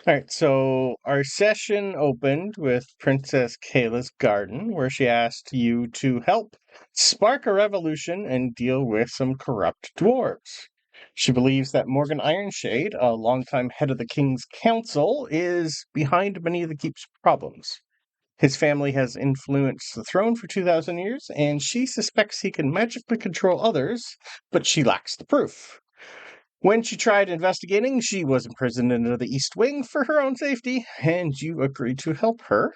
All right, so our session opened with Princess Kayla's garden, where she asked you to help spark a revolution and deal with some corrupt dwarves. She believes that Morgan Ironshade, a longtime head of the King's Council, is behind many of the keep's problems. His family has influenced the throne for 2,000 years, and she suspects he can magically control others, but she lacks the proof. When she tried investigating, she was imprisoned into the East Wing for her own safety, and you agreed to help her.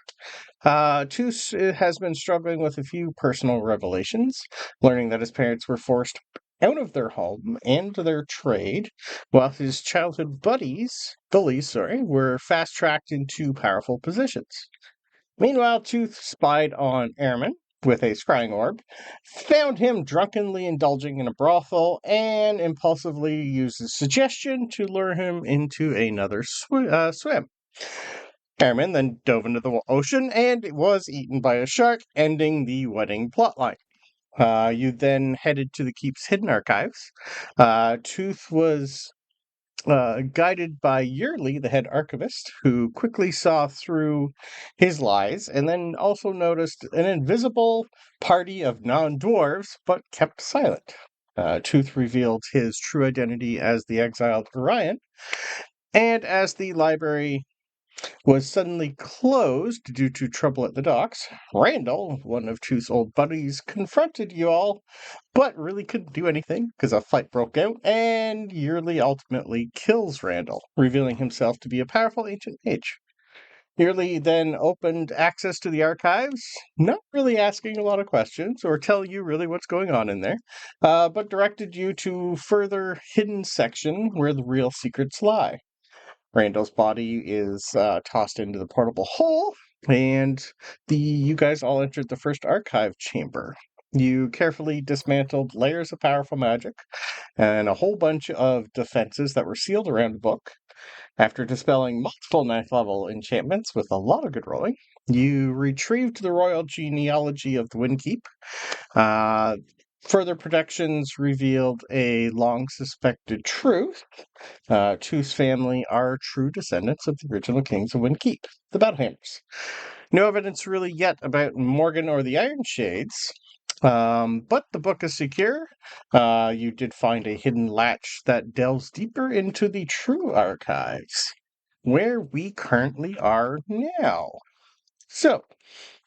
Toos has been struggling with a few personal revelations, learning that his parents were forced out of their home and their trade, while his childhood bullies, were fast-tracked into powerful positions. Meanwhile, Tooth spied on Airman with a scrying orb, found him drunkenly indulging in a brothel, and impulsively used his suggestion to lure him into another swim. Airman then dove into the ocean and was eaten by a shark, ending the wedding plotline. You then headed to the keep's hidden archives. Tooth was guided by Yearly, the head archivist, who quickly saw through his lies and then also noticed an invisible party of non-dwarves, but kept silent. Tooth revealed his true identity as the exiled Orion, and as the library was suddenly closed due to trouble at the docks, Randall, one of Tooth's old buddies, confronted you all, but really couldn't do anything because a fight broke out, and Yearly ultimately kills Randall, revealing himself to be a powerful ancient mage. Yearly then opened access to the archives, not really asking a lot of questions or telling you really what's going on in there, but directed you to further hidden section where the real secrets lie. Randall's body is tossed into the portable hole, and you guys all entered the first archive chamber. You carefully dismantled layers of powerful magic and a whole bunch of defenses that were sealed around the book. After dispelling multiple ninth level enchantments with a lot of good rolling, you retrieved the royal genealogy of the Winn Keep. Further protections revealed a long suspected truth. Tooth's family are true descendants of the original kings of Winn Keep, the Battlehammers. No evidence really yet about Morgan or the Iron Shades, but the book is secure. You did find a hidden latch that delves deeper into the true archives, where we currently are now. So,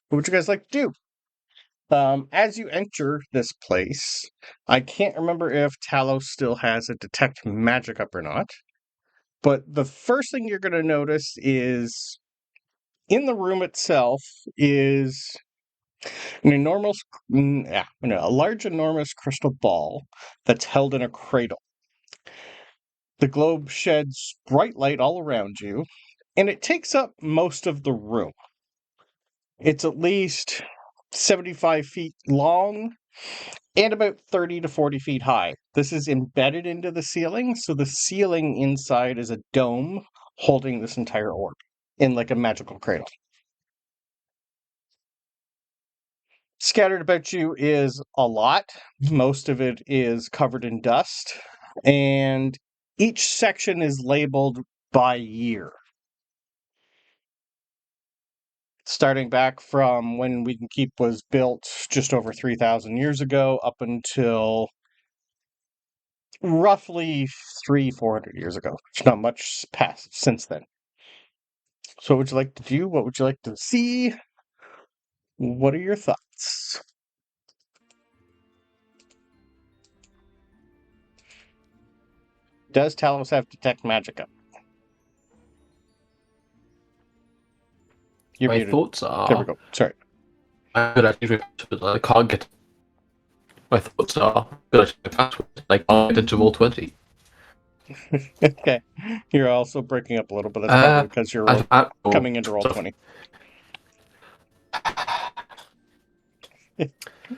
what would you guys like to do? As you enter this place, I can't remember if Talos still has a detect magic up or not. But the first thing you're going to notice is in the room itself is a large, enormous crystal ball that's held in a cradle. The globe sheds bright light all around you, and it takes up most of the room. It's at least 75 feet long and about 30 to 40 feet high. This is embedded into the ceiling, so the ceiling inside is a dome holding this entire orb in like a magical cradle. Scattered about you is a lot. Most of it is covered in dust, and each section is labeled by year. Starting back from when Winn Keep was built just over 3,000 years ago up until roughly 400 years ago. It's not much passed since then. So what would you like to do? What would you like to see? What are your thoughts? Does Talos have detect magic up? You're My muted. thoughts There we are go. Sorry. I could actually but I can't get. My thoughts are I could actually password. I can't get into Roll20. Okay. You're also breaking up a little, but that's probably because you're coming into Roll20.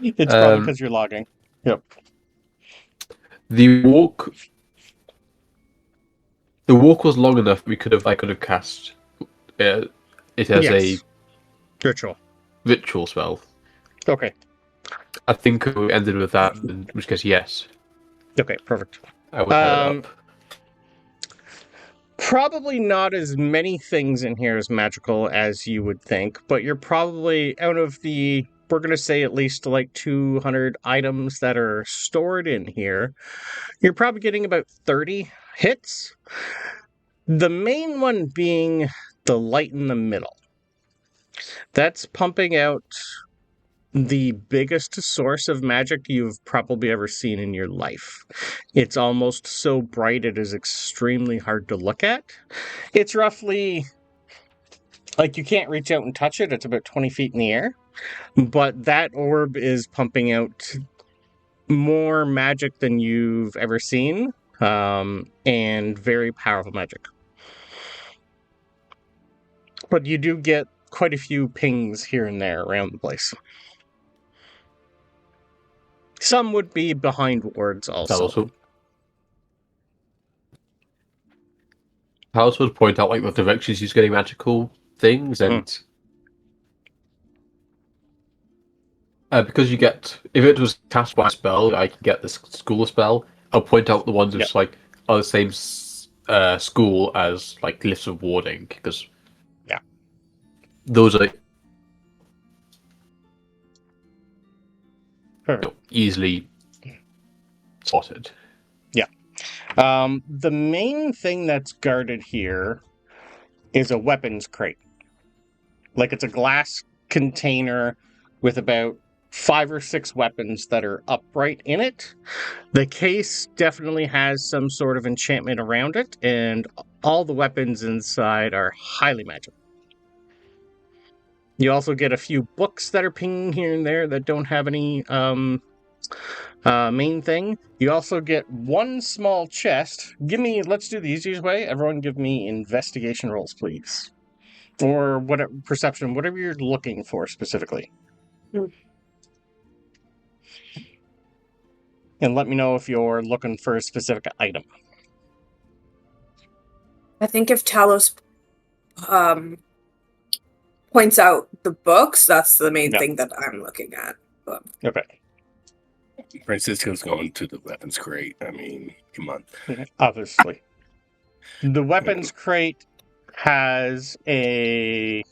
It's probably because you're logging. Yep. The walk was long enough. I could have cast it as a ritual spell. Okay. I think we ended with that, in which case yes. Okay, perfect. I would head it up. Probably not as many things in here as magical as you would think, but you're probably out of we're going to say at least like 200 items that are stored in here. You're probably getting about 30 hits. The main one being the light in the middle. That's pumping out the biggest source of magic you've probably ever seen in your life. It's almost so bright it is extremely hard to look at. It's roughly, like, you can't reach out and touch it. It's about 20 feet in the air. But that orb is pumping out more magic than you've ever seen, and very powerful magic. But you do get quite a few pings here and there around the place. Some would be behind wards also. Talos would point out like the directions he's getting magical things, and because you get, if it was cast by a spell, I can get this school spell. I'll point out the ones which like are the same school as like lists of warding, because those are easily spotted. The main thing that's guarded here is a weapons crate. Like, it's a glass container with about 5 or 6 weapons that are upright in it. The case definitely has some sort of enchantment around it, and all the weapons inside are highly magical. You also get a few books that are pinging here and there that don't have any main thing. You also get one small chest. Let's do the easiest way. Everyone give me investigation rolls, please. Or whatever, perception, whatever you're looking for specifically. And let me know if you're looking for a specific item. I think if Talos points out the books, that's the main thing that I'm looking at. But. Okay. Francisco's going to the weapons crate. I mean, come on. Obviously. The weapons crate has a...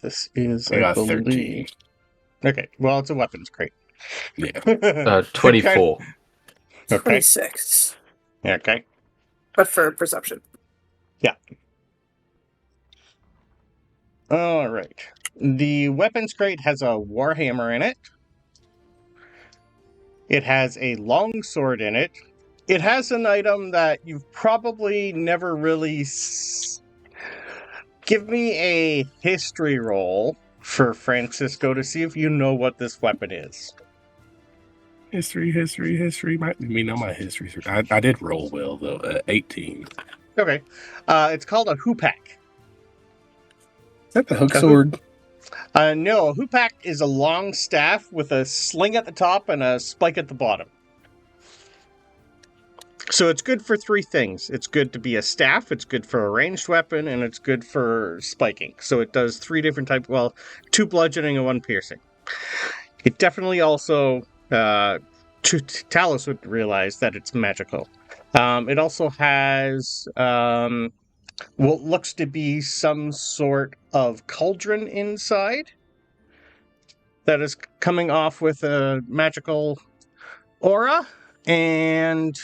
this is, I got 13. Okay, well, it's a weapons crate. Yeah. 24. Okay. 26. Okay. But for perception. Yeah. All right. The weapons crate has a warhammer in it. It has a longsword in it. It has an item that you've probably never really... Give me a history roll for Francisco to see if you know what this weapon is. History. Me know my history. I did roll well, though. 18. Okay. It's called a hoopak. Is that the hook sword? No, a hoopak is a long staff with a sling at the top and a spike at the bottom. So it's good for 3 things. It's good to be a staff, it's good for a ranged weapon, and it's good for spiking. So it does 3 different types, 2 bludgeoning and 1 piercing. It definitely also, Talos would realize that it's magical. It also has what looks to be some sort of cauldron inside that is coming off with a magical aura, and...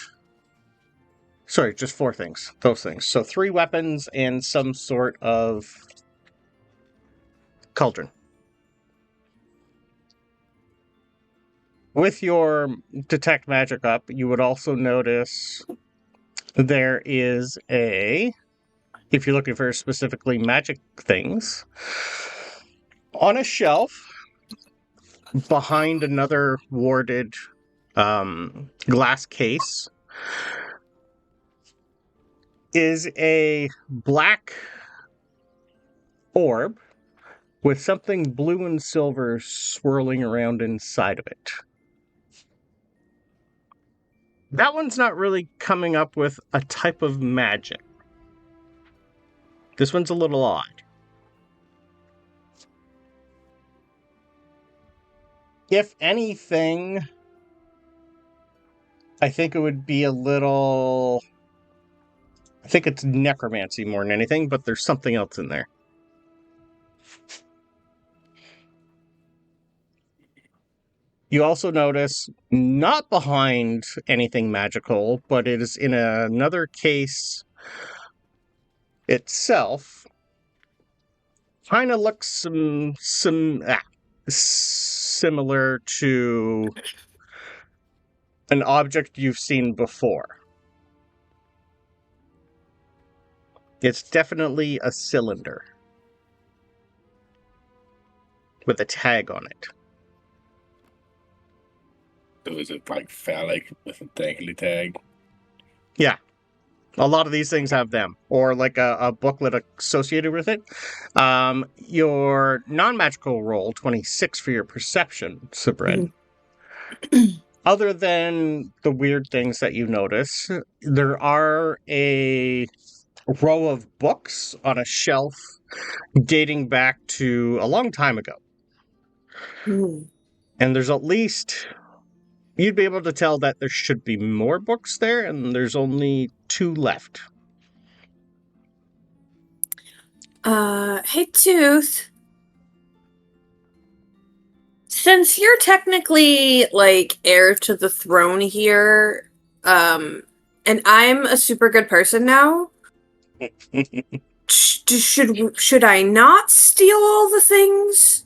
Sorry, just 4 things. Those things. So 3 weapons and some sort of cauldron. With your detect magic up, you would also notice there is if you're looking for specifically magic things, on a shelf behind another warded glass case is a black orb with something blue and silver swirling around inside of it. That one's not really coming up with a type of magic. This one's a little odd. If anything, I think it would be a little I think it's necromancy more than anything, but there's something else in there. You also notice, not behind anything magical, but it is in another case itself, kind of looks similar to an object you've seen before. It's definitely a cylinder with a tag on it. So is it like phallic with a dangly tag? Yeah. A lot of these things have them, or like a booklet associated with it. Your non-magical roll, 26 for your perception, Sabryn. Other than the weird things that you notice, there are a row of books on a shelf dating back to a long time ago. And there's at least... You'd be able to tell that there should be more books there, and there's only 2 left. Hey, Tooth. Since you're technically, like, heir to the throne here, and I'm a super good person now, should I not steal all the things?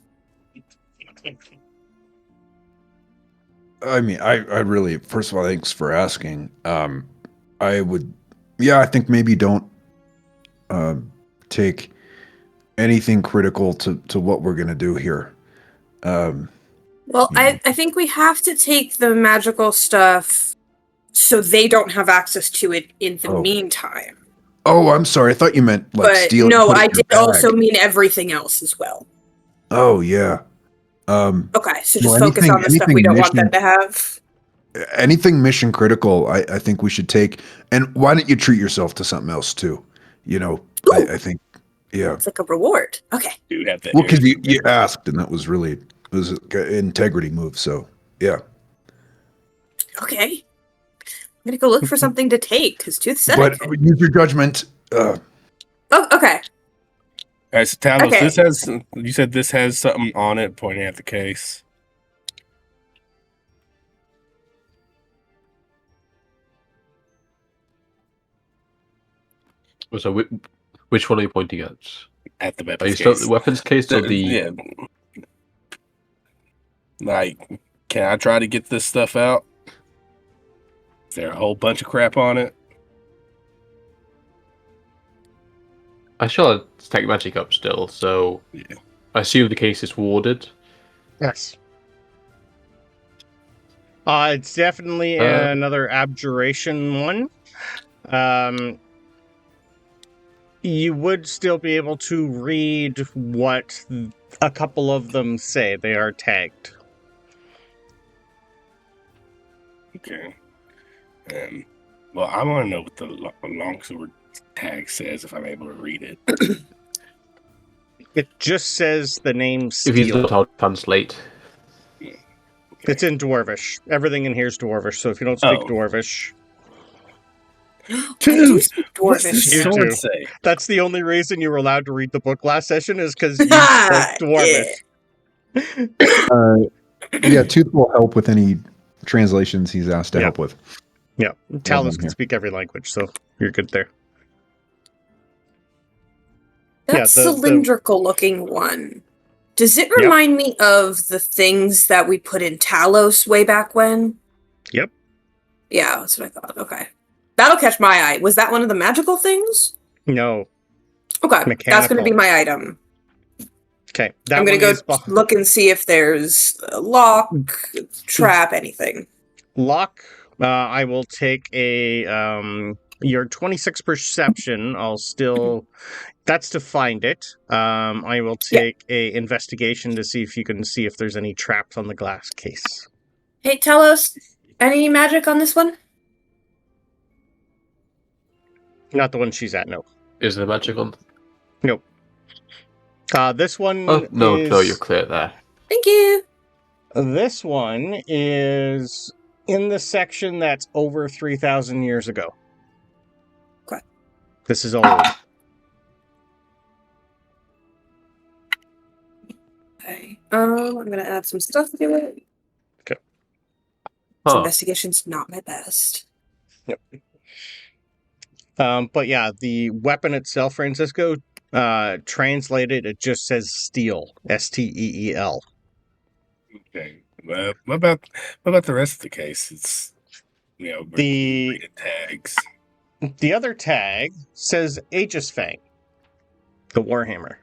I mean, I really, first of all, thanks for asking. I think maybe don't take anything critical to what we're going to do here. Well, I think we have to take the magical stuff so they don't have access to it in the meantime. Oh, I'm sorry. I thought you meant like stealing. No, I did also mean everything else as well. Oh, yeah. Okay, so just focus on the stuff we don't want them to have. Anything mission critical, I think we should take. And why don't you treat yourself to something else too? You know, I think, yeah. It's like a reward. Okay. Dude, have that. Well, because you asked, and it was an integrity move. So, yeah. Okay. I'm gonna go look for something to take because Tooth said But use your judgment. Oh, okay. All right, so Talos, you said this has something on it pointing at the case. So which one are you pointing at? At the Are you weapons still at case. the weapons case or the... Yeah. Like, can I try to get this stuff out? Is there a whole bunch of crap on it? I still have Detect Magic up still, so yeah. I assume the case is warded. Yes. It's definitely another abjuration one. You would still be able to read what a couple of them say. They are tagged. Okay. Well, I want to know what the longsword tag says if I'm able to read it. It just says the name Steel. If you don't know how to translate. Okay. It's in Dwarvish. Everything in here is Dwarvish, so if you don't speak Dwarvish... Dude, what's the sword say? That's the only reason you were allowed to read the book last session is because you spoke Dwarvish. Yeah, Tooth will help with any translations he's asked to help with. Yeah, Talos can speak every language, so you're good there. That cylindrical-looking one. Does it remind me of the things that we put in Talos way back when? Yep. Yeah, that's what I thought. Okay. That'll catch my eye. Was that one of the magical things? No. Okay, Mechanical. that's going to be my item. Okay. I'm going to go look and see if there's a lock, trap, anything. Lock, I will take a... your 26 perception, I'll still... That's to find it. I will take a investigation to see if you can see if there's any traps on the glass case. Hey, Talos, any magic on this one? Not the one she's at, no. Is there magic on? Nope. This one no, you're clear there. Thank you. This one is in the section that's over 3,000 years ago. Okay. This is old. Okay. I'm gonna add some stuff to it. Okay. So Huh. investigation's not my best. Yep. But yeah, the weapon itself, Francisco, translated, it just says steel. Steel. Okay. What about the rest of the case? It's we're reading tags. The other tag says Aegis Fang, the Warhammer.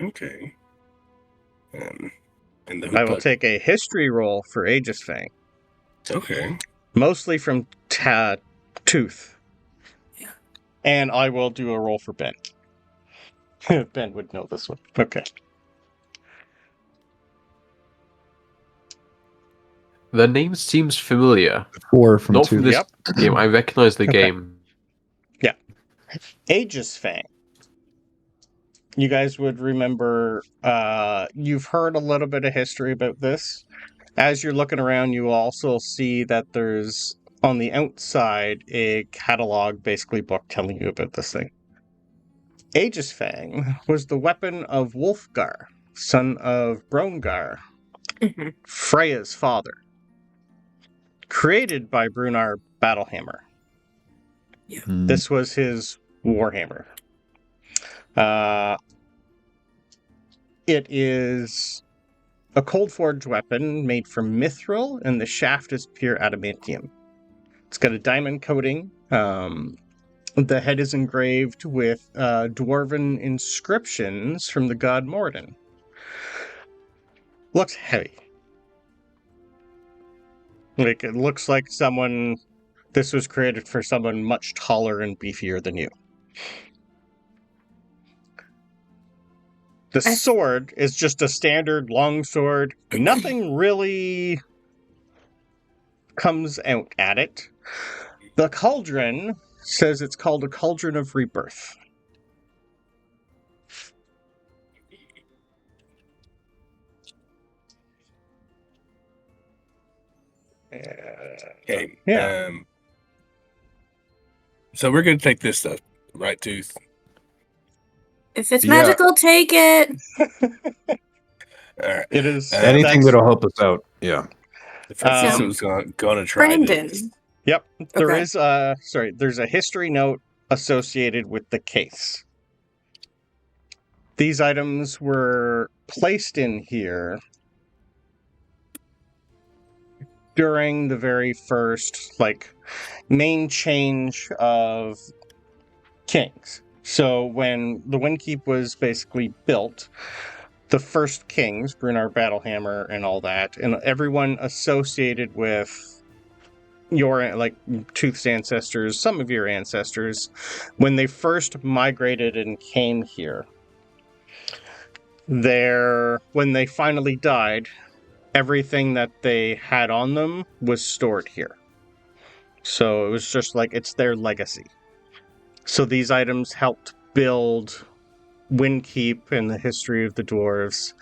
Okay. And the I will take a history roll for Aegis Fang. Okay. Mostly from Tooth. Yeah. And I will do a roll for Ben. Ben would know this one. Okay. The name seems familiar. 4 from Not 2. from this Yep. game. I recognize the Okay. game. Aegis Fang. You guys would remember, you've heard a little bit of history about this. As you're looking around, you also see that there's, on the outside, a catalog, basically book telling you about this thing. Aegis Fang was the weapon of Wulfgar, son of Brongar, Mm-hmm. Freya's father. Created by Brunar Battlehammer. This was his Warhammer. It is a cold forged weapon made from mithril, and the shaft is pure adamantium. It's got a diamond coating. The head is engraved with dwarven inscriptions from the god Morden. Looks heavy. Like, it looks like this was created for someone much taller and beefier than you. The sword is just a standard long sword. Nothing really comes out at it. The cauldron says it's called a cauldron of rebirth. Okay. Yeah. So we're gonna take this stuff, right, Tooth? If it's Yeah. magical, take it. All right. It is Anything that'll help us out. Yeah. Francisco was gonna try Brandon. this. Yep. There Okay. is there's a history note associated with the case. These items were placed in here during the very first main change of kings. So when the Winn Keep was basically built, the first kings, Brunar Battlehammer and all that, and everyone associated with your Tooth's ancestors, some of your ancestors, when they first migrated and came here, when they finally died, everything that they had on them was stored here. So it was just it's their legacy. So these items helped build Winn Keep and the history of the dwarves,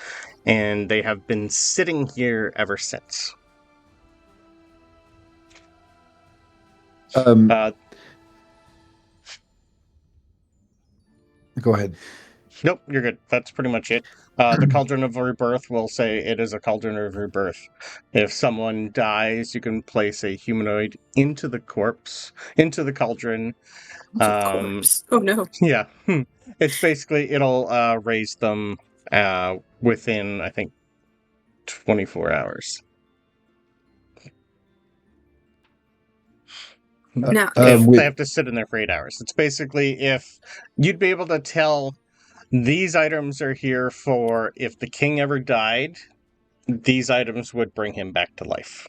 and they have been sitting here ever since. Go ahead. Nope, you're good. That's pretty much it. The Cauldron of Rebirth will say it is a Cauldron of Rebirth. If someone dies, you can place a humanoid into the cauldron. Corpse. Oh no. Yeah. It's basically, it'll raise them within, I think, 24 hours. No. They have to sit in there for 8 hours. It's basically, if you'd be able to tell these items are here for if the king ever died, these items would bring him back to life.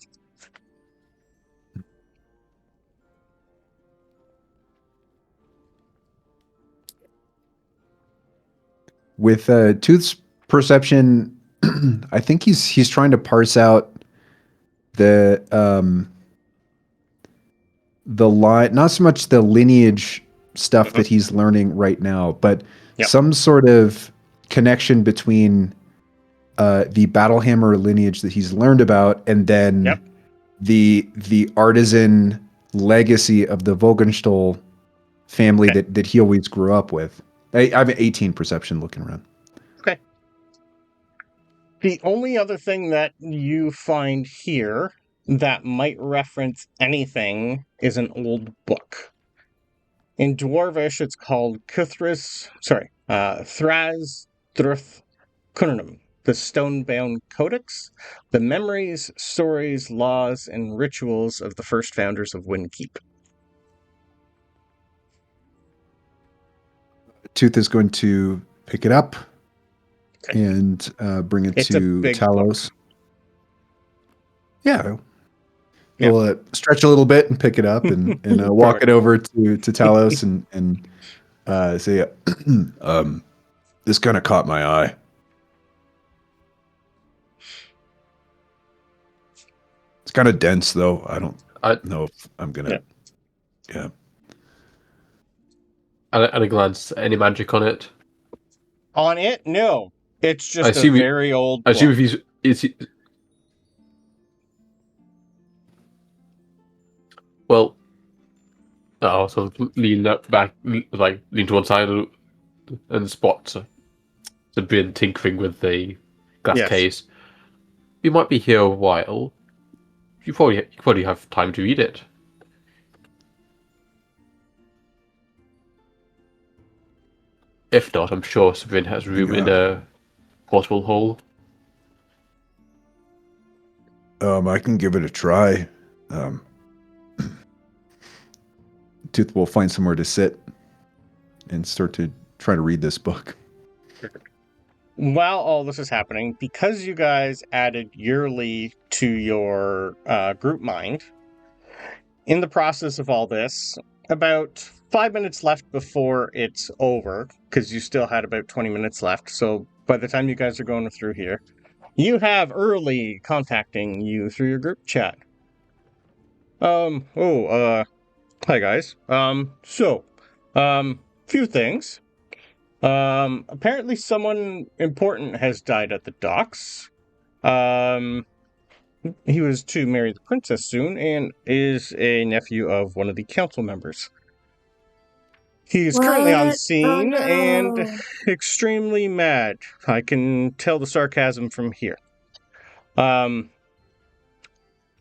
With Tooth's perception, I think he's trying to parse out the line, not so much the lineage stuff that he's learning right now, but some sort of connection between the Battlehammer lineage that he's learned about, and then the artisan legacy of the Vogelstol family Okay. that he always grew up with. I have an 18 perception looking around. Okay. The only other thing that you find here that might reference anything is an old book. In Dwarvish, it's called Thras Druth Cununum, the Stonebound Codex, the memories, stories, laws, and rituals of the first founders of Winn Keep. Tooth is going to pick it up and bring it It's a to big Talos. book. Yeah. He'll stretch a little bit and pick it up and walk it over to Talos and say, this kind of caught my eye. It's kind of dense, though. I don't know if I'm going to... Yeah. At a glance, any magic on it? On it? No. It's just a very old book. I assume if he's... Well... Oh, so lean back, like, lean to one side and spot Sabryn tinkering with the glass case. You might be here a while. You probably have time to read it. If not, I'm sure Sabryn has room in a portable hole. I can give it a try. Tooth will find somewhere to sit and start to try to read this book. While all this is happening, because you guys added yearly to your group mind, in the process of all this, about 5 minutes left before it's over, because you still had about 20 minutes left, so by the time you guys are going through here, you have early contacting you through your group chat. Hi guys. Few things. Apparently someone important has died at the docks. He was to marry the princess soon and is a nephew of one of the council members. He's currently on scene and extremely mad. I can tell the sarcasm from here.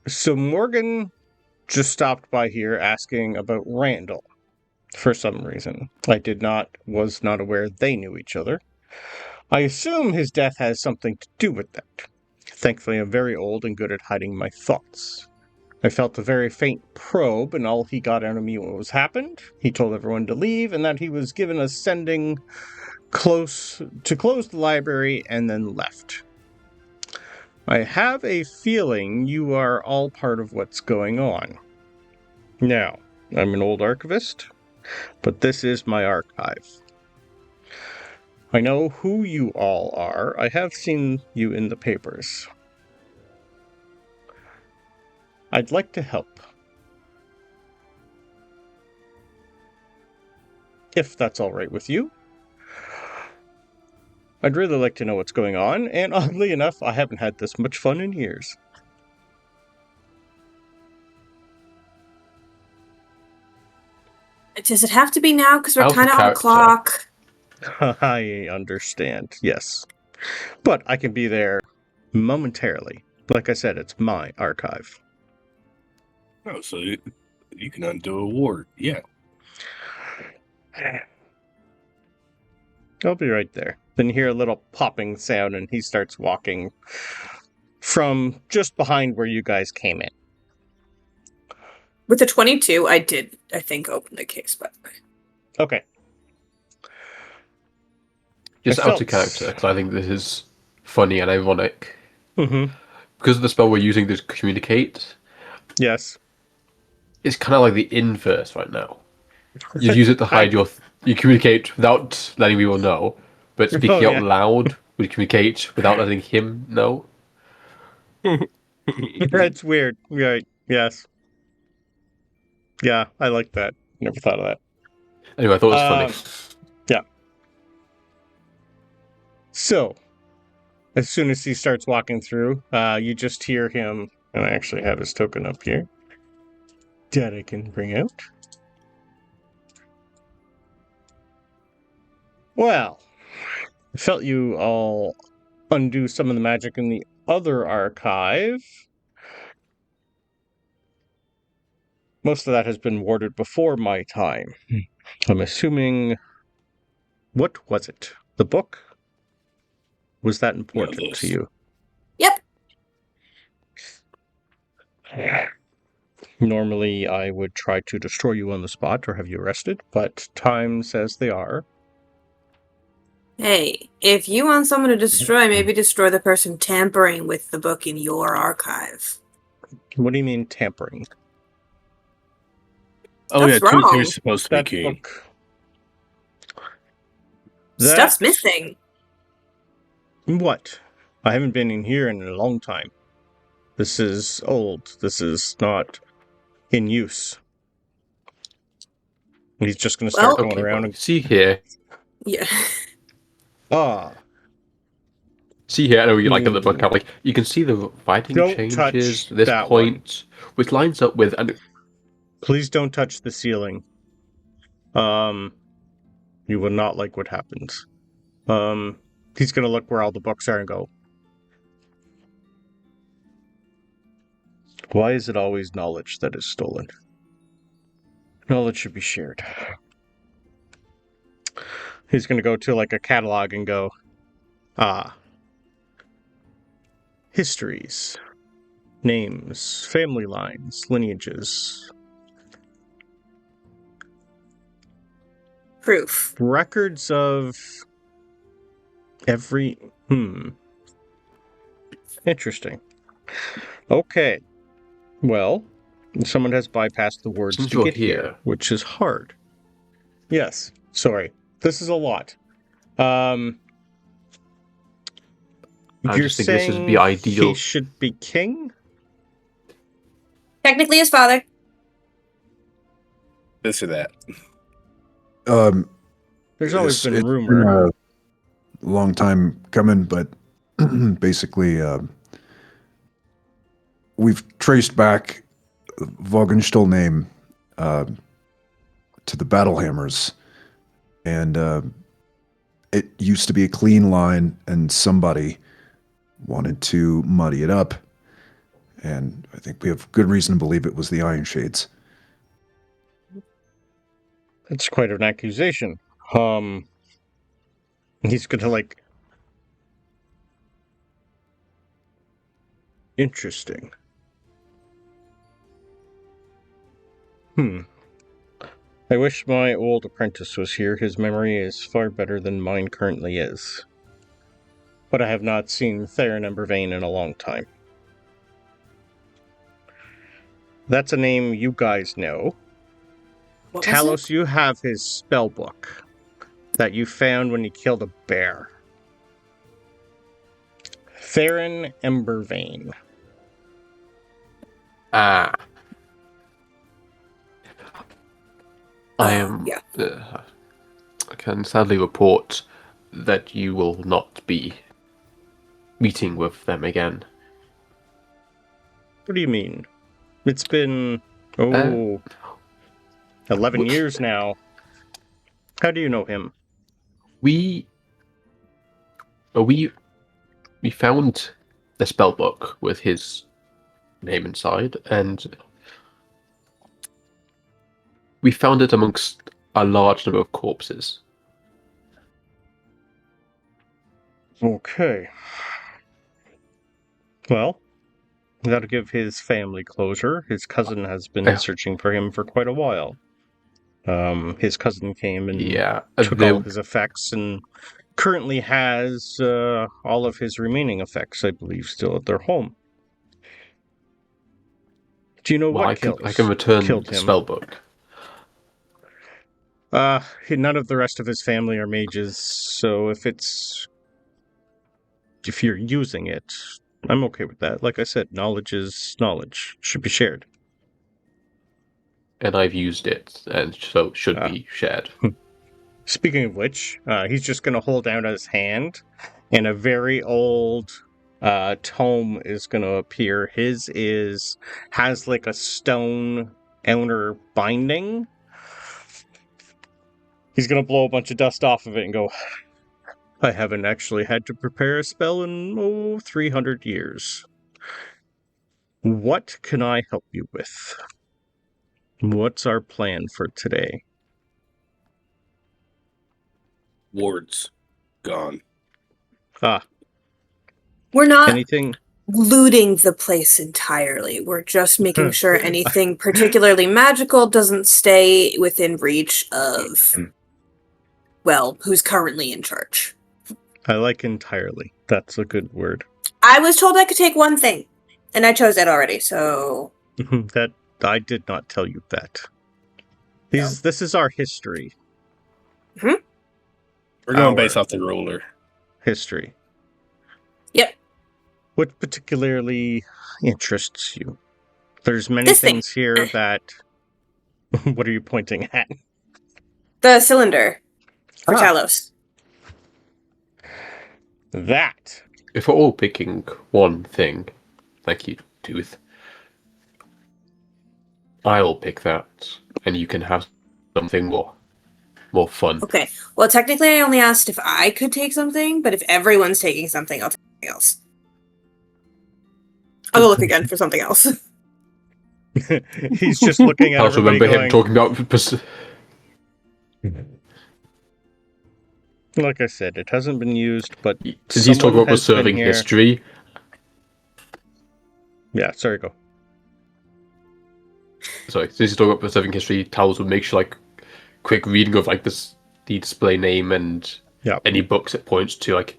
So Morgan just stopped by here asking about Randall. For some reason. I was not aware they knew each other. I assume his death has something to do with that. Thankfully, I'm very old and good at hiding my thoughts. I felt a very faint probe, and all he got out of me what was happened. He told everyone to leave, and that he was given a sending to close the library, and then left. I have a feeling you are all part of what's going on. Now, I'm an old archivist, but this is my archive. I know who you all are. I have seen you in the papers. I'd like to help. If that's all right with you. I'd really like to know what's going on, and oddly enough, I haven't had this much fun in years. Does it have to be now? Because we're kind of on the clock. I understand, yes. But I can be there momentarily. Like I said, it's my archive. Oh, so you can undo a ward, yeah. I'll be right there. Then you hear a little popping sound, and he starts walking from just behind where you guys came in. With the 22, I think, open the case, by the way. Okay. Just out of character, because I think this is funny and ironic. Mm-hmm. Because of the spell we're using to communicate. Yes. It's kind of like the inverse right now. You use it to hide you communicate without letting people know, but speaking out loud, we communicate without letting him know. That's weird. Right. Yes. Yeah, I like that. Never thought of that. Anyway, I thought it was funny. Yeah. So, as soon as he starts walking through, you just hear him, and I actually have his token up here that I can bring out. Well, I felt you all undo some of the magic in the other archive. Most of that has been warded before my time. I'm assuming... What was it? The book? Was that important to you? Yep. Normally, I would try to destroy you on the spot or have you arrested, but time says they are. Hey, if you want someone to destroy, maybe destroy the person tampering with the book in your archive. What do you mean tampering? Oh, yeah, Stuff's wrong. Tuesday's supposed to be That king. book. Stuff's missing. What? I haven't been in here in a long time. This is old. This is not in use. He's just going to start going around and... See here. Yeah. Ah. See here, I know you like in the book, like you can see the writing Don't changes touch at this that point, which lines up with... Please don't touch the ceiling. You will not like what happens. He's going to look where all the books are and go, why is it always knowledge that is stolen? Knowledge should be shared. He's going to go to like a catalog and go, histories, names, family lines, lineages, Proof. records of every... Interesting. Okay. Well, someone has bypassed the words Since to you're get here, here. which is hard. Yes. Sorry. This is a lot. I You're just think this saying would be ideal. he should be king? Technically his father. This or that. There's always been it's rumor. been a long time coming, but basically, we've traced back Vogenstuhl name to the Battlehammers, and it used to be a clean line, and somebody wanted to muddy it up, and I think we have good reason to believe it was the Iron Shades. That's quite an accusation. He's gonna like... Interesting. I wish my old apprentice was here. His memory is far better than mine currently is. But I have not seen Theron Embervane in a long time. That's a name you guys know. What was Talos, it? you have his spell book that you found when he killed a bear. Theron Embervane. I am. Yeah. I can sadly report that you will not be meeting with them again. What do you mean? It's been 11 years now. How do you know him? We found the spell book with his name inside, and we found it amongst a large number of corpses. Okay. Well, that'll give his family closure. His cousin has been searching for him for quite a while. His cousin came and took all of his effects and currently has all of his remaining effects, I believe, still at their home. Do you know what killed him? I can return the spellbook. None of the rest of his family are mages, so if you're using it, I'm okay with that. Like I said, knowledge is knowledge. Should be shared. And I've used it, and so it should be shared. Speaking of which, he's just going to hold out his hand, and a very old tome is going to appear. His has like a stone outer binding. He's gonna blow a bunch of dust off of it and go, I haven't actually had to prepare a spell in, 300 years. What can I help you with? What's our plan for today? Wards gone. Ah, We're not anything? looting the place entirely. We're just making sure anything particularly magical doesn't stay within reach of, well, who's currently in charge. I like entirely. That's a good word. I was told I could take one thing, and I chose it already, so... That I did not tell you that. This is our history. We're going based off the ruler. History. Yep. What particularly interests you? There's many This thing. things here that... What are you pointing at? The cylinder for Talos. That. If we're all picking one thing, thank you, Tooth, I'll pick that, and you can have something more fun. Okay. Well, technically I only asked if I could take something, but if everyone's taking something, I'll take something else. I'll go look again for something else. He's just looking at I also everybody remember him talking about... Like I said, it hasn't been used, but Since he's talking someone about has been preserving here. history... Yeah, sorry, go. Sorry, since he's talking about preserving history, Talos would make sure, like, quick reading of, like, the display name and any books it points to, like,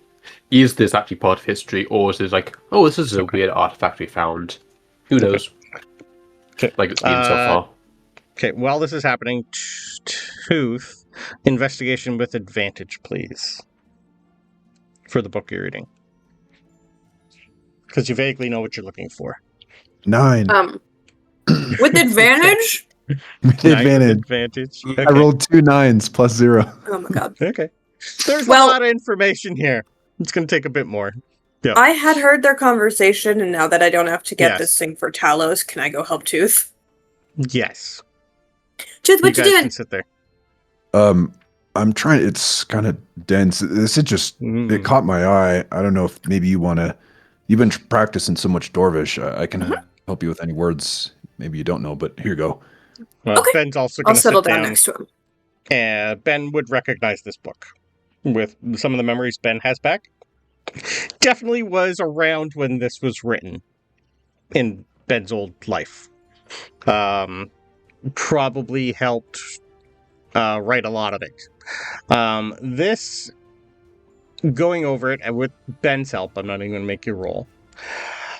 is this actually part of history, or is this like, oh, this is a weird artifact we found? Who knows? Okay. Like it's been so far. Okay, while this is happening, Tooth, investigation with advantage, please. For the book you're reading. Because you vaguely know what you're looking for. 9. With advantage? With 9 advantage. with advantage. Okay. I rolled 2 9s plus 0. Oh my god. Okay. There's a Well- lot of information here. It's going to take a bit more. Yeah. I had heard their conversation, and now that I don't have to get Yes. this thing for Talos, can I go help Tooth? Yes. Tooth, what you guys doing? can sit there. I'm trying. It's kind of dense. This is just. It caught my eye. I don't know if maybe you want to. You've been practicing so much Dwarvish. I can help you with any words maybe you don't know. But here you go. Well, Okay. Ben's also I'll going to settle sit down down. next to him. And Ben would recognize this book with some of the memories Ben has back. Definitely was around when this was written in Ben's old life. Probably helped write a lot of it. This, going over it, and with Ben's help, I'm not even going to make you roll.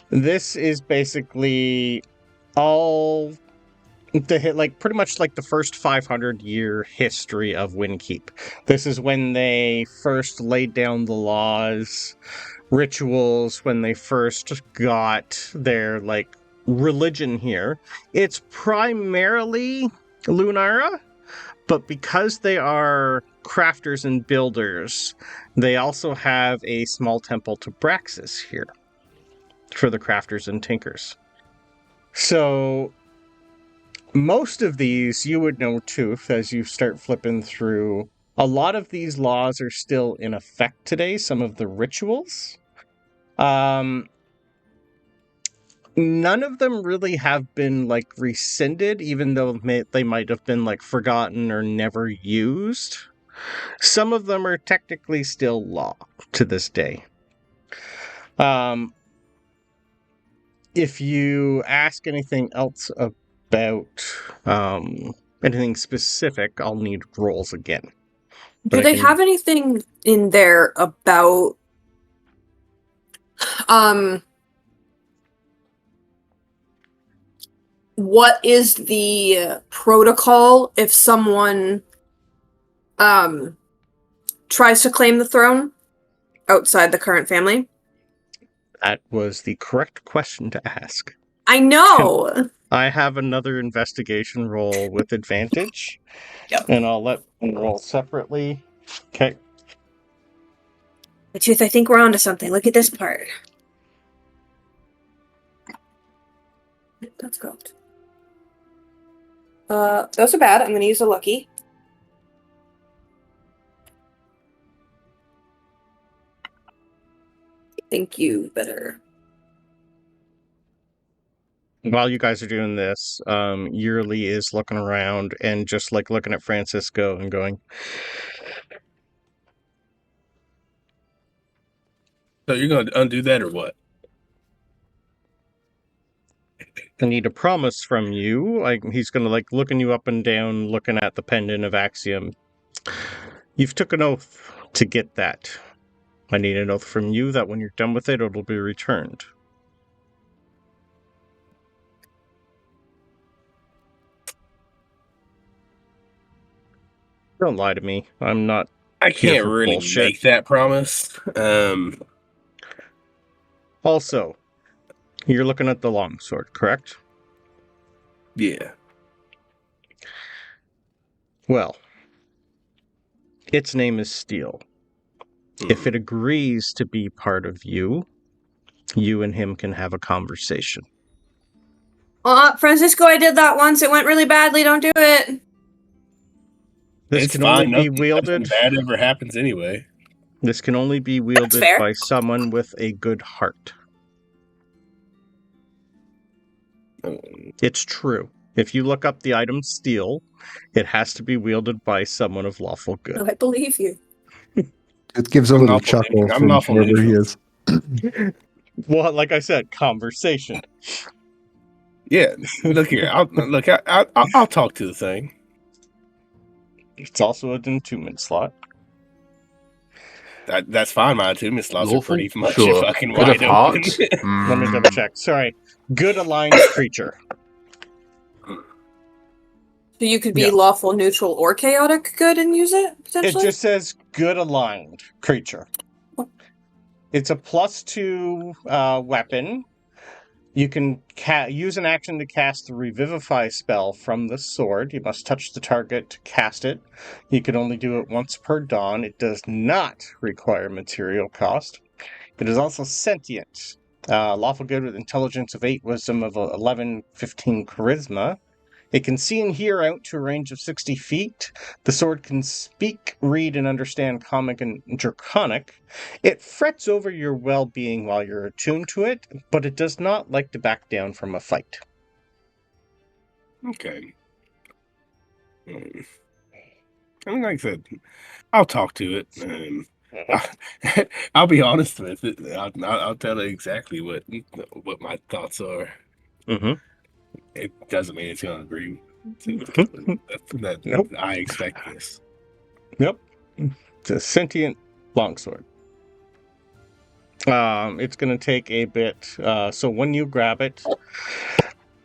This is basically all pretty much like the first 500-year history of Winn Keep. This is when they first laid down the laws, rituals, when they first got their religion here. It's primarily Lunara, but because they are crafters and builders, they also have a small temple to Braxis here for the crafters and tinkers. So most of these you would know too, as you start flipping through. A lot of these laws are still in effect today, some of the rituals. None of them really have been rescinded, even though they might have been forgotten or never used. Some of them are technically still law to this day. If you ask anything else about anything specific, I'll need rolls again. Do they have anything in there about what is the protocol if someone tries to claim the throne outside the current family? That was the correct question to ask. I know! I have another investigation roll with advantage. Yep. And I'll let them roll separately. Okay. Tooth, I think we're onto something. Look at this part. That's good. Those are bad. I'm going to use a lucky. Think you better. While you guys are doing this, Yearly is looking around and just like looking at Francisco and going, So you're going to undo that or what? I need a promise from you. Like he's gonna like looking you up and down, looking at the pendant of Axiom. You've took an oath to get that. I need an oath from you that when you're done with it, it'll be returned. Don't lie to me. I'm not. I can't for really bullshit. make that promise. Also, you're looking at the longsword, correct? Yeah. Well, its name is Steel. If it agrees to be part of you, you and him can have a conversation. Francisco, I did that once. It went really badly. Don't do it. This It's can fine. only be Nothing wielded. bad ever happens anyway. This can only be wielded fair. by someone with a good heart. It's true. If you look up the item Steel, it has to be wielded by someone of lawful good. Oh, I believe you. It gives a I'm little lawful chuckle neutral. I'm from lawful wherever he neutral. is. Well, like I said, conversation. Yeah. Look here. I'll talk to the thing. It's also an attunement slot. That's fine. My attunement slots are Lawful? pretty much Sure. fucking Good of wide open. heart. Let me double check. Sorry. Good aligned creature. So you could be Yeah. lawful, neutral, or chaotic good and use it, It potentially? just says good aligned creature. It's a +2 weapon. You can use an action to cast the Revivify spell from the sword. You must touch the target to cast it. You can only do it once per dawn. It does not require material cost. It is also sentient. Lawful good with intelligence of 8, wisdom of 11, 15 charisma. It can see and hear out to a range of 60 feet. The sword can speak, read, and understand Comic and Draconic. It frets over your well-being while you're attuned to it, but it does not like to back down from a fight. Okay. I mean, like I said, I'll talk to it. I'll be honest with it. I'll tell it exactly what my thoughts are. Mm-hmm. It doesn't mean it's going to agree. Nope. I expect this. Yep. It's a sentient longsword. It's going to take a bit. So when you grab it,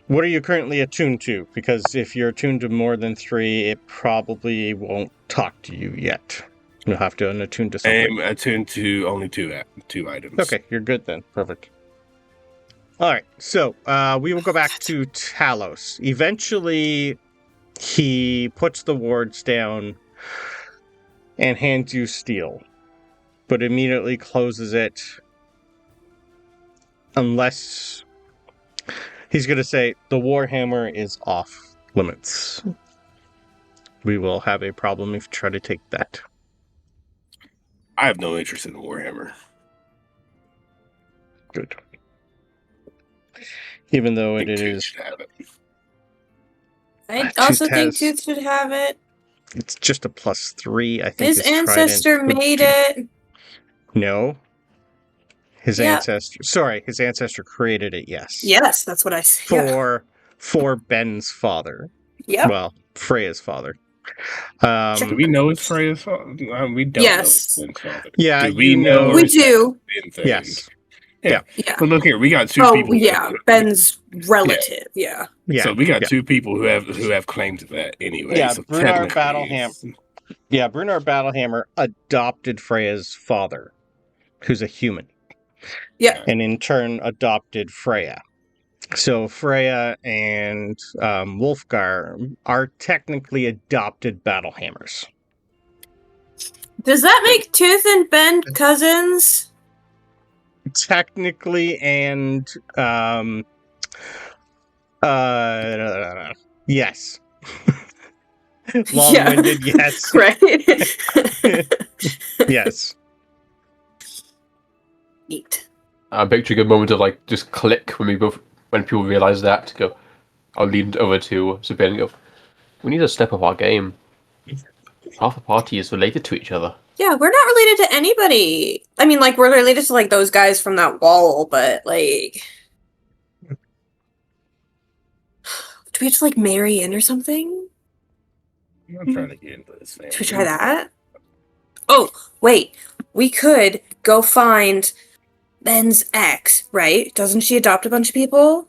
what are you currently attuned to? Because if you're attuned to more than 3, it probably won't talk to you yet. You'll have to unattune to something. I'm attuned to only two items. Okay, you're good then. Perfect. All right, so we will go back to Talos. Eventually, he puts the wards down and hands you Steel, but immediately closes it unless he's going to say the Warhammer is off limits. We will have a problem if you try to take that. I have no interest in Warhammer. Good. Even though I it think Tooth is... should have it. I Tooth also think has- Tooth should have it. It's just a +3. I think His ancestor trident would made do- it. No. His Yeah. ancestor created it, yes. Yes, that's what I said. Yeah. For Ben's father. Yep. Well, Freya's father. Do we know it's Freya's father? We don't Yes. know it's Ben's father. Yeah, Do we you know- or We is that do. Ben thing? Yes. Yeah. But look here, we got two Oh, people. yeah. Ben's relative. Yeah. Yeah. So we got yeah. two people who have claim to that anyway. Yeah, so Brunar technically Battleham- Yeah, Brunar Battlehammer adopted Freya's father, who's a human. Yeah. And in turn adopted Freya. So Freya and Wolfgar are technically adopted Battlehammers. Does that make Tooth and Ben cousins? Technically and yes. Long-winded, yes. Right. Yes. Neat. I'm picturing a moment of like just click when people realize that. Go, I'll lean over to Sabryn and go, we need to step up our game. Half the party is related to each other. Yeah, we're not related to anybody. I mean, like, we're related to, like, those guys from that wall, but, like... Do we have to, like, marry in or something? I'm trying to get into this family. Should we try that? Oh, wait. We could go find Ben's ex, right? Doesn't she adopt a bunch of people?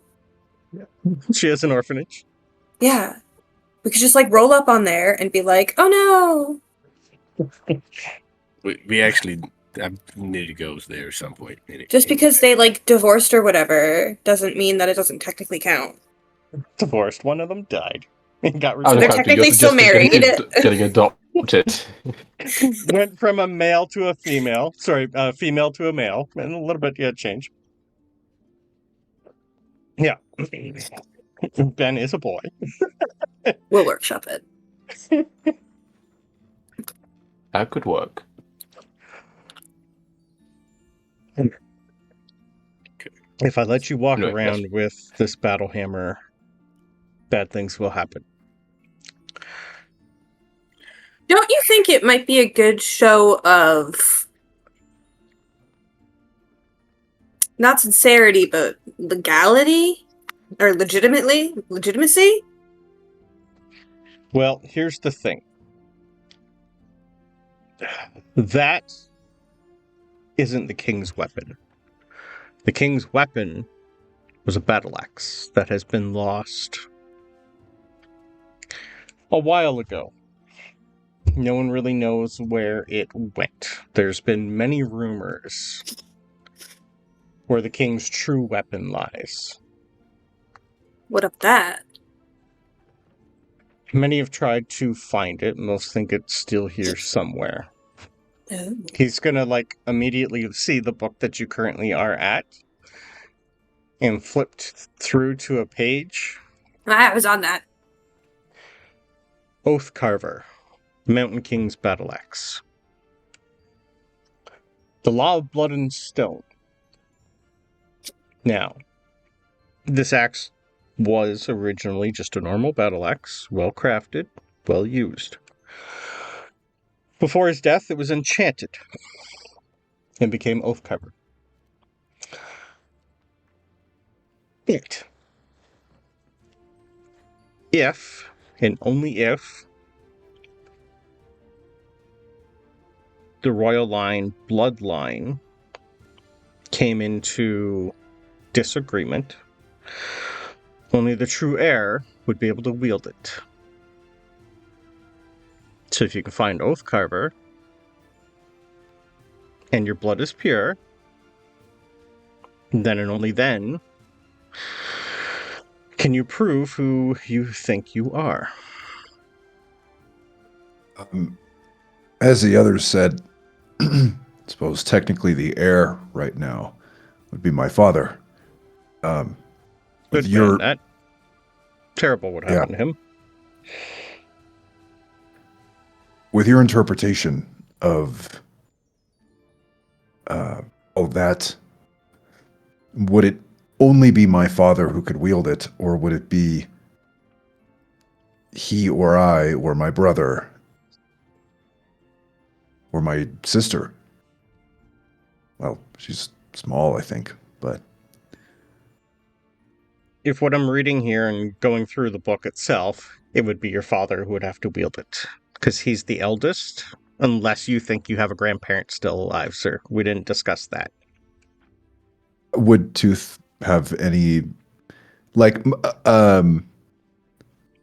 She has an orphanage. Yeah. We could just, like, roll up on there and be like, oh, no! We actually, I need to go there at some point. Just because they, like, divorced or whatever doesn't mean that it doesn't technically count. Divorced. One of them died. And got So they're technically still married. Getting adopted. Went from a male to a female. Sorry, female to a male. And a little bit, change. Yeah. Ben is a boy. We'll workshop it. That could work. If I let you walk Anyway, around with this battle hammer, bad things will happen. Don't you think it might be a good show of not sincerity, but legality? Or legitimacy? Well, here's the thing. That isn't the king's weapon. The king's weapon was a battle axe that has been lost a while ago. No one really knows where it went. There's been many rumors where the king's true weapon lies. What up that? Many have tried to find it. Most think it's still here somewhere. Oh. He's gonna, immediately see the book that you currently are at and flipped through to a page. I was on that. Oath Carver, Mountain King's Battle Axe. The Law of Blood and Stone. Now, this axe was originally just a normal battle axe, well crafted, well used. Before his death, it was enchanted and became Oath Carver. If, and only if, the royal line, bloodline, came into disagreement, only the true heir would be able to wield it. So if you can find Oath Carver, and your blood is pure, then and only then can you prove who you think you are. As the others said, I suppose technically the heir right now would be my father. Good man, that terrible what happened to him. With your interpretation of that, would it only be my father who could wield it, or would it be he or I or my brother or my sister? Well, she's small, I think, but... If what I'm reading here and going through the book itself, it would be your father who would have to wield it. Because he's the eldest, unless you think you have a grandparent still alive, sir. We didn't discuss that. Would Tooth have any...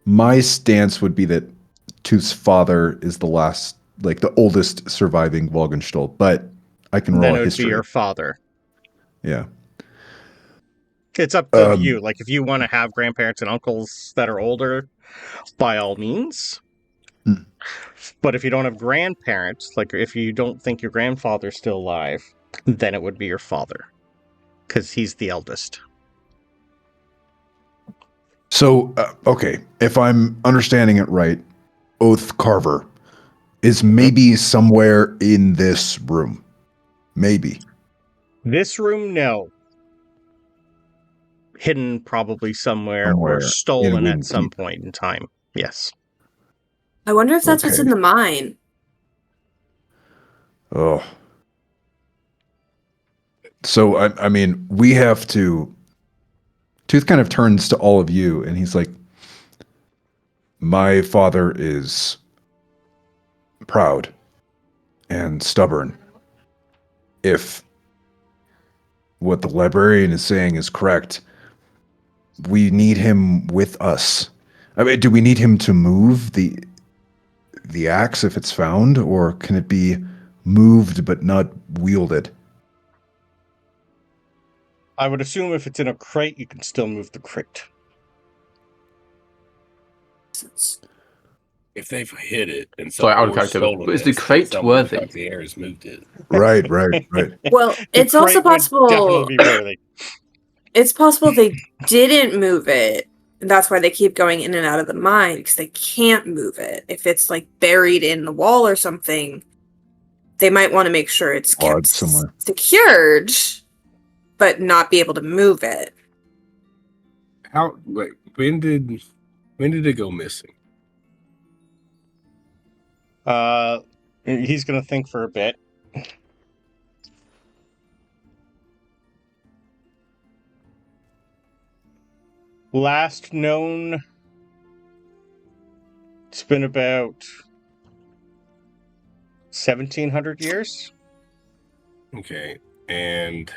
my stance would be that Tooth's father is the last, the oldest surviving Walgenstuhl, but I can roll then a it would history. be your father. Yeah. It's up to you. If you want to have grandparents and uncles that are older, by all means. But if you don't have grandparents, if you don't think your grandfather's still alive, then it would be your father. Because he's the eldest. So, okay, if I'm understanding it right, Oath Carver is maybe somewhere in this room. Maybe. This room, no. Hidden probably somewhere Somewhere or in stolen Winn at some Keep. point in time. Yes. I wonder if that's what's Okay. in the mine. Oh. So, I mean, we have to... Tooth kind of turns to all of you, and he's like, my father is proud and stubborn. If what the librarian is saying is correct, we need him with us. I mean, do we need him to move the axe if it's found, or can it be moved but not wielded? I would assume if it's in a crate, you can still move the crate. If they've hit it and Sorry, out of or character, stolen but is the it, crate someone worthy? like the air has moved it. Right. Well, The it's also crate would possible. definitely be worthy. It's possible they didn't move it. And that's why they keep going in and out of the mine, because they can't move it. If it's like buried in the wall or something, they might want to make sure it's Odd kept somewhere. secured, but not be able to move it. How? Wait, when did it go missing? He's gonna think for a bit. Last known, it's been about 1,700 years. Okay, and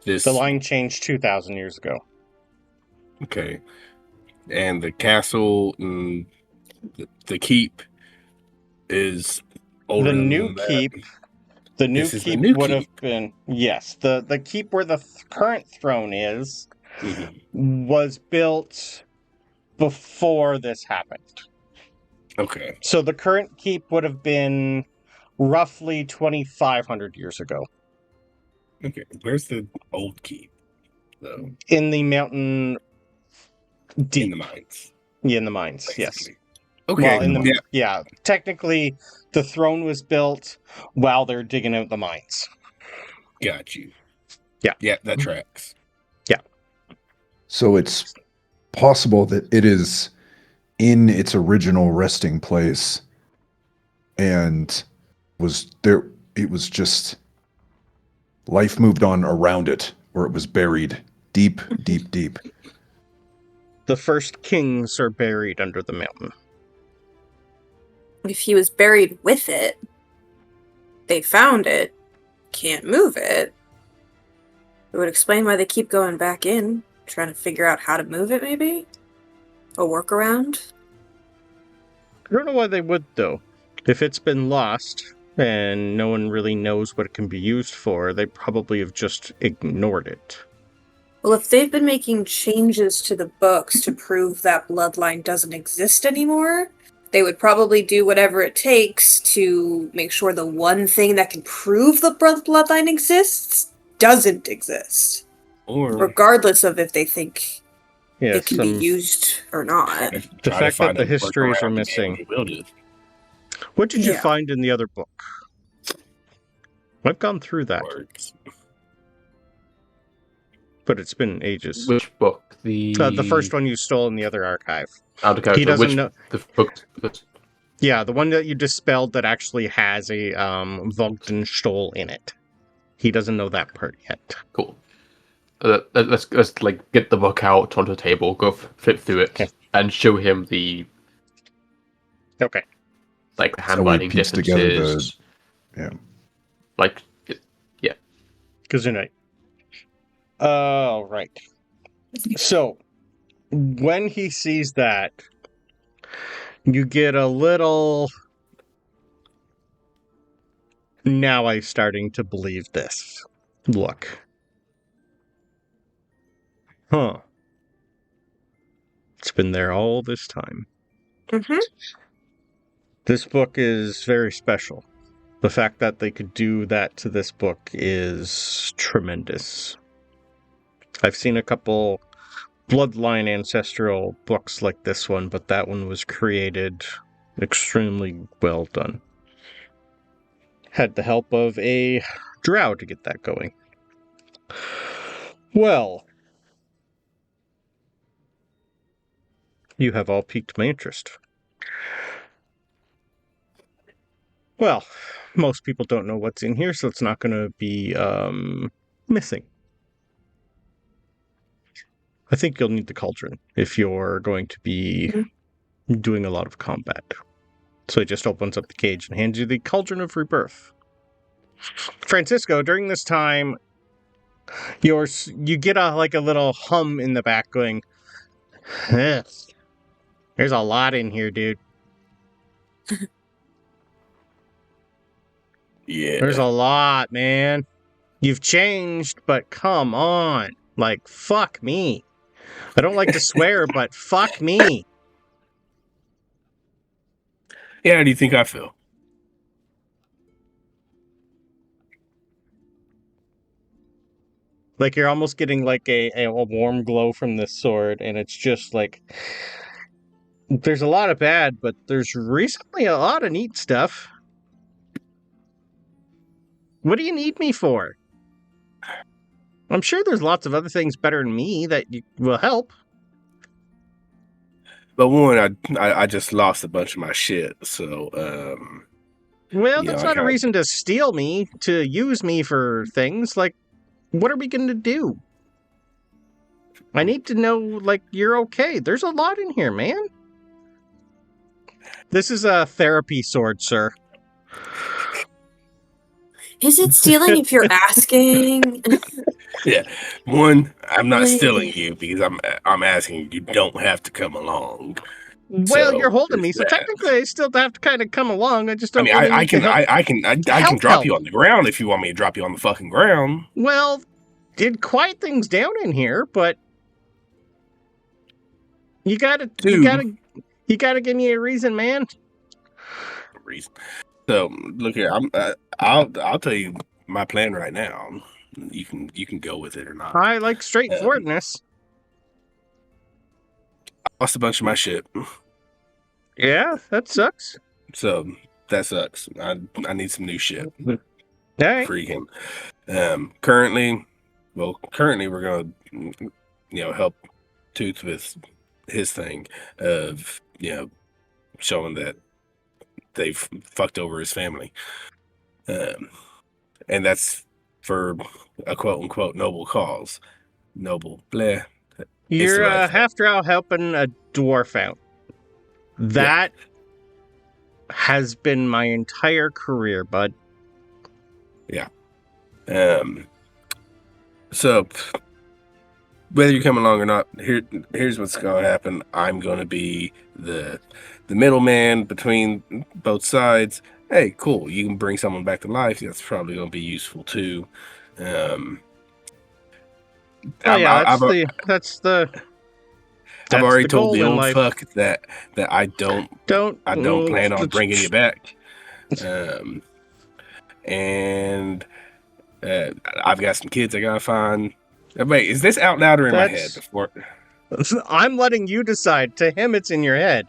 this The line changed 2,000 years ago. okay, and the castle and the keep is older The than new that. keep. The new This is the keep new would have keep. been, yes, the keep where the current throne is Mhm. was built before this happened. Okay, So the current keep would have been roughly 2,500 years ago okay. Where's the old keep, though? in the mountain deep. In the mines, In the mines, yes. basically. Okay, Well, in the yeah. technically, the throne was built while they're digging out the mines. Got you. Yeah. Yeah, that tracks. So it's possible that it is in its original resting place and was there. It was just life moved on around it, or it was buried deep. The first kings are buried under the mountain. If he was buried with it, they found it, can't move it. It would explain why they keep going back in, trying to figure out how to move it, maybe? A workaround? I don't know why they would, though. If it's been lost and no one really knows what it can be used for, they probably have just ignored it. Well, if they've been making changes to the books to prove that bloodline doesn't exist anymore, they would probably do whatever it takes to make sure the one thing that can prove the bloodline exists doesn't exist. Or Regardless of if they think Yeah, it can be used or not. The try to fact that find the a histories are workaround to be missing. able to build it. What did you Yeah. find in the other book? I've gone through that, Works. but it's been ages. Which book? The first one you stole in the other archive. Out of character. He doesn't Which know. the book? Yeah, the one that you dispelled that actually has a Vogdenstol in it. He doesn't know that part yet. Cool. Let's like get the book out onto the table, go flip through it, Okay. and show him the Okay. like the So we handwriting piece together differences. Like Gesundheit. Right. So, when he sees that, you get a little... Now I'm starting to believe this. Look. Huh. It's been there all this time. Mm-hmm. This book is very special. The fact that they could do that to this book is tremendous. I've seen a couple bloodline ancestral books like this one, but that one was created extremely well done. Had the help of a Drow to get that going. Well, you have all piqued my interest. Well, most people don't know what's in here, so it's not going to be missing. I think you'll need the cauldron if you're going to be doing a lot of combat. So it just opens up the cage and hands you the Cauldron of Rebirth. Francisco, during this time, you get a little hum in the back going, there's a lot in here, dude. Yeah. There's a lot, man. You've changed, but come on. Like, fuck me. I don't like to swear, but fuck me. Yeah, how do you think I feel? Like, you're almost getting like a warm glow from this sword, and it's just like, there's a lot of bad, but there's recently a lot of neat stuff. What do you need me for? I'm sure there's lots of other things better than me that will help. But one, I just lost a bunch of my shit, so well, that's not a reason to steal me, to use me for things. Like, what are we going to do? I need to know, like, you're okay. There's a lot in here, man. This is a therapy sword, sir. Is it stealing if you're asking? Yeah. One, I'm not stealing you because I'm asking you don't have to come along. Well, So, you're holding me, so that. technically I still have to kind of come along. I just don't. I can drop you on the ground if you want me to drop you on the fucking ground. Well, did quiet things down in here, but you gotta give me a reason, man. Reason. So look here, I'll tell you my plan right now. You can go with it or not. I like straightforwardness. I lost a bunch of my shit. Yeah, that sucks. So that sucks. I need some new shit. All right. Freaking. Currently we're gonna help Tooth with his thing of showing that they've fucked over his family, and that's for a quote unquote noble cause. Noble, bleh. You're half drow helping a dwarf out. That has been my entire career, bud. Yeah. So whether you come along or not, here's what's gonna happen. I'm gonna be the middleman between both sides. Hey, cool. You can bring someone back to life. That's probably gonna be useful too. I've already told the old fuck that I don't plan on bringing you back. And I've got some kids I gotta find. Wait, is this out loud or in my head before? I'm letting you decide. To him, it's in your head.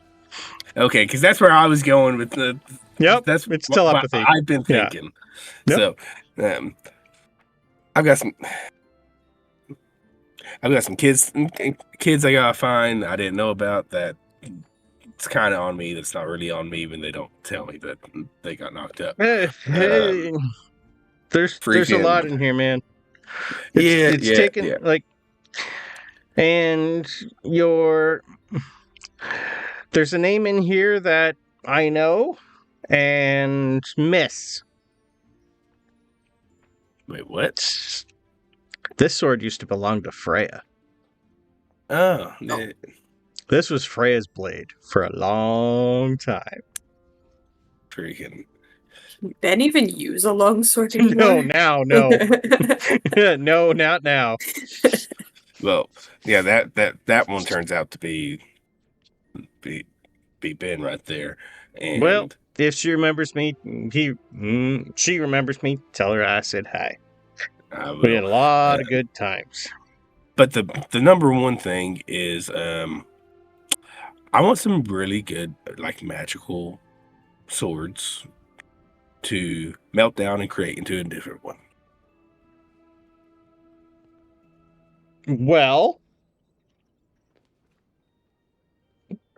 Okay, because that's where I was going with the. Yep, that's it's telepathy. I've been thinking. Yeah. So, I've got some kids I gotta find I didn't know about that. It's kind of on me. That's not really on me when they don't tell me that they got knocked up. There's a lot in here, man. It's taken like, and there's a name in here that I know and miss. Wait, what? This sword used to belong to Freya. Oh, yeah. This was Freya's blade for a long time. Freaking. Ben even use a longsword anymore? No. No, not now. Well, yeah, that one turns out to be Ben right there. And well, if she remembers me, she remembers me. Tell her I said hi. We had a lot of good times. But the number one thing is, I want some really good like magical swords to melt down and create into a different one. Well,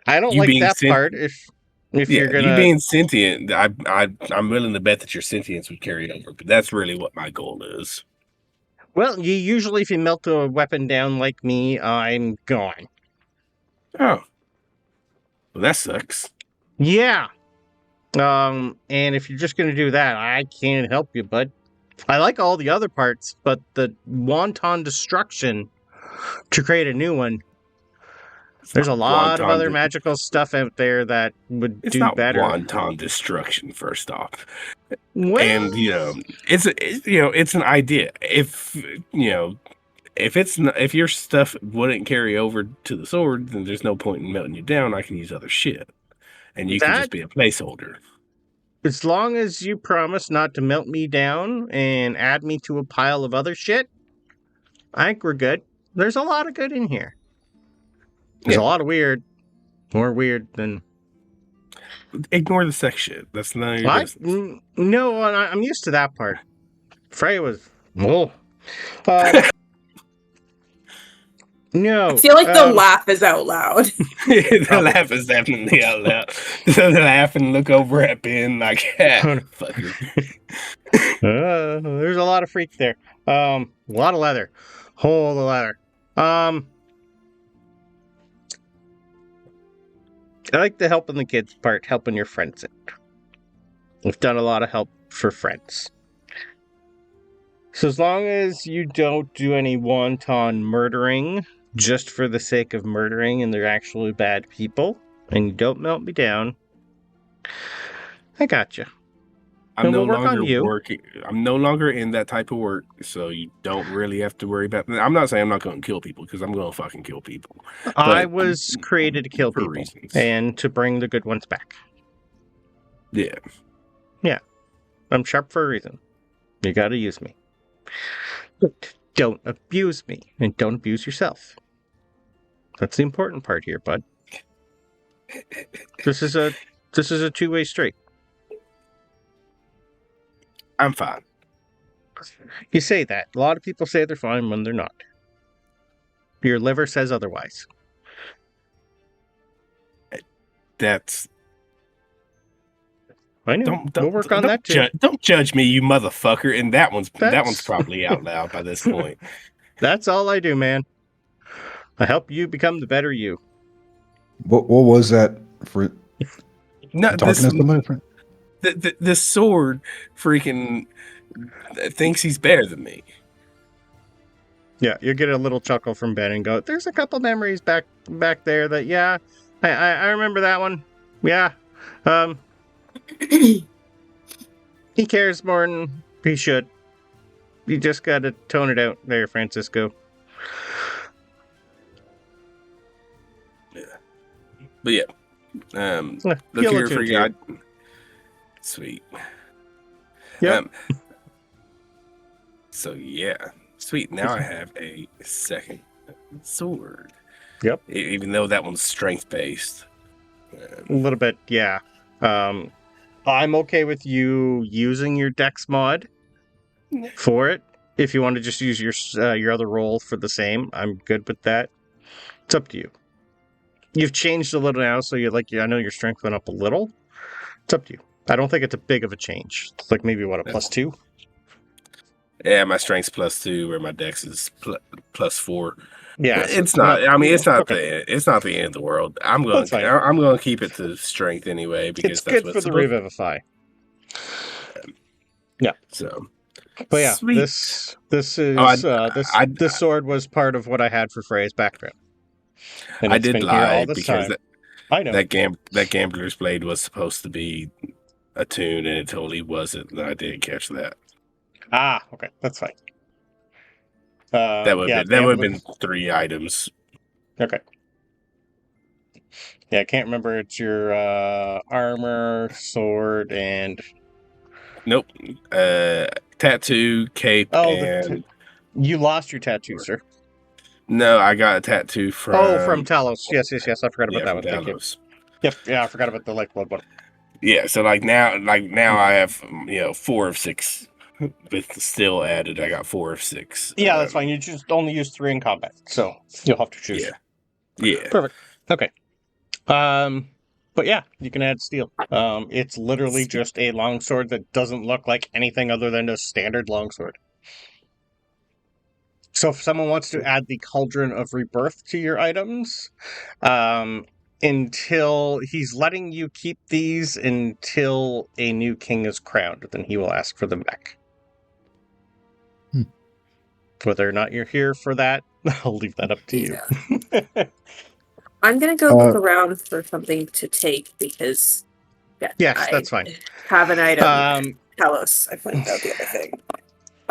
I don't You like being that sent- part. If Yeah, you're you gonna, being sentient, I'm willing to bet that your sentience would carry over, but that's really what my goal is. well, you usually if you melt a weapon down like me, I'm gone. Oh, well, that sucks. Yeah. And if you're just gonna do that, I can't help you, bud. I like all the other parts, but the wanton destruction to create a new one. There's a lot of other magical stuff out there that would It's do not better. wanton destruction. First off, Well, and it's an idea. If if your stuff wouldn't carry over to the sword, then there's no point in melting you down. I can use other shit, and you can just be a placeholder. As long as you promise not to melt me down and add me to a pile of other shit, I think we're good. There's a lot of good in here. There's a lot of weird. More weird than... Ignore the sex shit. That's none of your business. No, I'm used to that part. Frey was... Oh. No. I feel like the laugh is out loud. The laugh is definitely out loud. So they laugh and look over at Ben like, fucker. There's a lot of freaks there. A lot of leather. Whole of leather. I like the helping the kids part, helping your friends out. We've done a lot of help for friends. So as long as you don't do any wanton murdering just for the sake of murdering and they're actually bad people, and you don't melt me down, I got you. I'm no longer working. I'm no longer in that type of work, so you don't really have to worry about that. I'm not saying I'm not going to kill people, because I'm going to fucking kill people. I was created to kill people reasons. and to bring the good ones back. Yeah. Yeah. I'm sharp for a reason. You got to use me. But don't abuse me, and don't abuse yourself. That's the important part here, bud. This is a two-way street. I'm fine. You say that. A lot of people say they're fine when they're not. Your liver says otherwise. That's... I know. We'll work on that too. Don't judge me, you motherfucker. And that one's probably out loud by this point. That's all I do, man. I help you become the better you. What was that for? No, talking to somebody? The sword freaking thinks he's better than me. Yeah, you get a little chuckle from Ben and go, there's a couple memories back there that, yeah, I remember that one. Yeah. He cares more than he should. You just gotta tone it out there, Francisco. Yeah. But yeah. Look Feel here it for too, you. Sweet. Yep. So yeah. Sweet. Now I have a second sword. Yep. Even though that one's strength based. A little bit, yeah. I'm okay with you using your Dex mod for it. If you want to just use your other roll for the same, I'm good with that. It's up to you. You've changed a little now, so I know your strength went up a little. It's up to you. I don't think it's a big of a change. It's like maybe a +2? Yeah, my strength's +2, where my Dex is +4. Yeah, it's not. I mean, it's not it's not the end of the world. I'm going to keep it to strength anyway, because it's good for the revivify. Yeah. So, but yeah, sweet. this sword was part of what I had for Frey's background. And I did lie because I know that Gambler's Blade was supposed to be a tune, and it totally wasn't. And I didn't catch that. Ah, okay, that's fine. That would have been 3 items. Okay. Yeah, I can't remember. It's your armor, sword, and nope. Tattoo, cape. And... you lost your tattoo, sir. No, I got a tattoo from. from Talos. Yes. I forgot about that one. Thank you. Yep. Yeah, I forgot about the blood one. Yeah. So now I have 4 of 6 with the still added, I got 4 of 6. Yeah, that's fine. You just only use 3 in combat, so you'll have to choose. Yeah. Perfect. Okay. But yeah, you can add steel. It's literally just a longsword that doesn't look like anything other than a standard longsword. So if someone wants to add the Cauldron of Rebirth to your items, until he's letting you keep these until a new king is crowned, then he will ask for them back. Whether or not you're here for that, I'll leave that up to you. I'm gonna go look around for something to take because yes, that's fine. Have an item. Talos, I pointed out the other thing.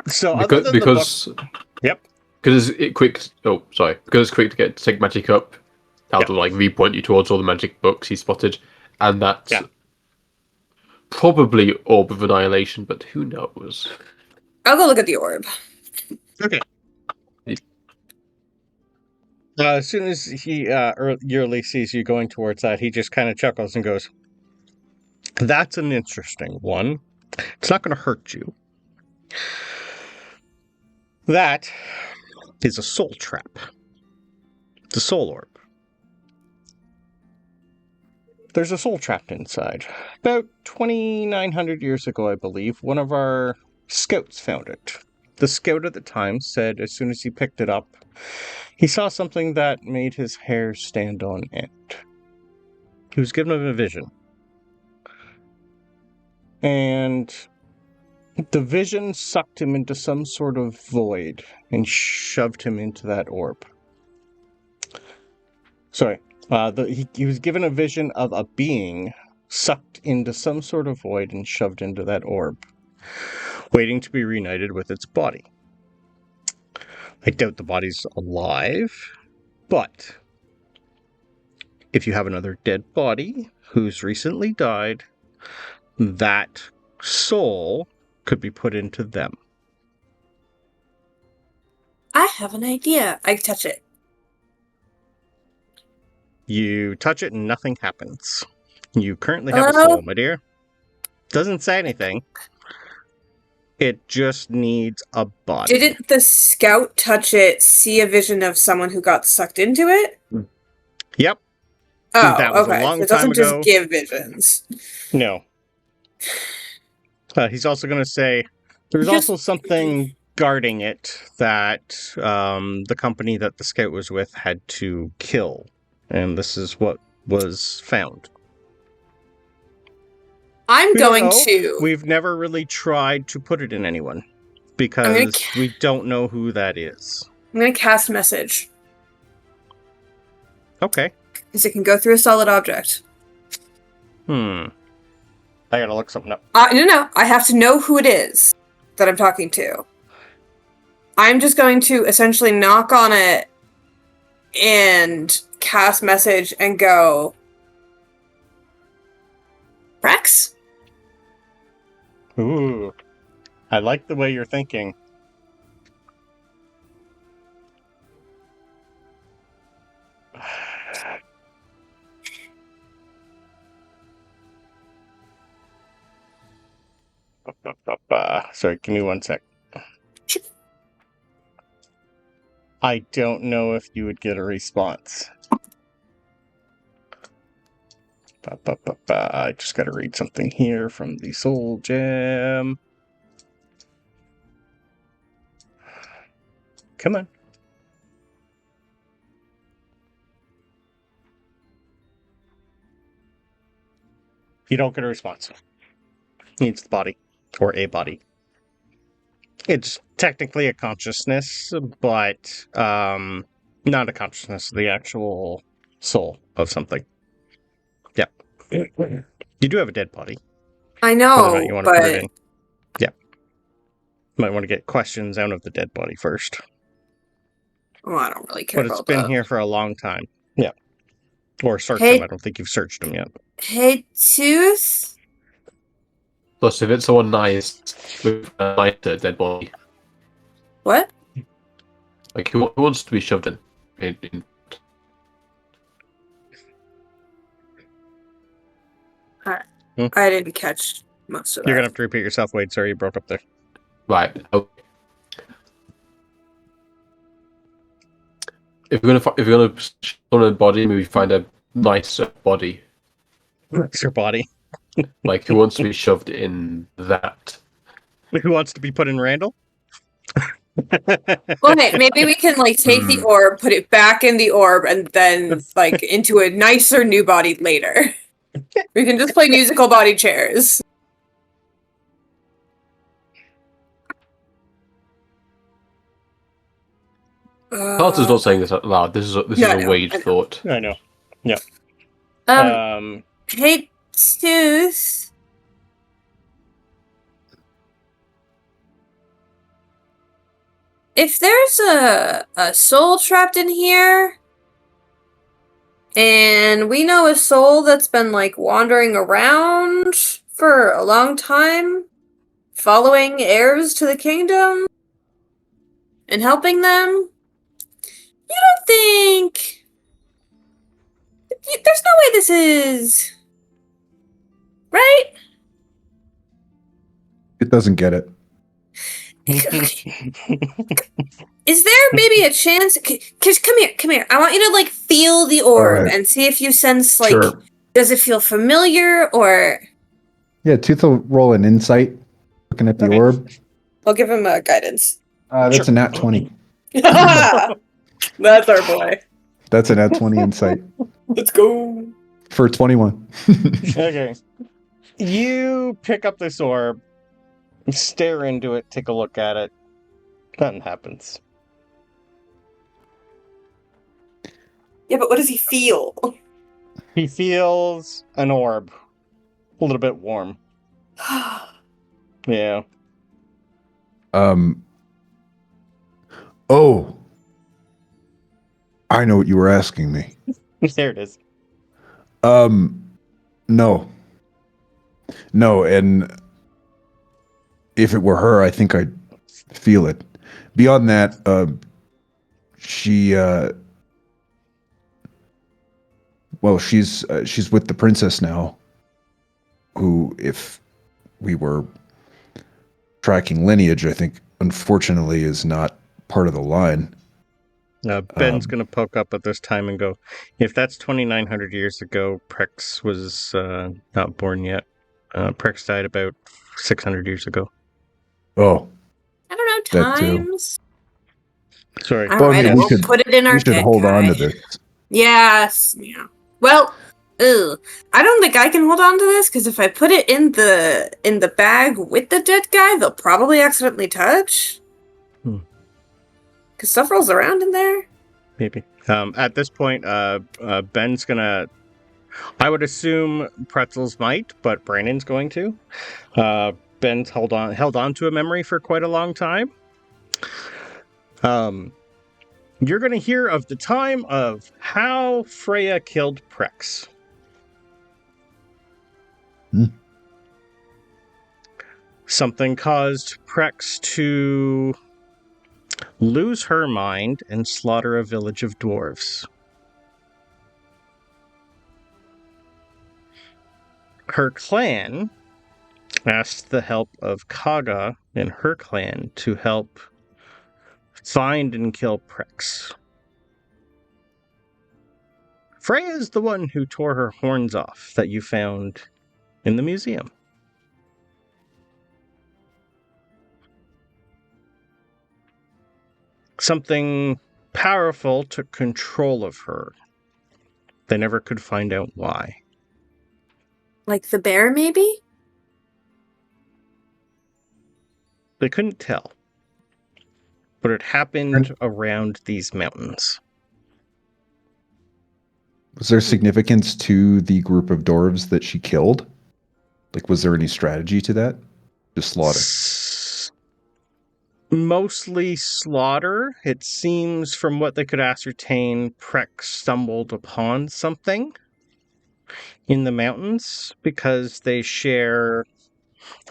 So other than the book, yep. Because it's quick. Oh, sorry. Because it's quick to take magic up. That'll like repoint you towards all the magic books he spotted, and that's probably Orb of Annihilation, but who knows? I'll go look at the orb. Okay. As soon as he Yearly sees you going towards that, he just kind of chuckles and goes, "That's an interesting one. It's not going to hurt you. That is a soul trap. It's a soul orb. There's a soul trapped inside. About 2,900 years ago, I believe, one of our scouts found it. The scout at the time said as soon as he picked it up, he saw something that made his hair stand on end. He was given a vision. And the vision sucked him into some sort of void and shoved him into that orb. Sorry. He was given a vision of a being sucked into some sort of void and shoved into that orb, waiting to be reunited with its body. I doubt the body's alive, but if you have another dead body who's recently died, that soul could be put into them. I have an idea. I touch it. You touch it and nothing happens. You currently have a soul, my dear. Doesn't say anything. It just needs a body. Didn't the scout touch it, see a vision of someone who got sucked into it? Yep. Oh, that was okay. a long it doesn't time ago. Just give visions. No. He's also going to say there's also something guarding it that the company that the scout was with had to kill. And this is what was found. We've never really tried to put it in anyone because we don't know who that is. I'm going to cast message. Okay. Because it can go through a solid object. I gotta look something up. No. I have to know who it is that I'm talking to. I'm just going to essentially knock on it and cast message and go, Rex? Ooh. I like the way you're thinking. Sorry, give me 1 sec. I don't know if you would get a response. I just gotta read something here from the Soul Gem. Come on. You don't get a response. Needs the body. Or a body. It's technically a consciousness, but not a consciousness, the actual soul of something. Yeah. You do have a dead body. I know, whether or not you want to put it in. Yeah. Might want to get questions out of the dead body first. Oh, I don't really care about that. But it's been here for a long time. Yeah. Or search them. I don't think you've searched them yet. Hey, Tooth? Plus, if it's someone nice with a dead body. What? Like, who wants to be shoved in? I didn't catch most of that. You're going to have to repeat yourself, Wade. Sorry, you broke up there. Right. Okay. If you're gonna on a body, maybe find a nicer body. It's your body. Like, who wants to be shoved in that? Who wants to be put in Randall? Well, hey, maybe we can like take the orb, put it back in the orb, and then like into a nicer new body later. We can just play musical body chairs. Talos is not saying this out loud. This is a wage thought. I know. Yeah. Hey, Tooth. If there's a soul trapped in here, and we know a soul that's been like wandering around for a long time, following heirs to the kingdom and helping them, you don't think there's no way this is right? It doesn't get it. Is there maybe a chance? Cause come here. I want you to like feel the orb and see if you sense like, does it feel familiar or? Yeah, Tooth will roll an insight, looking at the orb. I'll give him a guidance. That's a nat 20. That's our boy. That's a nat 20 insight. Let's go. For 21. Okay. You pick up this orb, stare into it, take a look at it. Nothing happens. Yeah, but what does he feel? He feels an orb. A little bit warm. Yeah. Oh. I know what you were asking me. There it is. No. No, and if it were her, I think I'd feel it. Beyond that, she's with the princess now, who, if we were tracking lineage, I think, unfortunately, is not part of the line. Ben's going to poke up at this time and go, if that's 2,900 years ago, Prex was not born yet. Prex died about 600 years ago. Oh. I don't know, times. Sorry. All right, we'll put it in our deck. We should hold on to this. Yes. Yeah. Well, I don't think I can hold on to this, because if I put it in the bag with the dead guy, they'll probably accidentally touch. Because stuff rolls around in there. Maybe. At this point, Ben's gonna... I would assume Pretzels might, but Brandon's going to. Ben's held on to a memory for quite a long time. You're going to hear of the time of how Freya killed Prex. Something caused Prex to lose her mind and slaughter a village of dwarves. Her clan asked the help of Kaga and her clan to help find and kill Prex. Freya is the one who tore her horns off that you found in the museum. Something powerful took control of her. They never could find out why. Like the bear, maybe? They couldn't tell. But it happened around these mountains. Was there significance to the group of dwarves that she killed? Like, was there any strategy to that? Just slaughter? Mostly slaughter. It seems, from what they could ascertain, Prex stumbled upon something in the mountains because they share,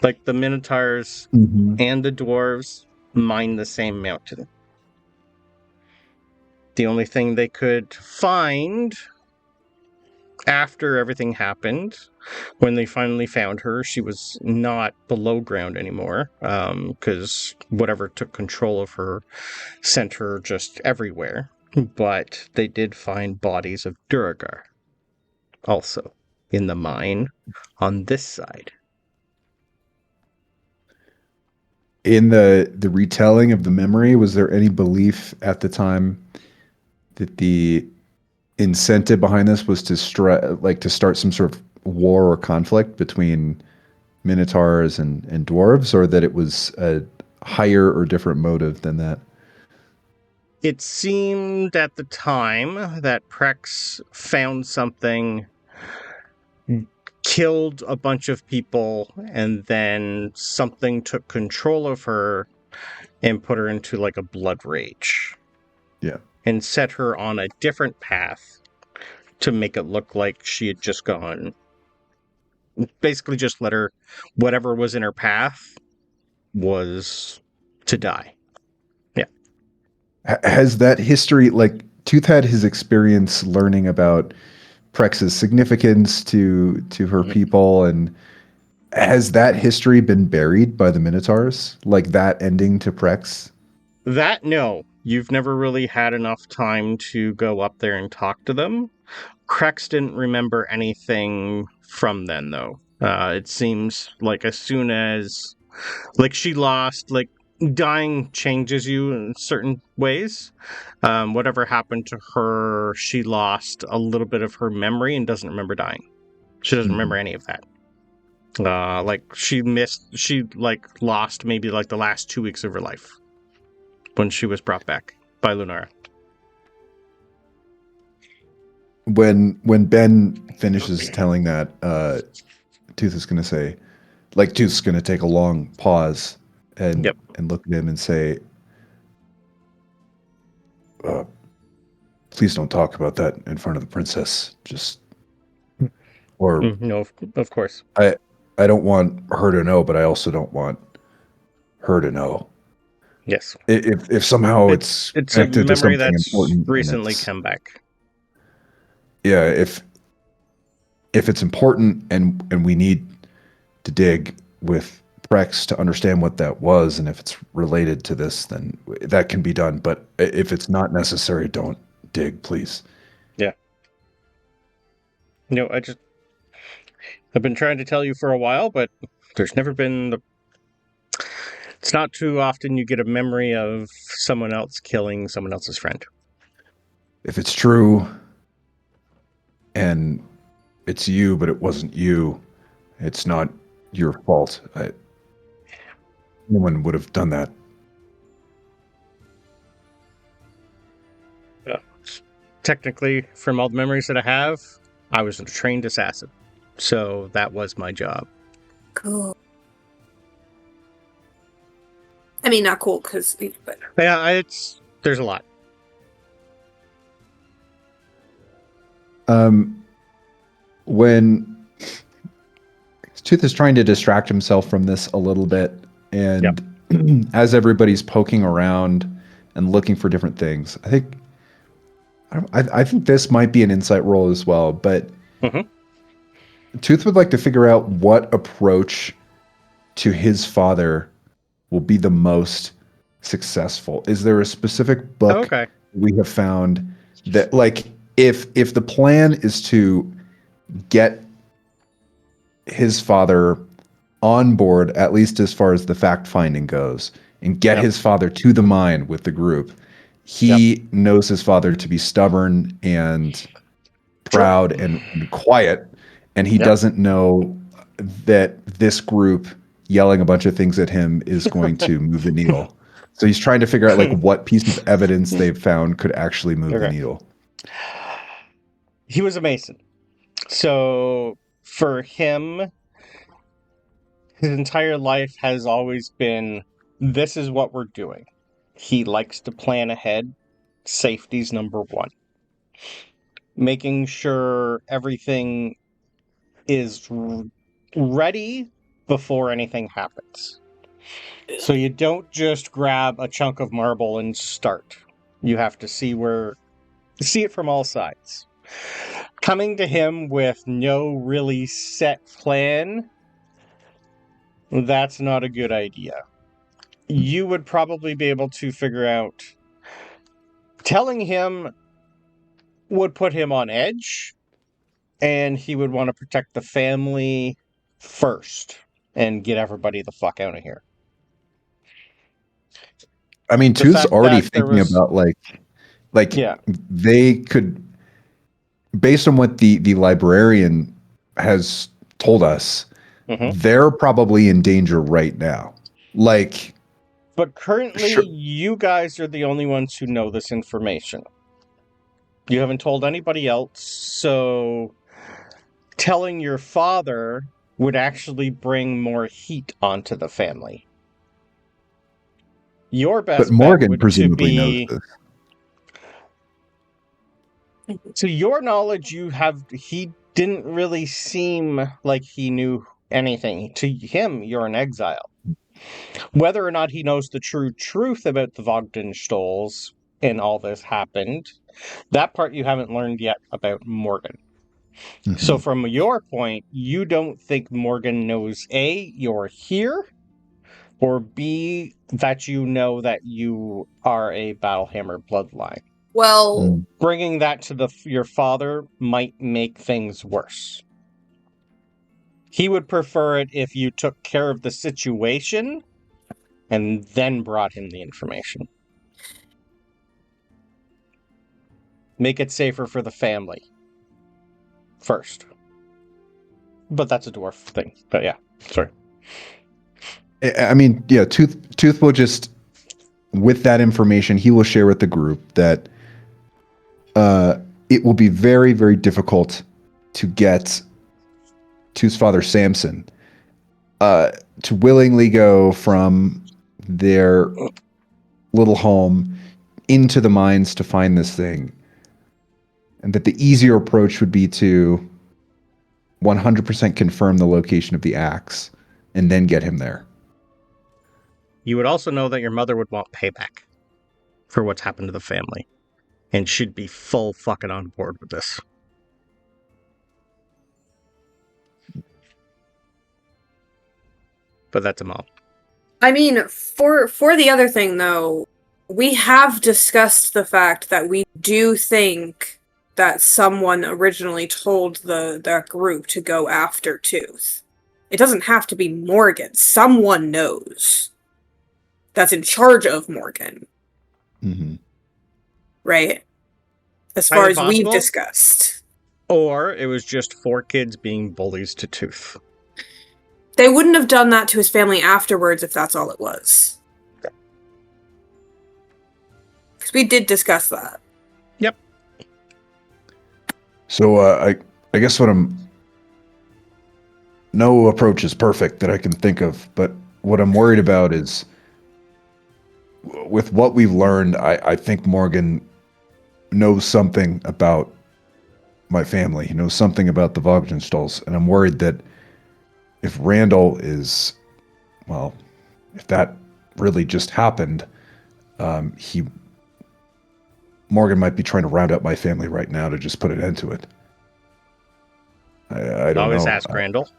like, the Minotaurs and the dwarves mine the same mountain. The only thing they could find after everything happened, when they finally found her, she was not below ground anymore, because whatever took control of her sent her just everywhere. But they did find bodies of Duragar also in the mine on this side. In the retelling of the memory, was there any belief at the time that the incentive behind this was to start some sort of war or conflict between Minotaurs and dwarves, or that it was a higher or different motive than that? It seemed at the time that Prex found something, killed a bunch of people, and then something took control of her and put her into like a blood rage. Yeah. And set her on a different path to make it look like she had just gone. Basically just let her, whatever was in her path was to die. Yeah. Has that history, like Tooth had his experience learning about Prex's significance to her people, and has that history been buried by the Minotaurs? Like that ending to Prex? That, no. You've never really had enough time to go up there and talk to them. Prex didn't remember anything from then, though. It seems like as soon as, like, she lost, like, dying changes you in certain ways. Whatever happened to her, she lost a little bit of her memory and doesn't remember dying. She doesn't remember any of that. She lost maybe like the last 2 weeks of her life when she was brought back by Lunara. When Ben finishes telling that, Tooth is going to say, like, Tooth's going to take a long pause and look at him and say, please don't talk about that in front of the princess. No, of course. I don't want her to know, but I also don't want her to know. Yes. If somehow it's a memory that's important, recently come back. Yeah, if it's important and we need to dig with Prex to understand what that was, and if it's related to this, then that can be done. But if it's not necessary, don't dig, please. Yeah. No, I've been trying to tell you for a while, but there's never been it's not too often you get a memory of someone else killing someone else's friend. If it's true and it's you, but it wasn't you, it's not your fault. Anyone would have done that. Technically, from all the memories that I have, I was a trained assassin. So that was my job. Cool. I mean, not cool, because... Yeah, there's a lot. When Tooth is trying to distract himself from this a little bit, and as everybody's poking around and looking for different things, I think this might be an insight roll as well, but Tooth would like to figure out what approach to his father will be the most successful. Is there a specific book we have found that, like, if the plan is to get his father on board, at least as far as the fact finding goes, and get his father to the mine with the group, he knows his father to be stubborn and proud and quiet, and he doesn't know that this group yelling a bunch of things at him is going to move the needle. So he's trying to figure out, like, what piece of evidence they've found could actually move the needle. He was a Mason. So for him, his entire life has always been, this is what we're doing. He likes to plan ahead. Safety's number one. Making sure everything is ready before anything happens. So you don't just grab a chunk of marble and start. You have to see it from all sides. coming to him with no really set plan, that's not a good idea. You would probably be able to figure out... Telling him would put him on edge, and he would want to protect the family first and get everybody the fuck out of here. I mean, The Tooth's fact already that there thinking was- about like Yeah. they could, based on what the librarian has told us, they're probably in danger right now. Like, But currently, Sure. you guys are the only ones who know this information. You haven't told anybody else, so telling your father would actually bring more heat onto the family. Your best but Morgan bet would presumably to knows be... this. To your knowledge, he didn't really seem like he knew anything. To him, you're an exile. Whether or not he knows the true truth about the Vognstolls and all this happened, that part you haven't learned yet about Morgan. Mhm. So from your point, you don't think Morgan knows A, you're here, or B, that you know that you are a Battlehammer bloodline. Well, Bringing that to your father might make things worse. He would prefer it if you took care of the situation and then brought him the information. Make it safer for the family first. But that's a dwarf thing. But yeah, sorry. I mean, yeah, Tooth will just, with that information, he will share with the group that it will be very, very difficult to get Tooth's father, Samson, to willingly go from their little home into the mines to find this thing. And that the easier approach would be to 100% confirm the location of the axe and then get him there. You would also know that your mother would want payback for what's happened to the family. And should be full fucking on board with this. But that's a mom. I mean, for the other thing though, we have discussed the fact that we do think that someone originally told that group to go after Tooth. It doesn't have to be Morgan. Someone knows that's in charge of Morgan. Mm-hmm. Right? As far as we've possible? discussed. Or it was just 4 kids being bullies to Tooth. They wouldn't have done that to his family afterwards if that's all it was. Because we did discuss that. Yep. So I guess no approach is perfect that I can think of, but what I'm worried about is with what we've learned, I think Morgan knows something about my family. He knows something about the Vognstolls, and I'm worried that if Randall is, well, if that really just happened, Morgan might be trying to round up my family right now to just put an end to it. I don't Always know. ask Randall.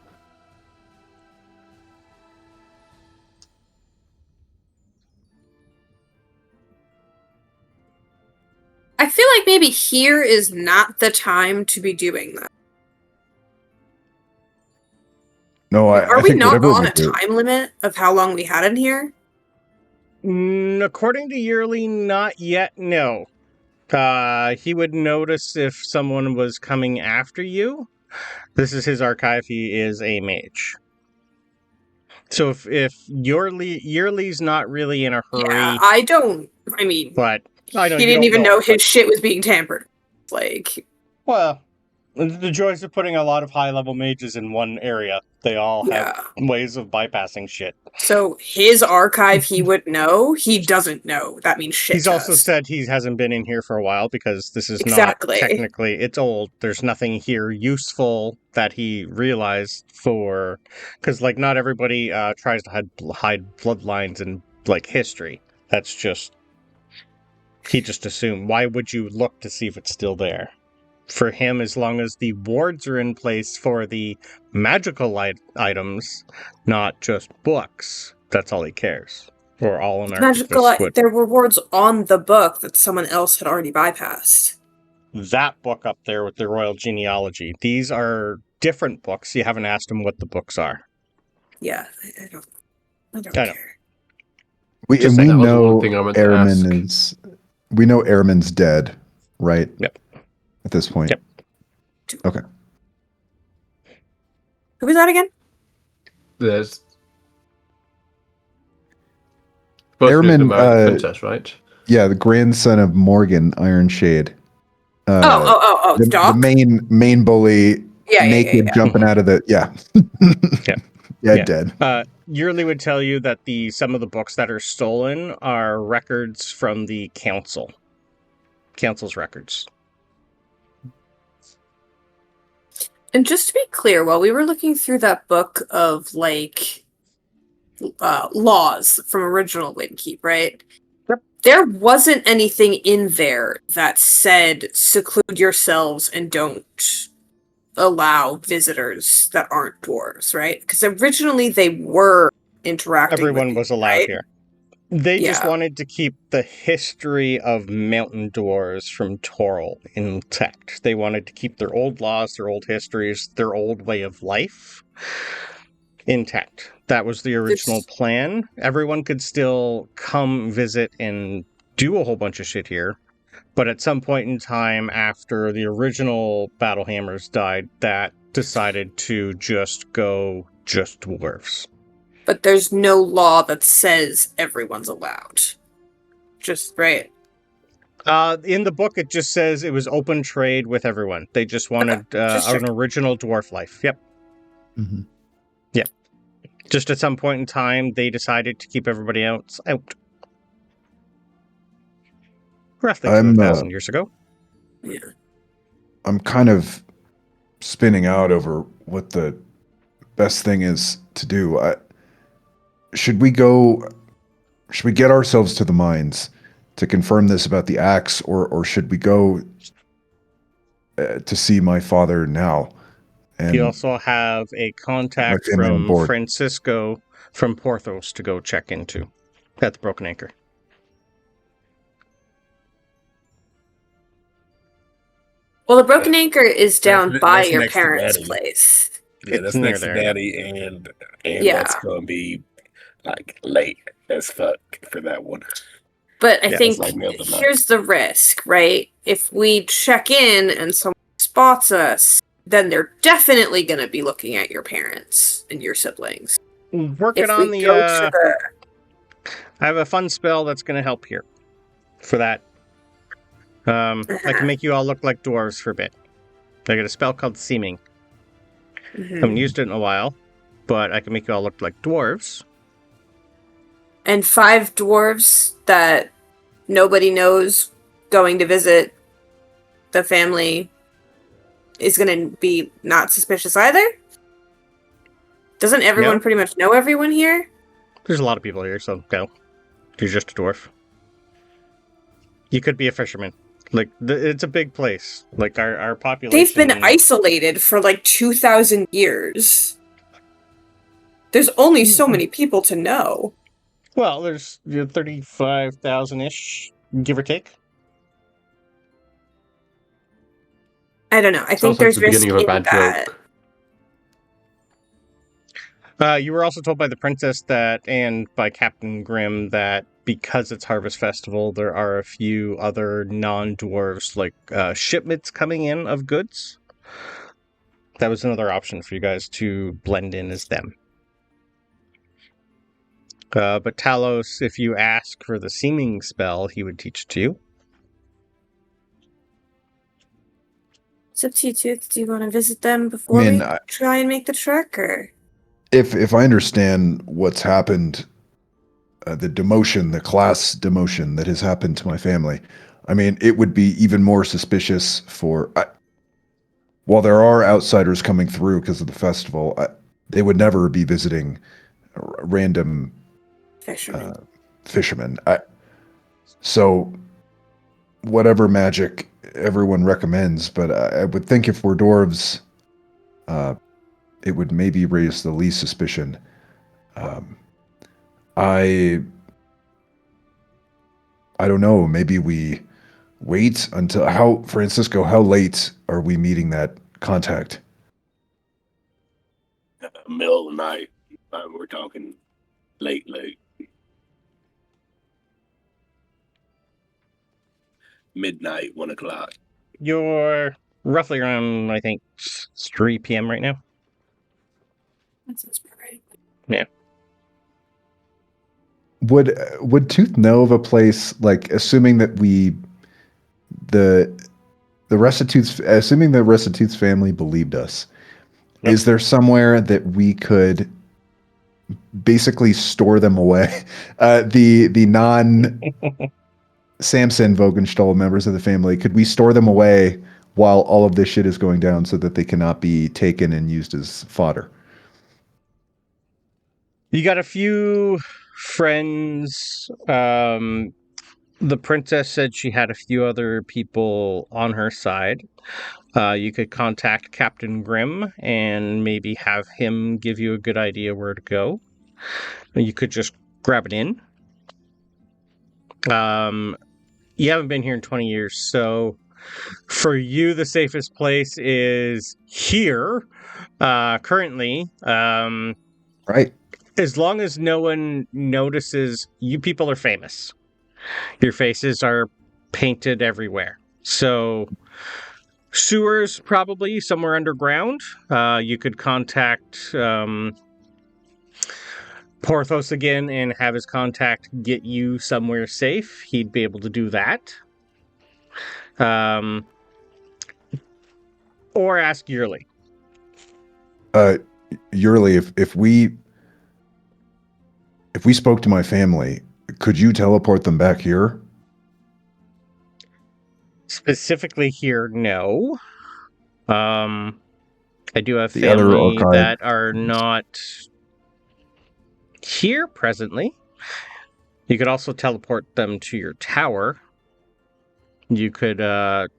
I feel like maybe here is not the time to be doing that. No, Are I we think not whatever on we a do, time limit of how long we had in here? According to not yet, no. He would notice if someone was coming after you. This is his archive. He is a mage. So if Yearly's not really in a hurry... Yeah, But I know he you didn't don't even know, know his shit was being tampered. Like... Well, the joys of putting a lot of high-level mages in one area. They all have ways of bypassing shit. So his archive he would know, he doesn't know. That means shit. He's also said he hasn't been in here for a while because this is Exactly. not technically... It's old. There's nothing here useful that he realized for... Because, like, not everybody tries to hide bloodlines in, like, history. That's just... He just assumed. Why would you look to see if it's still there? for him, as long as the wards are in place for the magical items, not just books, that's all he cares. Or all an archivist would. There were wards on the book that someone else had already bypassed. That book up there with the royal genealogy. These are different books. You haven't asked him what the books are. Yeah, I don't I know. care. We Just saying, that was one know thing I meant to ask. We know Airman's dead, right? Yep. At this point. Yep. Okay. Who was that again? There's Airman, princess, right? Yeah, the grandson of Morgan Ironshade. The Doc? The main bully, naked, jumping out of the dead. Yearly would tell you that some of the books that are stolen are records from the council's records. And just to be clear, while we were looking through that book of laws from original Winn Keep, right? Yep. There wasn't anything in there that said seclude yourselves and don't allow visitors that aren't dwarves, right? Because originally they were interacting. Everyone was allowed right? here. They just wanted to keep the history of mountain dwarves from Toril intact. They wanted to keep their old laws, their old histories, their old way of life intact. That was the original plan. Everyone could still come visit and do a whole bunch of shit here. But at some point in time after the original Battlehammers died, that decided to just go just dwarves. But there's no law that says everyone's allowed. Just, right. In the book, it just says it was open trade with everyone. They just wanted an original dwarf life. Yep. Mm-hmm. Yep. Just at some point in time, they decided to keep everybody else out. Roughly 2,000 years ago. Yeah. I'm kind of spinning out over what the best thing is to do. Should we get ourselves to the mines to confirm this about the axe, or should we go to see my father now? And you also have a contact from Francisco from Porthos to go check into at the Broken Anchor. Well, the Broken Anchor is down by your parents' place. Yeah, that's next to Daddy, and that's going to be late as fuck for that one. But I think here's the risk, right? If we check in and someone spots us, then they're definitely going to be looking at your parents and your siblings. Working on the... I have a fun spell that's going to help here for that. I can make you all look like dwarves for a bit. I got a spell called Seeming. I haven't used it in a while, but I can make you all look like dwarves. And 5 dwarves that nobody knows going to visit the family is going to be not suspicious either? Doesn't everyone pretty much know everyone here? There's a lot of people here, so go. You're just a dwarf. You could be a fisherman. It's a big place. Our population... They've been isolated for 2,000 years. There's only so many people to know. Well, there's 35,000-ish, give or take. I don't know. I think there's risk in that. You were also told by the princess and by Captain Grimm that because it's Harvest Festival, there are a few other non-dwarves, shipments coming in of goods. That was another option for you guys to blend in as them. But Talos, if you ask for the Seeming spell, he would teach it to you. It's up to you, Tooth. Do you want to visit them before we try and make the trek, or... If I understand what's happened, the class demotion that has happened to my family, I mean, it would be even more suspicious while there are outsiders coming through because of the festival, they would never be visiting random fishermen. So whatever magic everyone recommends, but I would think if we're dwarves, it would maybe raise the least suspicion. I don't know. Maybe we wait until Francisco, how late are we meeting that contact? Middle of the night. We're talking late. Midnight, 1 o'clock. You're roughly around, I think, 3 p.m. right now. That sounds about right. Yeah. Would Tooth know of a place, like, assuming that the rest of Tooth's family believed us, Yep. is there somewhere that we could basically store them away? The non Samson Vogenstall members of the family, could we store them away while all of this shit is going down so that they cannot be taken and used as fodder? You got a few friends. The princess said she had a few other people on her side. You could contact Captain Grimm and maybe have him give you a good idea where to go. You could just grab it in. You haven't been here in 20 years, so for you, the safest place is here, currently. Right. As long as no one notices, you people are famous. Your faces are painted everywhere. So, sewers probably somewhere underground. You could contact Porthos again and have his contact get you somewhere safe. He'd be able to do that. Or ask Yearly. Yearly, if we spoke to my family, could you teleport them back here? Specifically here, no. I do have The other family archive. that are not here presently. You could also teleport them to your tower. You could, Talos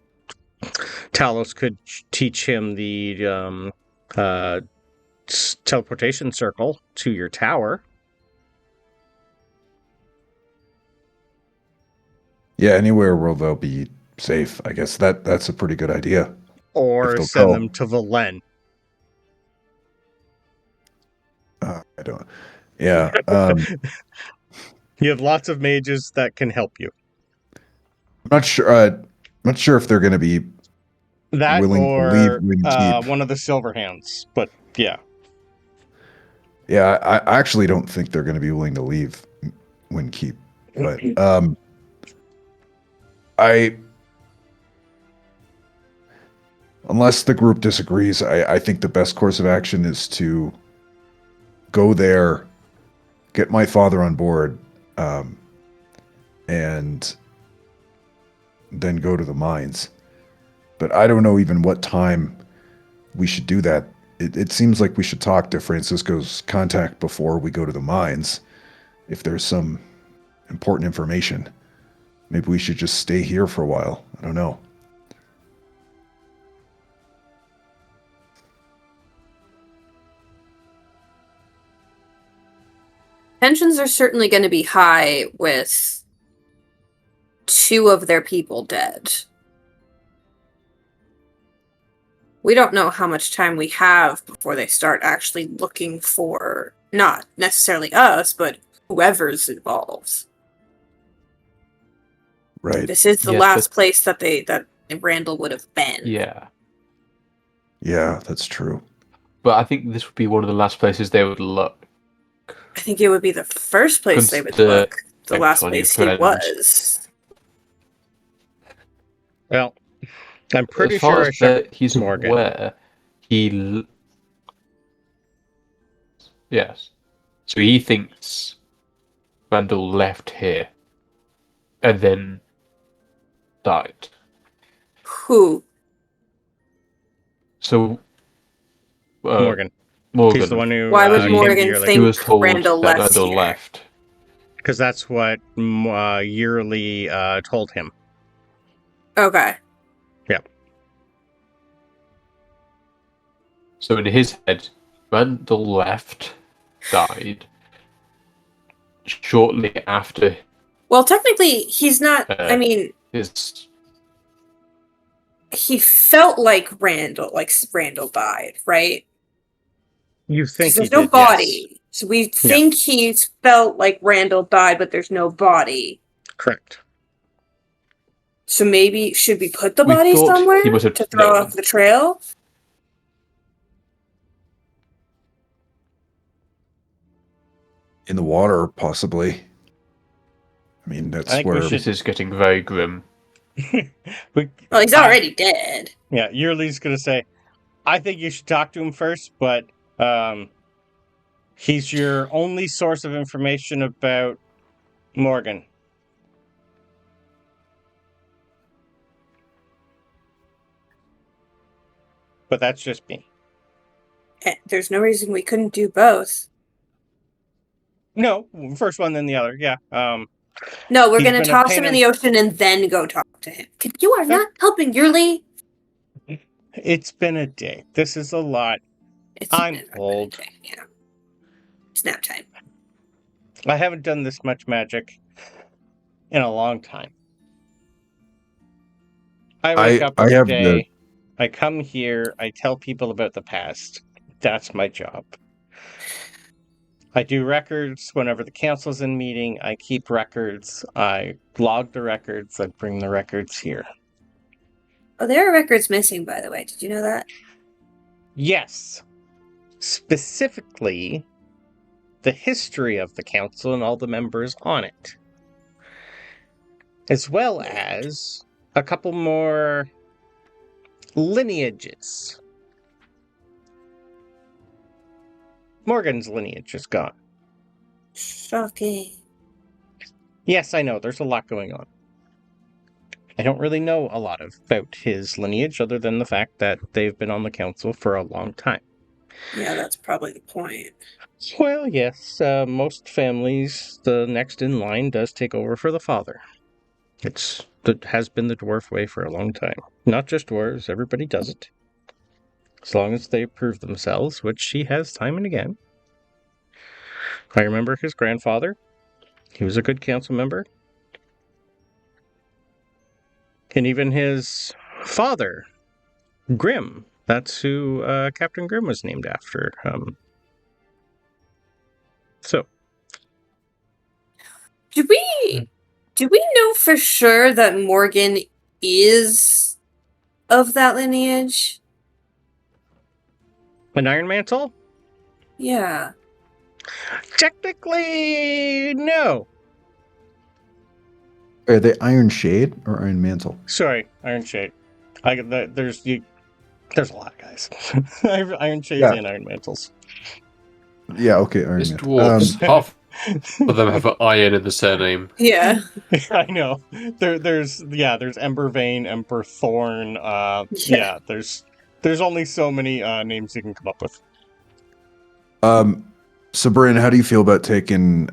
could teach him the teleportation circle to your tower. Yeah, anywhere where they'll be safe. I guess that's a pretty good idea. Or they'll send go. them to Valen. I don't. Yeah. You have lots of mages that can help you. I'm not sure. Not sure if they're going to be That willing to leave or Winn Keep. one of the silver hands. But yeah. Yeah, I actually don't think they're going to be willing to leave Winn Keep. But unless the group disagrees, I think the best course of action is to go there, get my father on board, and then go to the mines. But I don't know even what time we should do that. It seems like we should talk to Francisco's contact before we go to the mines. If there's some important information, maybe we should just stay here for a while. I don't know. Tensions are certainly going to be high with 2 of their people dead. We don't know how much time we have before they start actually looking for, not necessarily us, but whoever's involved. Right. This is the Yes, last but- place that Randall would have been. Yeah. Yeah, that's true. But I think this would be one of the last places they would look. I think it would be the first place they would Consider look. The last on your place he friends. was. Well, I'm pretty as far sure I as checked he's Morgan. aware, yes. So he thinks Randall left here and then died. Who? So Morgan. Morgan. He's the one who. Why would came Morgan yearly. think He was told Randall that left Randall here? left. Because that's what Yearly told him. Okay. So in his head, Randall died shortly after. Well, technically, he's not. I mean, his. He felt like Randall died, right? You think there's he no did, body, yes. so we think he's felt like Randall died, but there's no body. Correct. So maybe should we put the We body thought somewhere he must have to throw known. off the trail? In the water, possibly. I mean, that's where... This is getting very grim. Well, he's already dead. Yeah, Yearly's going to say, I think you should talk to him first, but he's your only source of information about Morgan. But that's just me. There's no reason we couldn't do both. No, first one, then the other, yeah. No, we're going to toss him in the ocean and then go talk to him. You are not helping, Yearly. It's been a day. This is a lot. I'm old. Yeah. It's nap time. I haven't done this much magic in a long time. I wake up every day. I come here. I tell people about the past. That's my job. I do records whenever the council's in meeting. I keep records. I log the records. I bring the records here. Oh, there are records missing, by the way. Did you know that? Yes. Specifically, the history of the council and all the members on it. As well as a couple more lineages. Morgan's lineage is gone. Shocking. Yes, I know. There's a lot going on. I don't really know a lot about his lineage other than the fact that they've been on the council for a long time. Yeah, that's probably the point. Well, yes. Most families, the next in line does take over for the father. It has been the dwarf way for a long time. Not just dwarves, everybody does it. As long as they prove themselves, which he has time and again. I remember his grandfather. He was a good council member. And even his father, Grimm. That's who Captain Grimm was named after. Do we know for sure that Morgan is of that lineage? An Iron Mantle? Yeah. Technically, no. Are they Iron Shade or Iron Mantle? Sorry, Iron Shade. There's a lot of guys. Iron Shades and Iron Mantles. Yeah, okay, Iron It's Mantle. dwarves. Half of them have an iron in the surname. Yeah. I know. There's Ember Vein, Ember Thorn. There's only so many names you can come up with. Sabryn, how do you feel about taking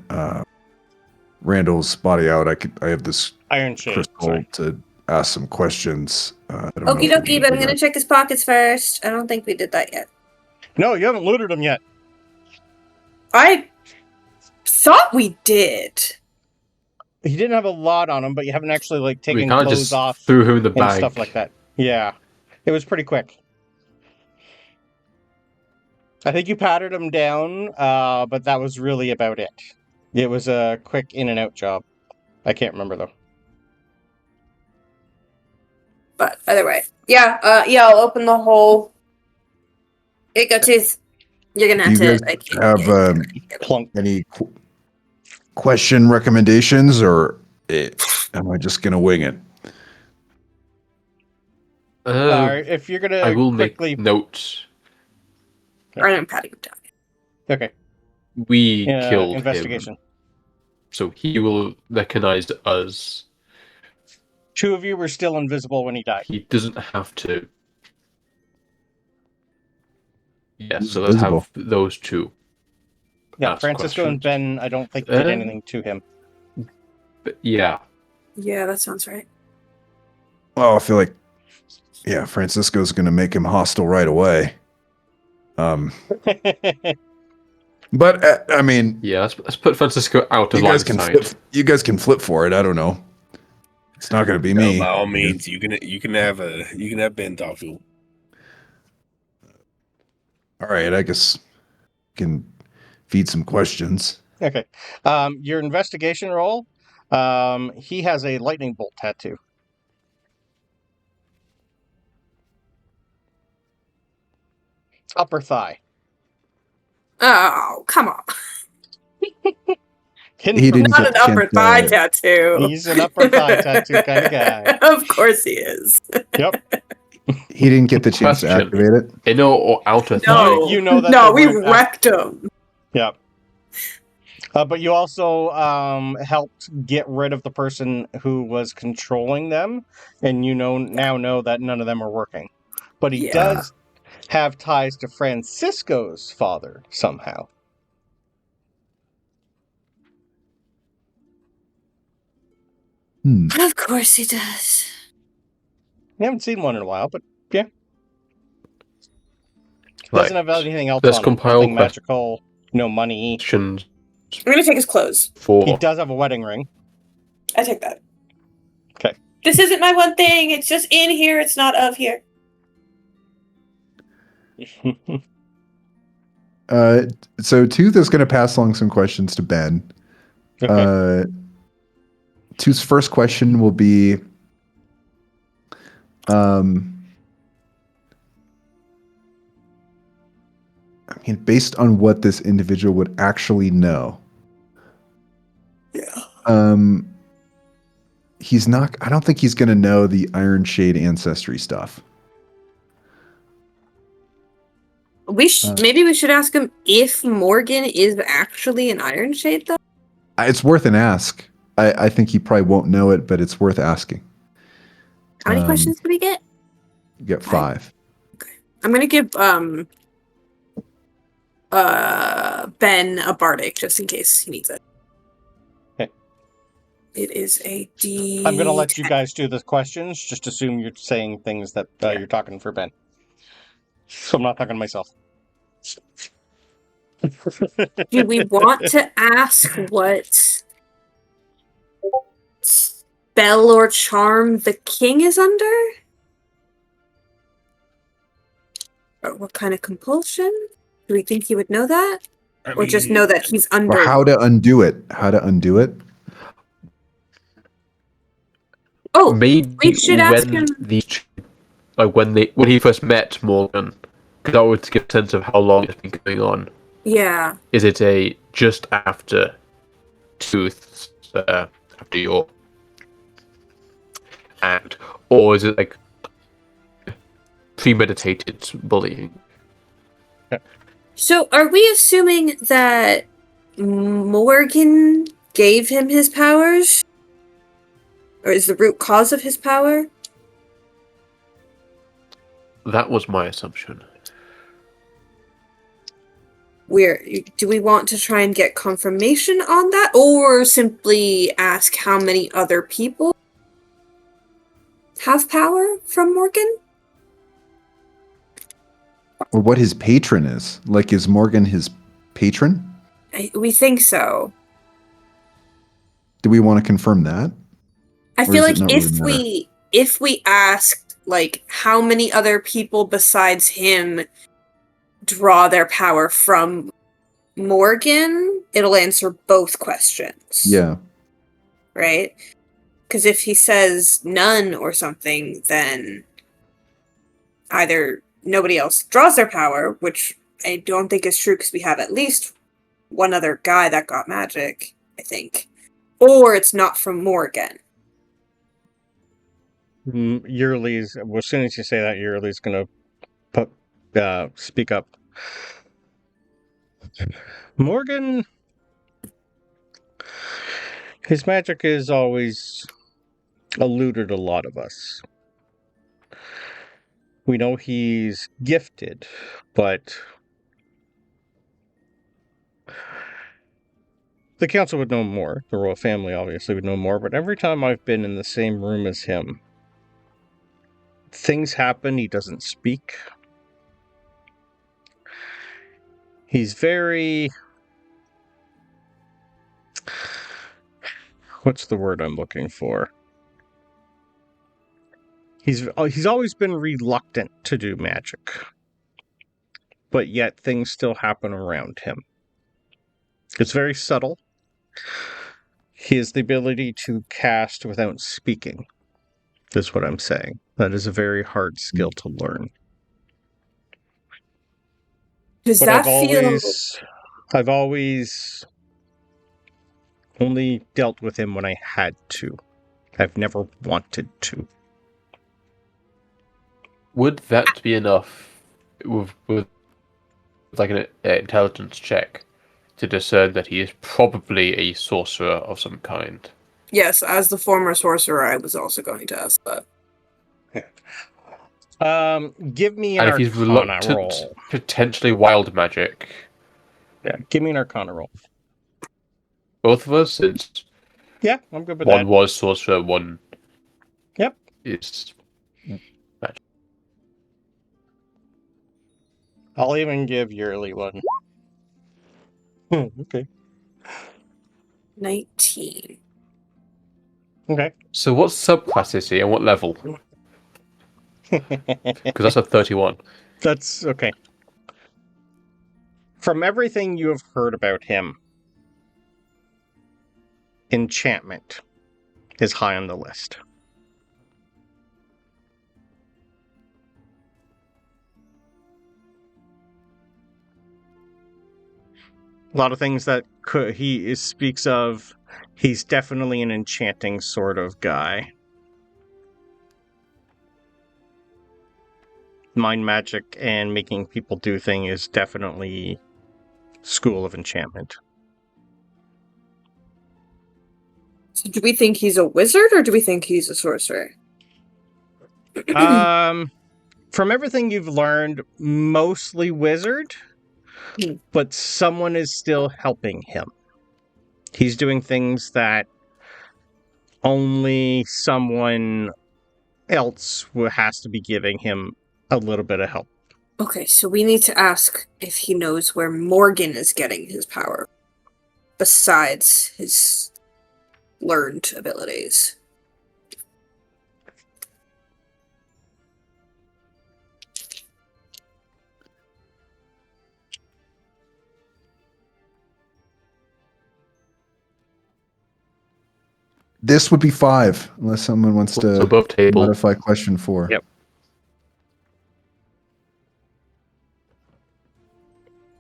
Randall's body out? I have this Iron Shade, crystal to ask some questions. Okie dokie, but I'm going to check his pockets first. I don't think we did that yet. No, you haven't looted him yet. I thought we did. He didn't have a lot on him, but you haven't actually taken clothes clothes off. Threw him in the and bag. Stuff like that. Yeah, it was pretty quick. I think you patted him down, but that was really about it. It was a quick in and out job. I can't remember though. But either way, I'll open the hole. Here you go, Tooth. You're gonna have to have any question recommendations, or am I just gonna wing it? If you're gonna, I will quickly make notes. I'm patting him down. Okay. We killed investigation. him, so he will recognize us. Two of you were still invisible when he died. He doesn't have to. Yeah, so let's have those two. Yeah, Francisco and Ben, I don't think did anything to him. But yeah. Yeah, that sounds right. Oh, I feel like, Francisco's going to make him hostile right away. But I mean, Yeah, let's put Francisco out of you guys line can sight. flip. You guys can flip for it. I don't know. It's not going to be me. By all means, you can have Ben talk to him. All right, I guess can feed some questions. Okay. Your investigation roll. He has a lightning bolt tattoo. Upper thigh. Oh, come on. He didn't Not get an the upper chance thigh to- tattoo. He's an upper thigh tattoo kind of guy. Of course he is. Yep. He didn't get the chance to Question. activate it. Inner or outer thigh? No, You know that no, they we weren't wrecked him. Yep. But you also helped get rid of the person who was controlling them, and now know that none of them are working. But he Yeah. does have ties to Francisco's father somehow. Of course he does. We haven't seen one in a while, but yeah. Right. Doesn't have anything else Let's on him. compile Nothing magical, no money. questions I'm gonna take his clothes. for. He does have a wedding ring. I take that. Okay. This isn't my one thing. It's just in here. It's not of here. So Tooth is going to pass along some questions to Ben. Okay. Tooth's first question will be, I mean, based on what this individual would actually know. Yeah. He's not. I don't think he's going to know the Iron Shade ancestry stuff. Maybe we should ask him if Morgan is actually an Iron Shade, though. It's worth an ask. I think he probably won't know it, but it's worth asking. How many questions did we get? You get 5. Okay. I'm gonna give Ben a bardic just in case he needs it. Okay. It is a D. I'm going to let you guys do the questions. Just assume you're saying things that you're talking for Ben. So I'm not talking to myself. Do we want to ask what spell or charm the king is under? Or what kind of compulsion? Do we think he would know that? Or just know that he's under? Or how to undo it. How to undo it. Oh, maybe we should ask him. When he first met Morgan, because that would give a sense of how long it's been going on. Yeah. Is it a just after Tooth, after your act, or is it like premeditated bullying? So are we assuming that Morgan gave him his powers? Or is the root cause of his power? That was my assumption. Do we want to try and get confirmation on that, or simply ask how many other people have power from Morgan? Or what his patron is. Like, is Morgan his patron? We think so. Do we want to confirm that? I Or feel does like it not really if we asked like how many other people besides him draw their power from Morgan, it'll answer both questions. Yeah. Right? Because if he says none or something, then either nobody else draws their power, which I don't think is true because we have at least one other guy that got magic, I think. Or it's not from Morgan. Yearly's, well, as soon as you say that, Yearly's going to speak up. Morgan, his magic has always eluded a lot of us. We know he's gifted, but the council would know more. The royal family obviously would know more, but every time I've been in the same room as him, things happen, he doesn't speak. He's very... What's the word I'm looking for? He's always been reluctant to do magic. But yet things still happen around him. It's very subtle. He has the ability to cast without speaking, is what I'm saying. That is a very hard skill to learn. Does But that I've always only dealt with him when I had to. I've never wanted to. Would that be enough with like an intelligence check to discern that he is probably a sorcerer of some kind? Yes, as the former sorcerer, I was also going to ask that. Give me an And if he's Arcana reluctant, roll. potentially wild magic. Yeah, give me an Arcana roll. Both of us, since Yeah, I'm good with one that. was sorcerer, one Yep. is magic. I'll even give Yearly one. Okay. 19. Okay. So what subclass is he and what level? Because that's a 31. That's okay. From everything you have heard about him, enchantment is high on the list. A lot of things that speaks of. He's definitely an enchanting sort of guy. Mind magic and making people do things is definitely school of enchantment. So do we think he's a wizard or do we think he's a sorcerer? From everything you've learned, mostly wizard, but someone is still helping him. He's doing things that only someone else has to be giving him a little bit of help. Okay, so we need to ask if he knows where Morgan is getting his power, besides his learned abilities. This would be 5, unless someone wants to above table. modify question 4. Yep.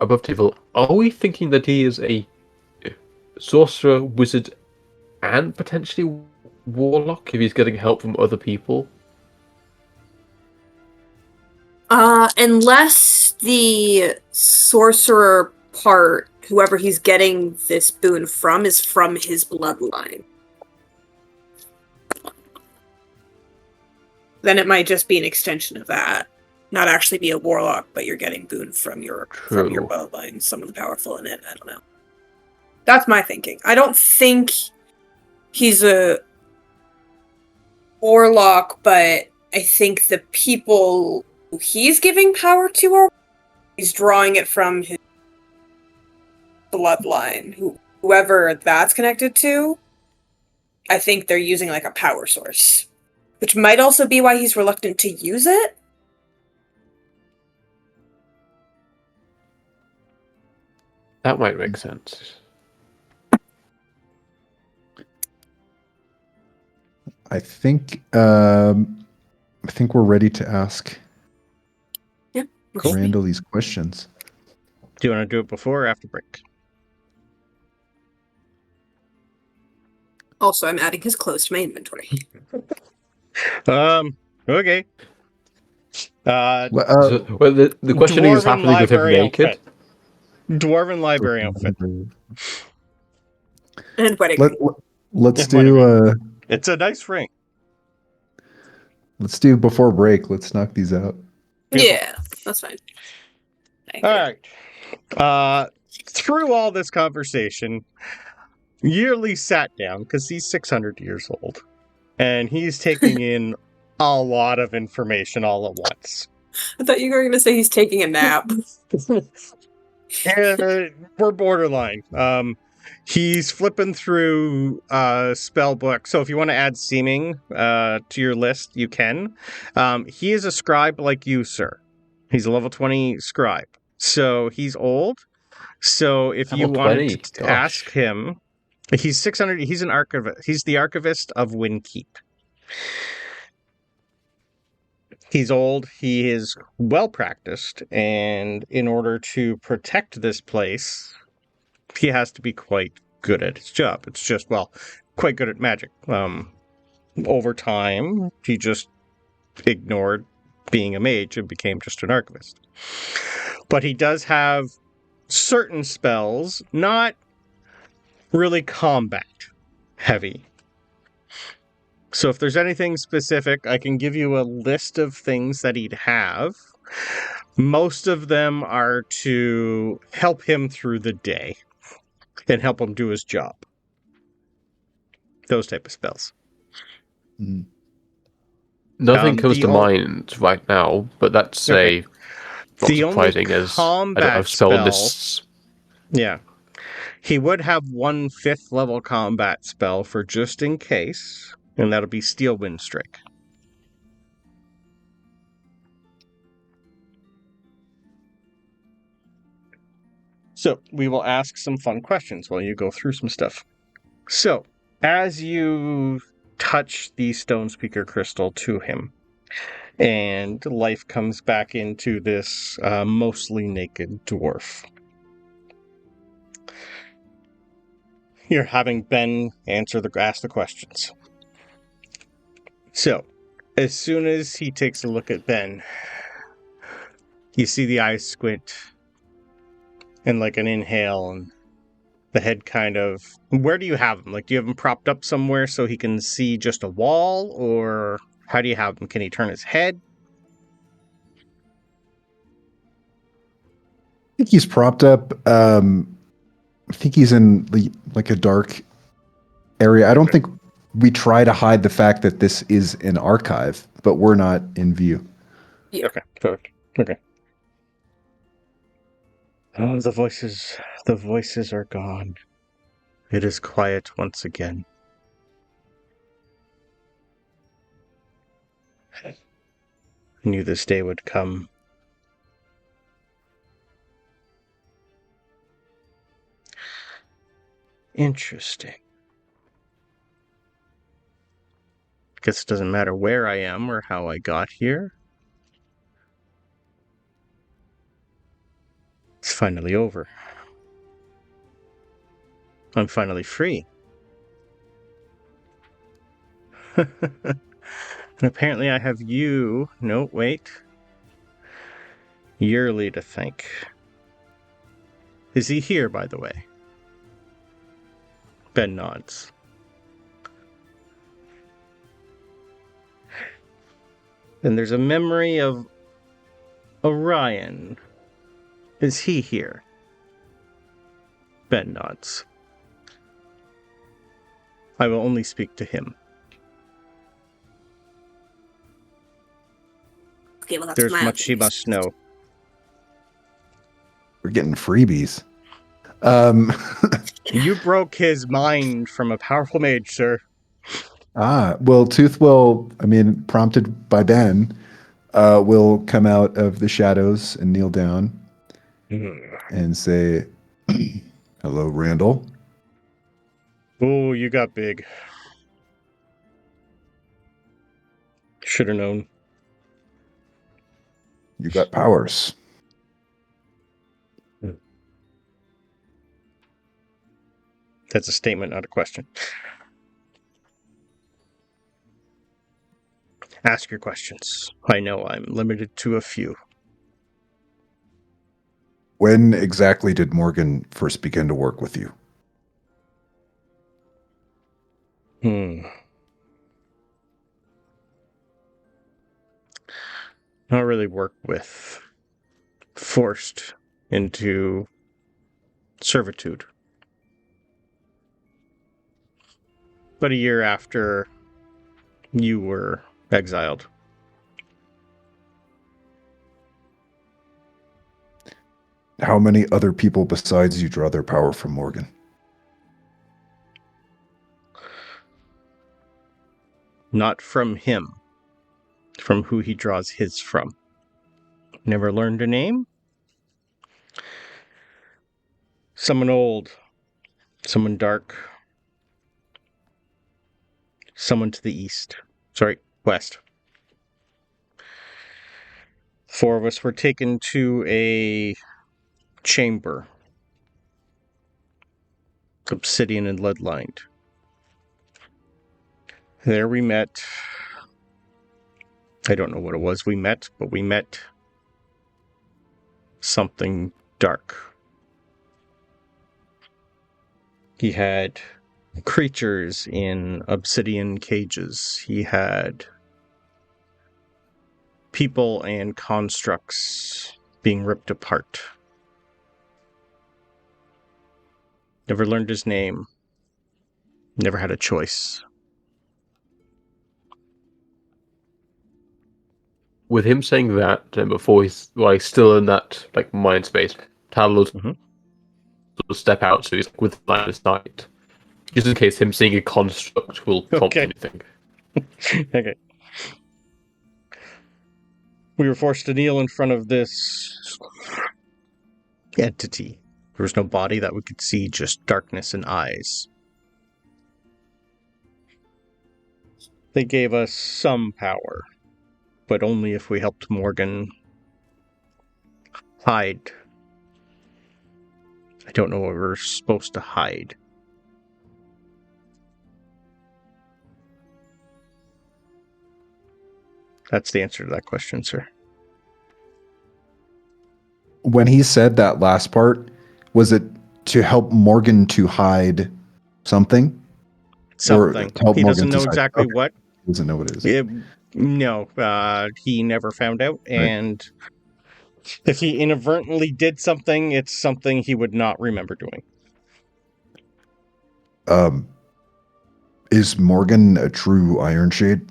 Above table, are we thinking that he is a sorcerer, wizard, and potentially warlock if he's getting help from other people? Unless the sorcerer part, whoever he's getting this boon from, is from his bloodline. Then it might just be an extension of that. Not actually be a warlock, but you're getting boon from your bloodline. Some of the powerful in it. I don't know. That's my thinking. I don't think he's a warlock, but I think the people who he's giving power to are he's drawing it from his bloodline. Whoever that's connected to, I think they're using like a power source. Which might also be why he's reluctant to use it. That might make sense. I think we're ready to ask Randall these questions. Do you want to do it before or after break? Also, I'm adding his clothes to my inventory. Okay. The question is happening with him naked. Outfit. Dwarven library outfit. And wedding. Let's do. It's a nice ring. Let's do before break. Let's knock these out. Yeah, that's fine. All right. Through all this conversation, Yearly sat down because he's 600 years old, and he's taking in a lot of information all at once. I thought you were going to say he's taking a nap. We're borderline. He's flipping through spell book. So if you want to add seeming to your list, you can. He is a scribe like you, sir. He's a level 20 scribe. So he's old. So if you Level wanted 20, to ask him, he's 600. He's an archivist. He's the archivist of Winn Keep. He's old. He is well practiced, and in order to protect this place, he has to be quite good at his job. It's just, well, quite good at magic. Over time, he just ignored being a mage and became just an archivist. But he does have certain spells, not really combat heavy. So if there's anything specific, I can give you a list of things that he'd have. Most of them are to help him through the day and help him do his job. Those type of spells. Nothing comes to mind right now, but that's not surprising as I've stolen this. Yeah. He would have 1 5th level combat spell for just in case, and that'll be Steel Wind Strike. So, we will ask some fun questions while you go through some stuff. So, as you touch the Stone Speaker Crystal to him, and life comes back into this mostly naked dwarf. You're having Ben ask the questions. So, as soon as he takes a look at Ben, you see the eyes squint, and like an inhale, and the head kind of... Where do you have him? Like, do you have him propped up somewhere so he can see just a wall, or how do you have him? Can he turn his head? I think he's propped up. I think he's in like a dark area. I don't think we try to hide the fact that this is an archive, but we're not in view. Yeah. Okay, perfect. Okay. Oh, the voices are gone. It is quiet once again. I knew this day would come. Interesting. Guess it doesn't matter where I am or how I got here. It's finally over. I'm finally free. And apparently I have you... No, wait. Yearly to thank. Is he here, by the way? Ben nods. And there's a memory of Orion. Is he here? Ben nods. I will only speak to him. Okay, well, that's There's my much he must know. We're getting freebies. You broke his mind from a powerful mage, sir. Well, Tooth will, prompted by Ben, will come out of the shadows and kneel down and say, "Hello, Randall." Oh, you got big. Should have known. You got powers. That's a statement, not a question. Ask your questions. I know I'm limited to a few. When exactly did Morgan first begin to work with you? Not really work with. Forced into servitude. But a year after you were exiled. How many other people besides you draw their power from Morgan? Not from him. From who he draws his from. Never learned a name? Someone old. Someone dark. Someone to the east. Sorry, west. 4 of us were taken to a chamber. Obsidian and lead-lined. There we met. I don't know what it was we met, but we met something dark. He had creatures in obsidian cages. He had people and constructs being ripped apart. Never learned his name. Never had a choice. With him saying that, before he's still in that mind space, Talos will step out, so he's with line of sight, just in case him seeing a construct will prompt anything. Okay. We were forced to kneel in front of this entity. There was no body that we could see, just darkness and eyes. They gave us some power, but only if we helped Morgan hide. I don't know what we're supposed to hide. That's the answer to that question, sir. When he said that last part, was it to help Morgan to hide something? Something. He doesn't know exactly what. He doesn't know what it is. No, he never found out. And if he inadvertently did something, it's something he would not remember doing. Is Morgan a true Iron Shade?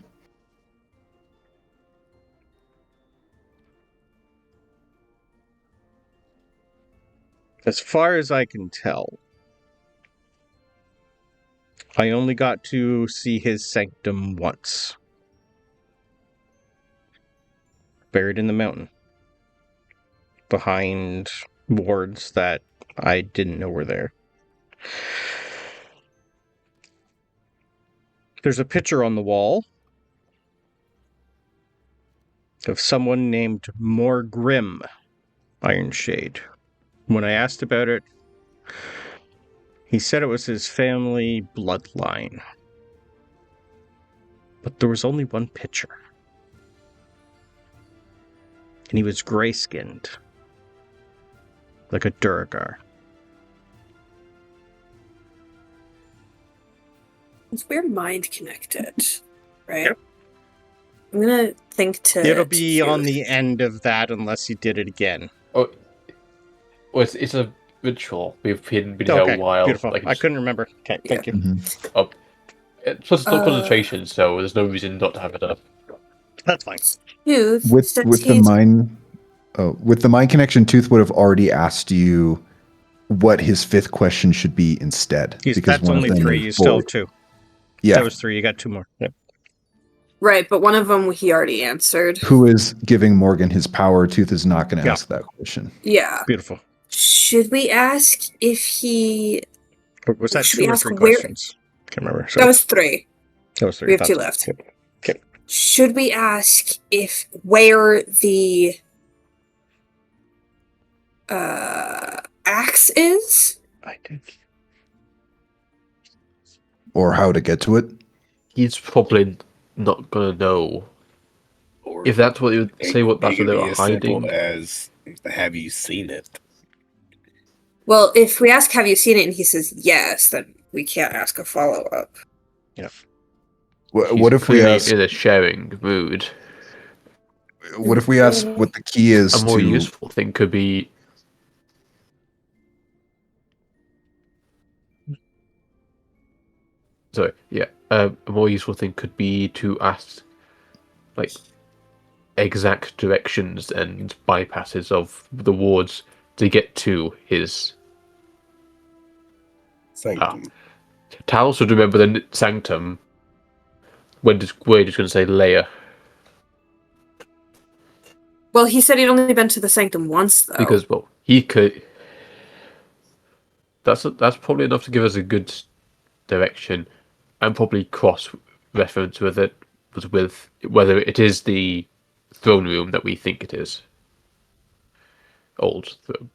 As far as I can tell, I only got to see his sanctum once. Buried in the mountain. Behind wards that I didn't know were there. There's a picture on the wall of someone named Morgrim Iron Shade. When I asked about it, he said it was his family bloodline. But there was only one picture. And he was gray-skinned. Like a Duragar. We're mind connected, right? Yep. I'm gonna think to... It'll be on the end of that unless you did it again. Oh, well, it's a ritual. We've been here a while. Beautiful. I couldn't remember. Okay, thank you. Mm-hmm. It's just still concentration, so there's no reason not to have it up. That's fine. Tooth, With the mind connection, Tooth would have already asked you what his 5th question should be instead. That's only 3. You still have 2. Yeah, that was 3. You got 2 more. Yep. Right, but one of them he already answered. Who is giving Morgan his power? Tooth is not going to ask that question. Yeah. Beautiful. Should we ask if he... Was that should 2 we or ask 3 where... questions? Can't remember. That was 3. That was 3. We have 2 left. Yep. Okay. Should we ask if where the axe is? I did. Or how to get to it? He's probably not gonna know. Or if that's what you would say, what that's what they were hiding. As have you seen it? Well, if we ask, have you seen it, and he says yes, then we can't ask a follow-up. Yeah. What if we ask in a sharing mood? What if we ask what the key is? A more useful thing could be. Sorry, yeah. A more useful thing could be to ask, exact directions and bypasses of the wards to get to his Sanctum. Talos would remember the sanctum. We're just going to say layer. Well, he said he'd only been to the sanctum once, though. Because, well, he could... That's probably enough to give us a good direction, and probably cross-reference with it, with whether it is the throne room that we think it is. Old throne.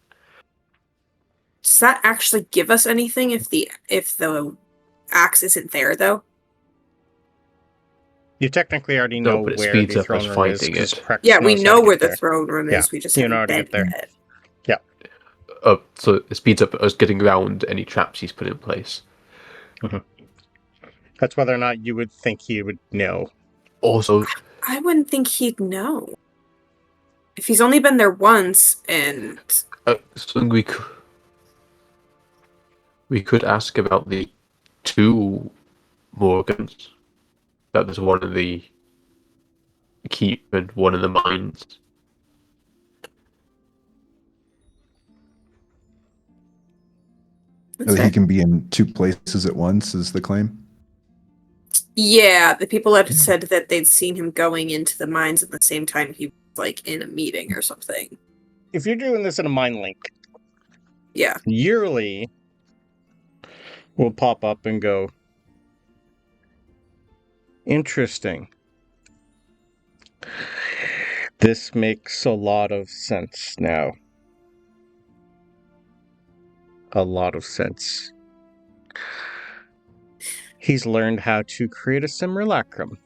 Does that actually give us anything if the axe isn't there, though? You technically already No, know but it where speeds the up throne us room is. finding 'Cause it. Prex Yeah, we knows how know to where get the there. throne room is. We just you know haven't how to been get there. yet. So it speeds up us getting around any traps he's put in place. That's whether or not you would think he would know. Also, I wouldn't think he'd know. If he's only been there once, and... something we could ask about the 2 Morgans. That there's one in the keep and one in the mines. He can be in 2 places at once, is the claim? Yeah, the people had said that they'd seen him going into the mines at the same time he was, like, in a meeting or something. If you're doing this in a mind link, Yeah. yearly will pop up and go, interesting. This makes a lot of sense now. A lot of sense. He's learned how to create a simulacrum.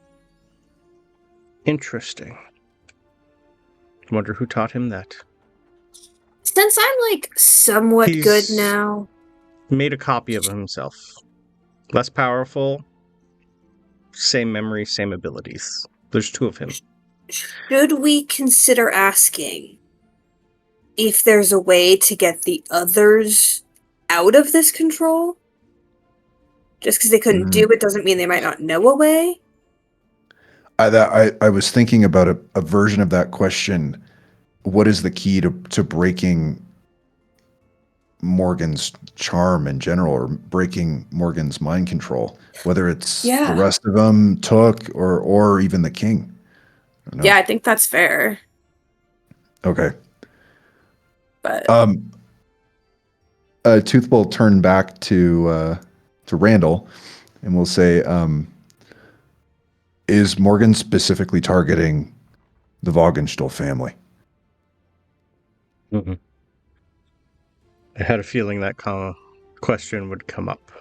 Interesting. Wonder who taught him that. Since I'm, like, somewhat He's good now... Made a copy of himself. Less powerful. Same memory, same abilities. There's 2 of him. Should we consider asking if there's a way to get the others out of this control? Just because they couldn't do it doesn't mean they might not know a way. I was thinking about a version of that question. What is the key to breaking Morgan's charm in general, or breaking Morgan's mind control? Whether it's the rest of them took, or even the king. Yeah, I think that's fair. Okay. But Tooth will turn back to Randall, and we'll say, is Morgan specifically targeting the Vogenstuhl family? Mm-hmm. I had a feeling that question would come up.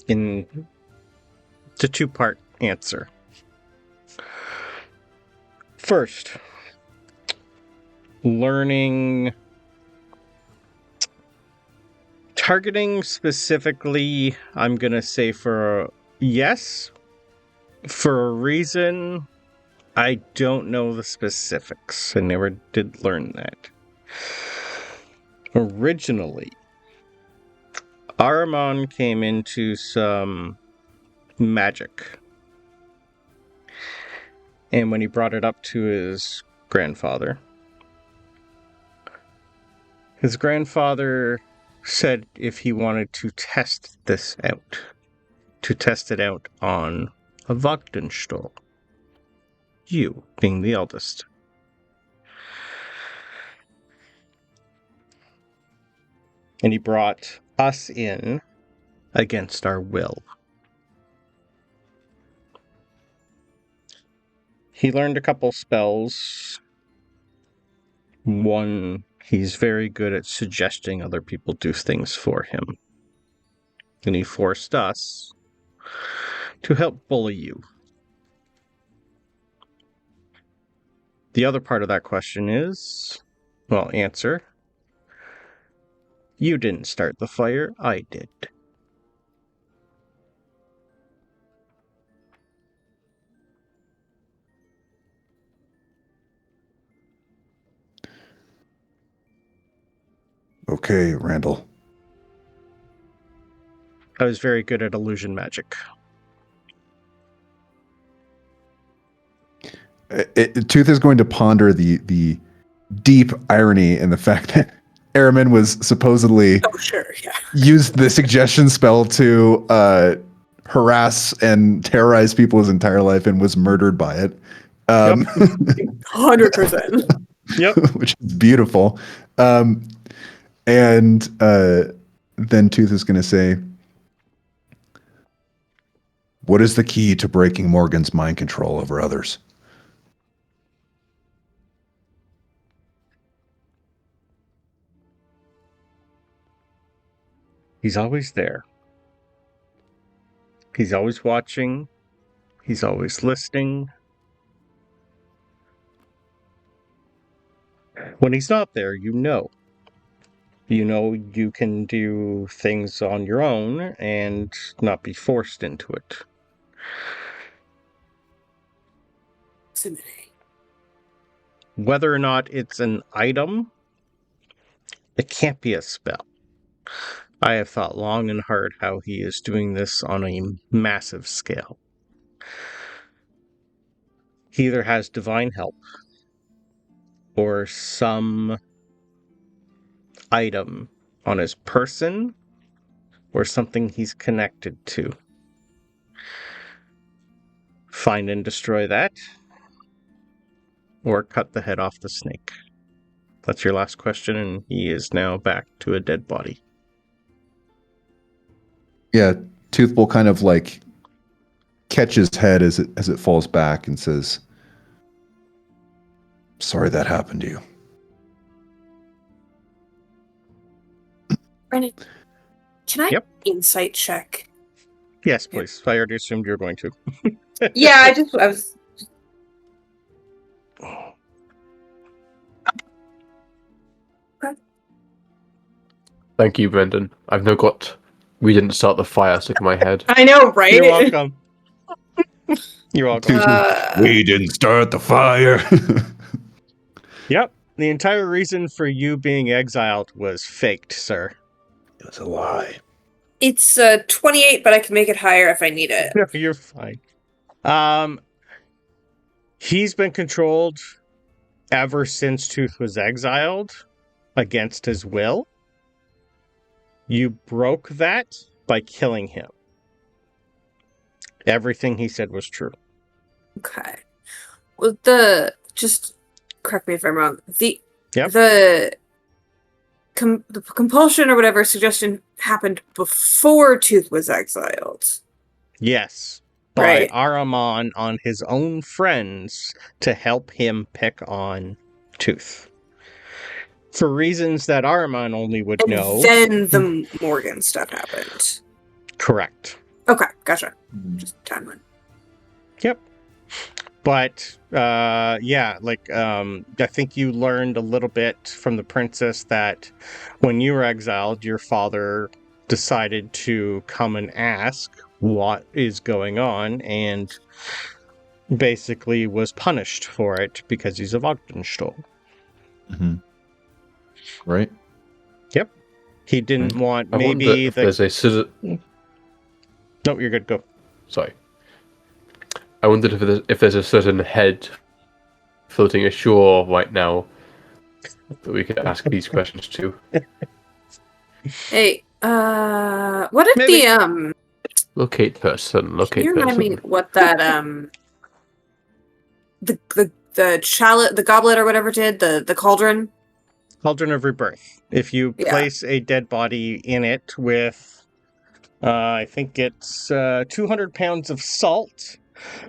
It's a 2-part answer. First, targeting specifically, I'm going to say yes. For a reason, I don't know the specifics. I never did learn that. Originally, Ahriman came into some magic. And when he brought it up to his grandfather said if he wanted to test this out, to test it out on a Vogenstuhl. You being the eldest. And he brought us in against our will. He learned a couple spells. One, he's very good at suggesting other people do things for him. And he forced us to help bully you. The other part of that question is, answer. You didn't start the fire, I did. Okay, Randall. I was very good at illusion magic. Tooth is going to ponder the deep irony in the fact that Araman was supposedly used the suggestion spell to harass and terrorize people his entire life and was murdered by it. 100%. Yep. Which is beautiful. And then Tooth is going to say, what is the key to breaking Morgan's mind control over others? He's always there. He's always watching. He's always listening. When he's not there, you know. You know you can do things on your own and not be forced into it. Whether or not it's an item, it can't be a spell. I have thought long and hard how he is doing this on a massive scale. He either has divine help or some item on his person or something he's connected to. Find and destroy that, or cut the head off the snake. That's your last question, and he is now back to a dead body. Yeah, Tooth will kind of like catch his head as it falls back and says, sorry that happened to you. Brennan, can I insight check? Yes, please. I already assumed you were going to. Yeah, I was. Thank you, Brendan. I've now got "We didn't start the fire" stuck in my head. I know, right? You're welcome. You're welcome. We didn't start the fire. Yep. The entire reason for you being exiled was faked, sir. It was a lie. It's 28, but I can make it higher if I need it. No, you're fine. He's been controlled ever since Tooth was exiled against his will. You broke that by killing him. Everything he said was true. Okay. Well, just correct me if I'm wrong. The compulsion or whatever suggestion happened before Tooth was exiled. Yes. By Ahriman on his own friends to help him pick on Tooth. For reasons that Ahriman only would know. Then the Morgan stuff happened. Correct. Okay, gotcha. Just timeline. Yep. But, I think you learned a little bit from the princess that when you were exiled, your father decided to come and ask what is going on, and basically was punished for it because he's a Wagdenstuhl. Mm-hmm. Right? Yep. He didn't want there's a No, you're good. Go. Sorry. I wondered if there's a certain head floating ashore right now that we could ask these questions to. Hey, what if the locate person? Can you remind me what that the chalice, the goblet or whatever did, the cauldron? Cauldron of Rebirth. If you place a dead body in it with, I think it's 200 pounds of salt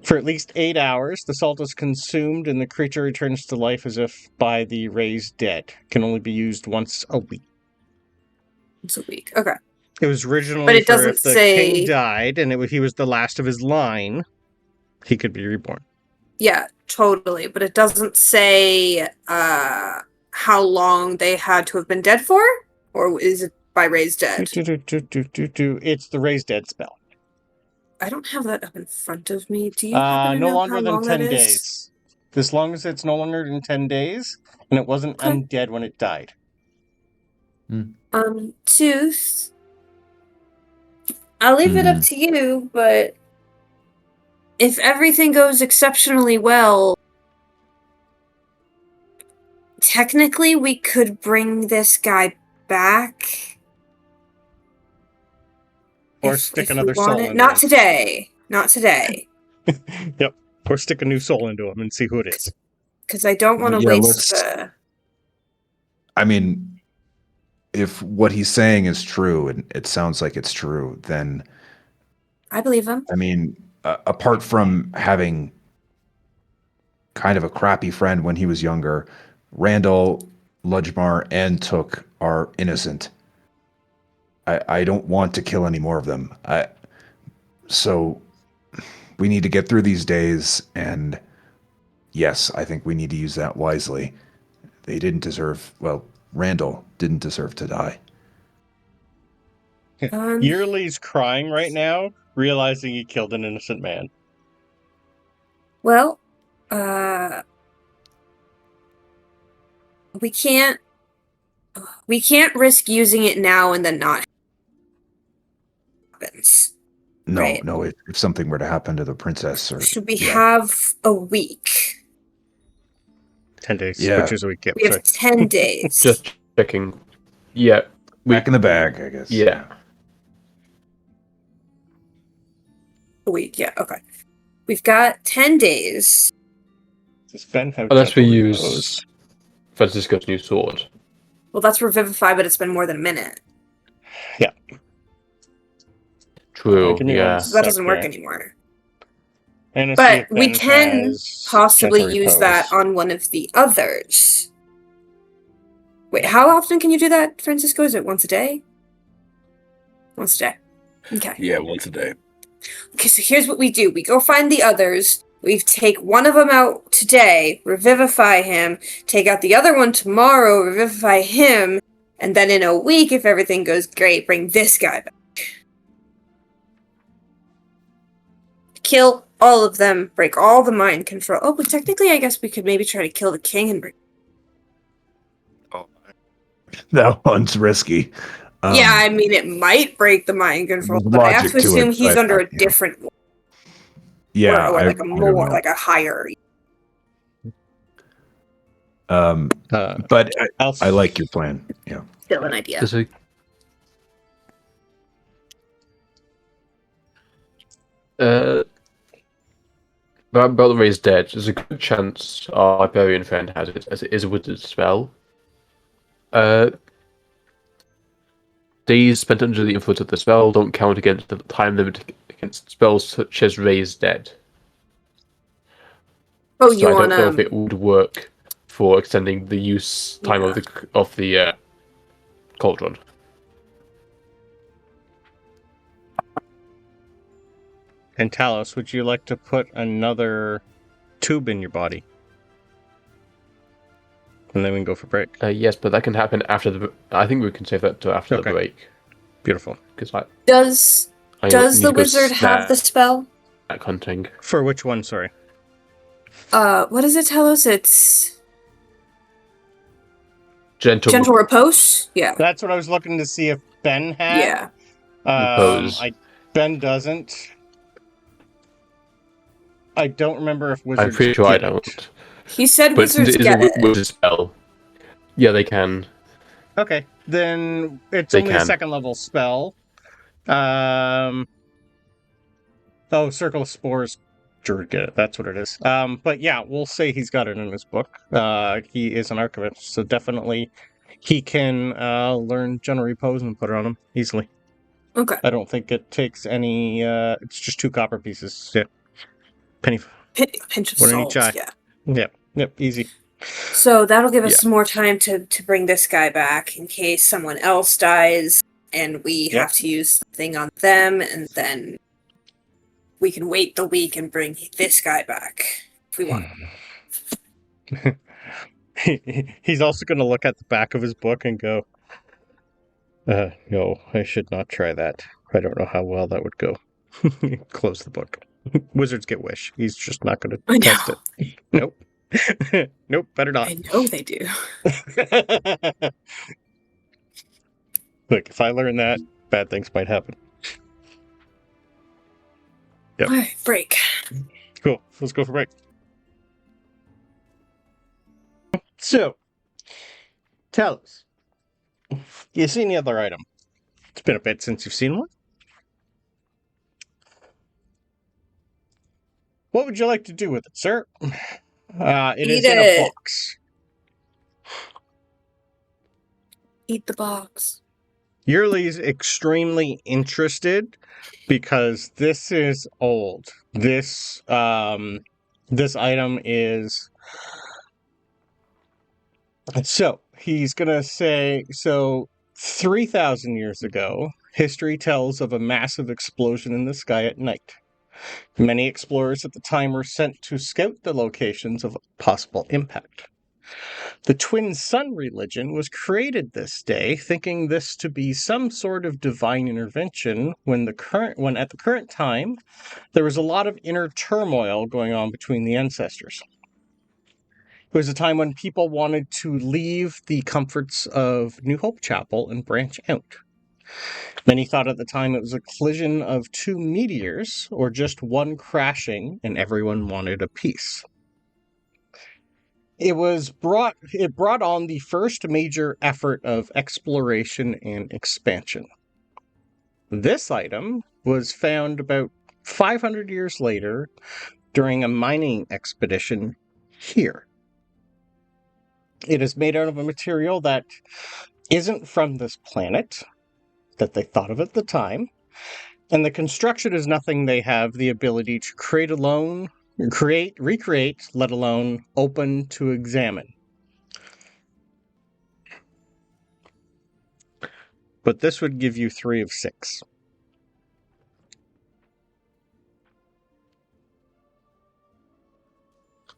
for at least 8 hours, the salt is consumed and the creature returns to life as if by the raised dead. Can only be used once a week. Once a week, okay. It was originally but it for doesn't if the say... king died and he was the last of his line, he could be reborn. Yeah, totally. But it doesn't say how long they had to have been dead for? Or is it by raised dead? It's the raised dead spell. I don't have that up in front of me. Do you happen to no know longer how than long 10 that days. is? As long as it's no longer than 10 days, and it wasn't undead when it died. Tooth. I'll leave it up to you, but if everything goes exceptionally well, technically, we could bring this guy back. Or if- stick if we another want soul it. into Not him. today. Not today. Yep. Or stick a new soul into him and see who it is. Because I don't want to Yeah, waste let's- the... I mean, if what he's saying is true, and it sounds like it's true, then I believe him. I mean, apart from having kind of a crappy friend when he was younger, Randall, Ludgemar, and Took are innocent. I don't want to kill any more of them. So we need to get through these days, and yes, I think we need to use that wisely. They didn't deserve, well, Randall didn't deserve to die. Yearly's crying right now, realizing he killed an innocent man. Well, we can't risk using it now and then not happens. No, Right. no, if something were to happen to the princess or... Should we yeah. have a week? 10 days, Yeah. which is a week. Yep, We have sorry. 10 days. Just checking. Yeah. Back in the bag, I guess. Yeah. A week, yeah, okay. We've got 10 days. Does Ben have Unless we gentle use repose? Francisco's new sword. Well, that's Revivify, but it's been more than a minute. True, I can use yeah. So that doesn't work Okay. anymore. And But see if we Ben can has Possibly gentle use repose. that on one of the others. Wait, how often can you do that, Francisco? Is it once a day? Once a day. Okay. Yeah, once a day. Okay, so here's what we do. We go find the others. We take one of them out today, revivify him, take out the other one tomorrow, revivify him, and then in a week, if everything goes great, bring this guy back. Kill all of them, break all the mind control. Oh, but technically, I guess we could maybe try to kill the king and bring... That one's risky. yeah, I mean, it might break the mind control, there's but I have logic to to assume it, he's but, under a you know. different one. Yeah, or like a I don't more, know. like a higher. But I like your plan. Yeah. Still an idea. There's a about the raised dead, there's a good chance our Barbarian friend has it, as it is a wizard spell. Days spent under the influence of the spell don't count against the time limit against spells such as raised dead. Oh, So you I don't want know if it would work for extending the use time of the cauldron. And Talos, would you like to put another tube in your body? And then we can go for break. Yes, but that can happen after the. I think we can save that to after Okay. the break Beautiful. because Does the wizard have the spell? snack hunting? For which one, sorry? What does it tell us? It's Gentle repose? Yeah. That's what I was looking to see if Ben had. Yeah. Repose. Ben doesn't. I don't remember if wizards I'm pretty sure I get it. don't. He said But since wizards it is get a it. wizard spell, yeah, they can. Okay, then it's They only a can. second level spell. Circle of Spores. Druid get it. That's what it is. But yeah, we'll say he's got it in his book. He is an archivist, so definitely he can learn General Repose and put it on him easily. Okay. I don't think it takes any. It's just 2 copper pieces. Yeah, penny. Pinch of One in each salt. eye. Yeah. Yep, easy. So that'll give us some more time to bring this guy back in case someone else dies and we Yep. have to use something on them, and then we can wait the week and bring this guy back if we want. He's also going to look at the back of his book and go, no, I should not try that. I don't know how well that would go. Close the book. Wizards get wish. He's just not going I to know. test it. Nope. Nope, better not. I know they do. Look, if I learn that, bad things might happen. Yep. All right, break. Cool. Let's go for break. So, Talos, you see any other item? It's been a bit since you've seen one. What would you like to do with it, sir? It is in a box. Eat the box. Yearly's extremely interested because this is old. This item is... So, he's gonna say, 3,000 years ago, history tells of a massive explosion in the sky at night. Many explorers at the time were sent to scout the locations of possible impact. The twin sun religion was created this day, thinking this to be some sort of divine intervention when at the current time there was a lot of inner turmoil going on between the ancestors. It was a time when people wanted to leave the comforts of New Hope Chapel and branch out. Many thought at the time it was a collision of two meteors, or just one crashing, and everyone wanted a peace. It brought on the first major effort of exploration and expansion. This item was found about 500 years later during a mining expedition here. It is made out of a material that isn't from this planet, that they thought of at the time, and the construction is nothing they have the ability to recreate, let alone open to examine. But this would give you 3 of 6.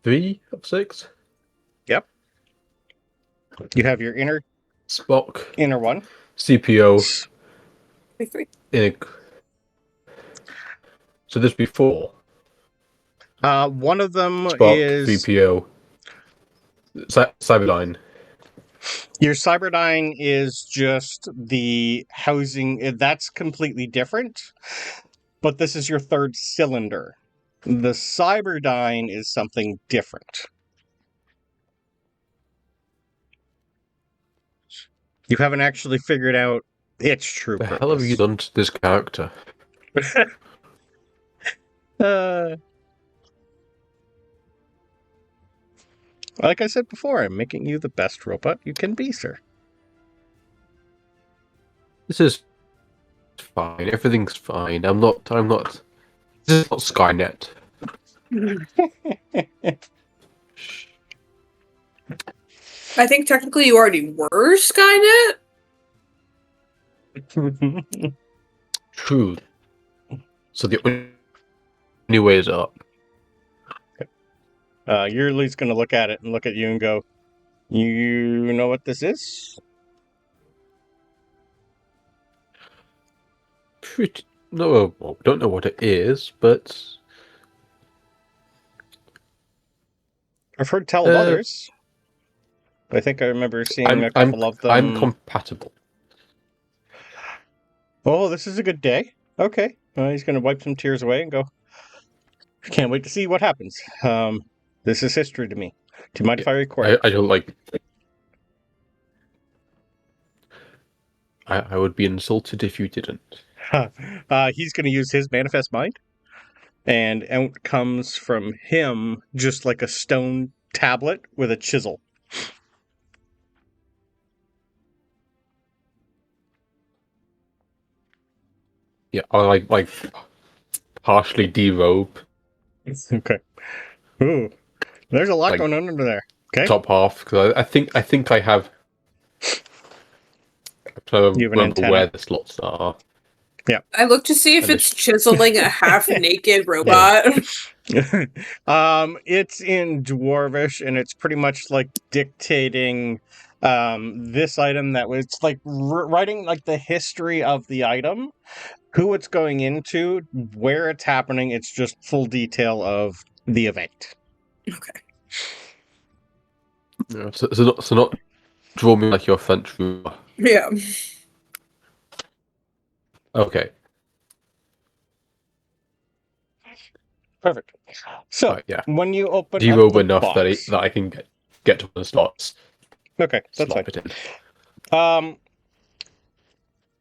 Three of 6? Yep. You have your inner one. CPO. 3. So this be 4. One of them Spock, is... VPO. Cyberdyne. Your Cyberdyne is just the housing. That's completely different. But this is your third cylinder. The Cyberdyne is something different. You haven't actually figured out its true purpose. The hell have you done to this character? Like I said before, I'm making you the best robot you can be, sir. This is fine. Everything's fine. I'm not. This is not Skynet. I think technically you already were Skynet. True. So the only way is up. Yearly's going to look at it and look at you and go, "You know what this is?" No, well, we don't know what it is, but I've heard tell of others. I think I remember seeing a couple of them. I'm compatible. Oh, this is a good day. Okay. He's going to wipe some tears away and go, "Can't wait to see what happens. This is history to me. Do you mind if I record?" I don't like... I would be insulted if you didn't. He's going to use his manifest mind. And out comes from him just like a stone tablet with a chisel. Yeah, I like partially derobe. Okay. Ooh, there's a lot going on under there. Okay. Top half, because I think I have. I remember where the slots are. Yeah. I look to see if it's chiseling a half-naked robot. It's in Dwarvish, and it's pretty much like dictating this item that was like writing like the history of the item, who it's going into, where it's happening. It's just full detail of the event. Okay. Yeah, so not draw me like your French ruler. Yeah. Okay. Perfect. So yeah. when you open derobe up the enough box, that I can get to the slots. Okay, that's slop fine. it in.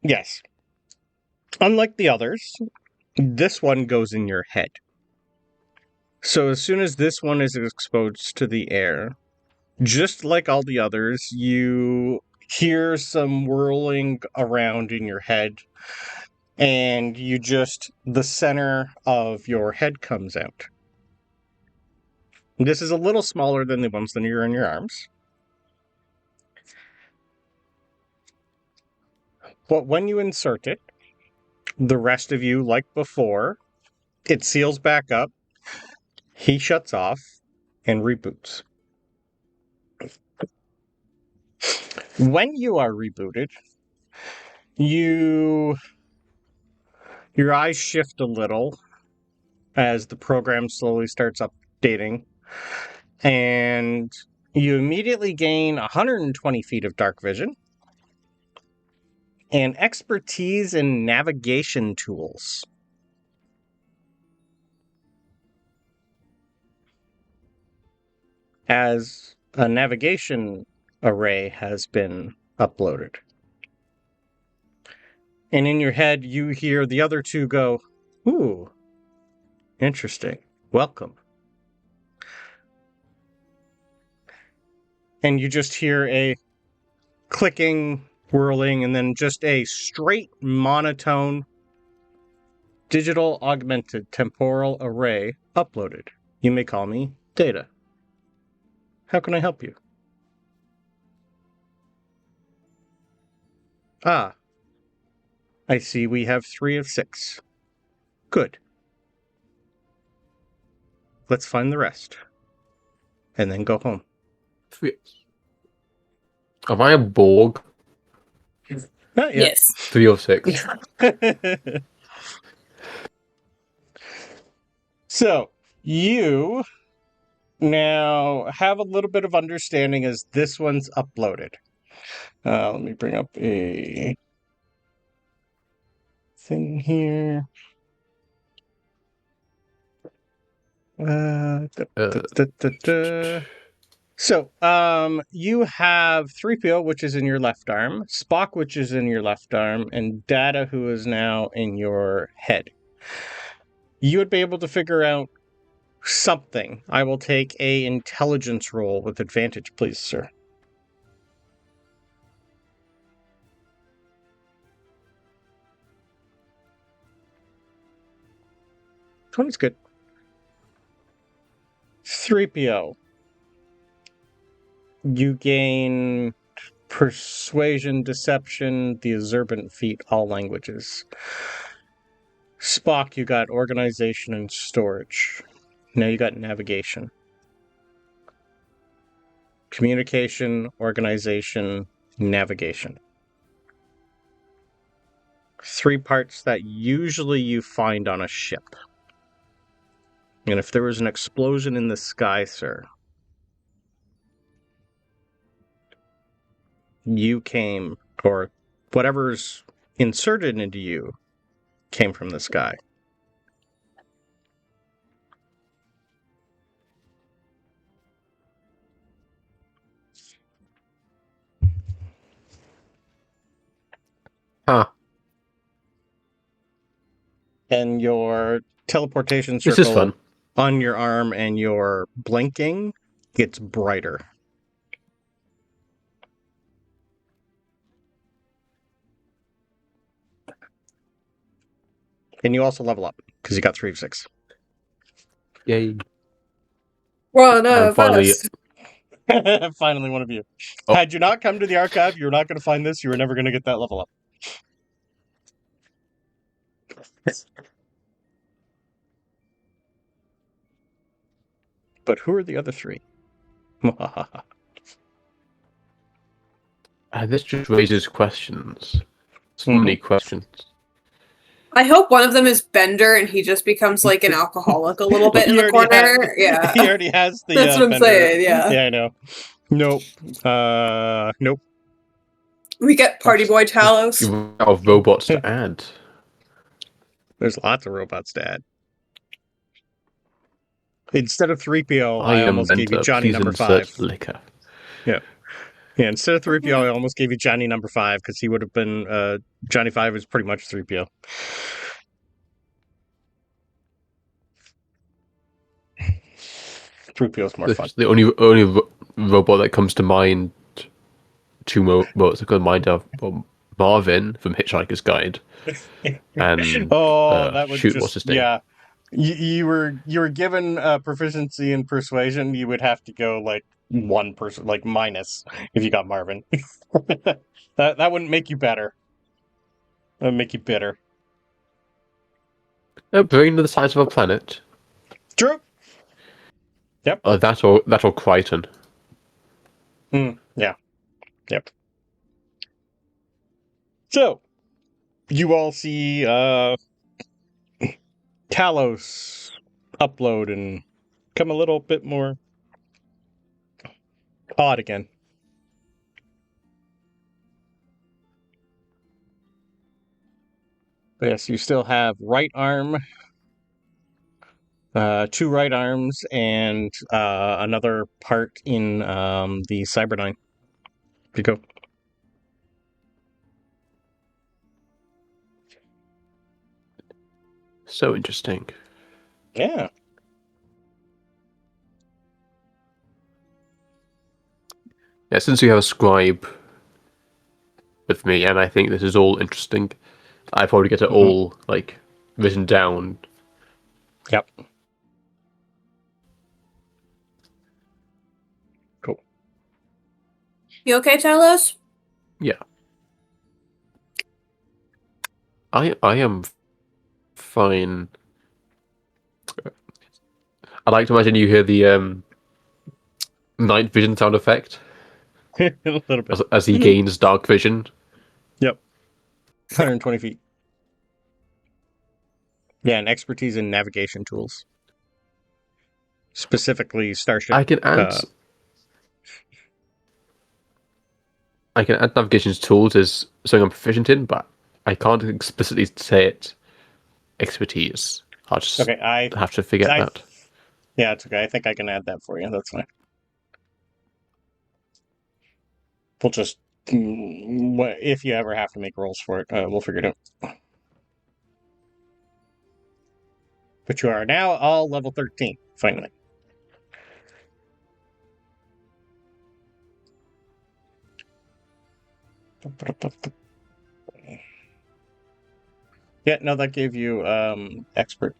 Yes. Unlike the others, this one goes in your head. So as soon as this one is exposed to the air, just like all the others, you hear some whirling around in your head, and the center of your head comes out. This is a little smaller than the ones that are in your arms. But when you insert it, the rest of you, like before, it seals back up, he shuts off, and reboots. When you are rebooted, your eyes shift a little as the program slowly starts updating, and you immediately gain 120 feet of dark vision and expertise in navigation tools. As a navigation array has been uploaded. And in your head, you hear the other two go, "Ooh, interesting. Welcome." And you just hear a clicking, whirling, and then just a straight monotone digital augmented temporal array uploaded. You may call me Data. How can I help you? Ah, I see we have 3 of 6. Good. Let's find the rest. And then go home. Am I a Borg? Yes. 3 of 6. So, you now have a little bit of understanding as this one's uploaded. Let me bring up a thing here. So, you have 3PO, which is in your left arm, Spock, which is in your left arm, and Data, who is now in your head. You would be able to figure out something. I will take a intelligence roll with advantage, please, sir. 20's good. 3PO. You gain persuasion, deception, the observant feat, all languages. Spock, you got organization and storage. Now you got navigation. Communication, organization, navigation. 3 parts that usually you find on a ship. And if there was an explosion in the sky, sir, you came, or whatever's inserted into you, came from the sky. Huh. And your teleportation This is circle fun. on your arm and your blinking gets brighter. And you also level up, because you got 3 of 6. Yay. One I'm of finally- us. Finally, one of you. Oh. Had you not come to the archive, you were not going to find this. You were never going to get that level up. But who are the other 3? This just raises questions. So many questions. I hope one of them is Bender and he just becomes like an alcoholic a little bit in He the already corner. Yeah. He already has the. That's what I'm Bender. saying, yeah. Yeah, I know. Nope. Nope. We get Party Boy Talos. You run out of robots to add. There's lots of robots to add. Instead of 3PO, I am almost gave you Bender. Johnny Please number insert 5. liquor. Yeah. Yeah, instead of 3PO, I almost gave you Johnny number 5 because he would have been Johnny 5 is pretty much 3PO. Is more fun. The only robot that comes to mind, two robots that come to mind are Marvin from Hitchhiker's Guide, and that would shoot, just what's his name? yeah. You were given proficiency in persuasion. You would have to go like 1%, like minus, if you got Marvin. that wouldn't make you better. That would make you bitter. A brain the size of a planet. True. Yep. That or Crichton. Yeah. Yep. So, you all see Talos upload and come a little bit more odd again. But yes, you still have right arm, 2 right arms, and another part in the Cyberdyne. You go. So interesting. Yeah. Yeah, since you have a scribe with me, and I think this is all interesting, I probably get it all like written down. Yep. Cool. You okay, Talos? Yeah. I am fine. I like to imagine you hear the night vision sound effect A little bit. as he gains dark vision. Yep. 120 feet. Yeah, and expertise in navigation tools. Specifically Starship. I can add navigation tools as something I'm proficient in, but I can't explicitly say it expertise. I'll just have to figure that. Yeah, it's okay. I think I can add that for you. That's fine. We'll just, if you ever have to make rolls for it, we'll figure it out. But you are now all level 13, finally. Yeah, no, that gave you expert.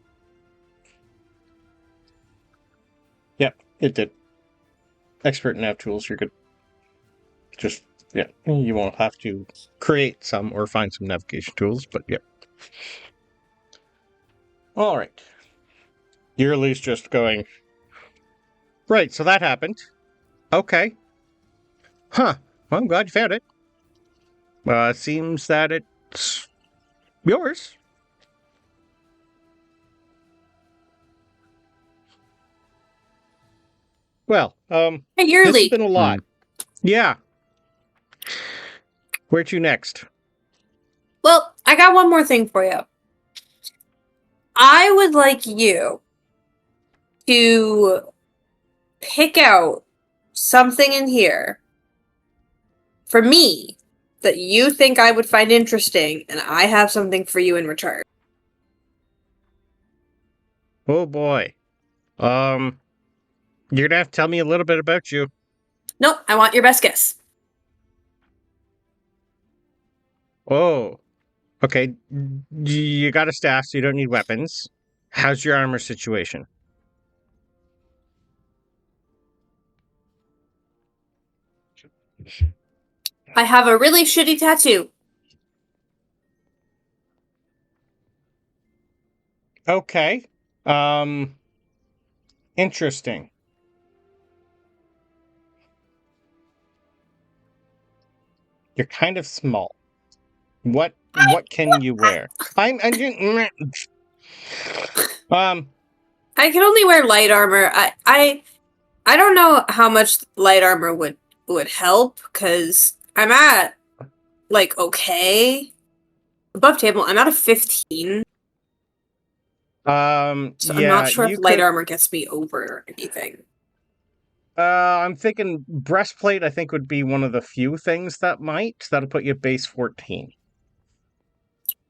Yep, it did. Expert nav tools, you're good. Just, yeah, you won't have to create some or find some navigation tools, but yeah. All right. Yearly's just going, right, so that happened. Okay. Huh. Well, I'm glad you found it. Seems that it's yours. Well, Hey, this Yearly. has been a lot. Yeah. Where to next? Well, I got one more thing for you. I would like you to pick out something in here for me that you think I would find interesting, and I have something for you in return. Oh boy. You're gonna have to tell me a little bit about you. Nope, I want your best guess. Oh. Okay. You got a staff, so you don't need weapons. How's your armor situation? I have a really shitty tattoo. Okay. Interesting. You're kind of small. What can you wear? I can only wear light armor. I don't know how much light armor would help, because I'm at like okay above table. I'm at a 15. So yeah, I'm not sure if light armor gets me over anything. I'm thinking breastplate. I think would be one of the few things that might. That'll put you at base 14.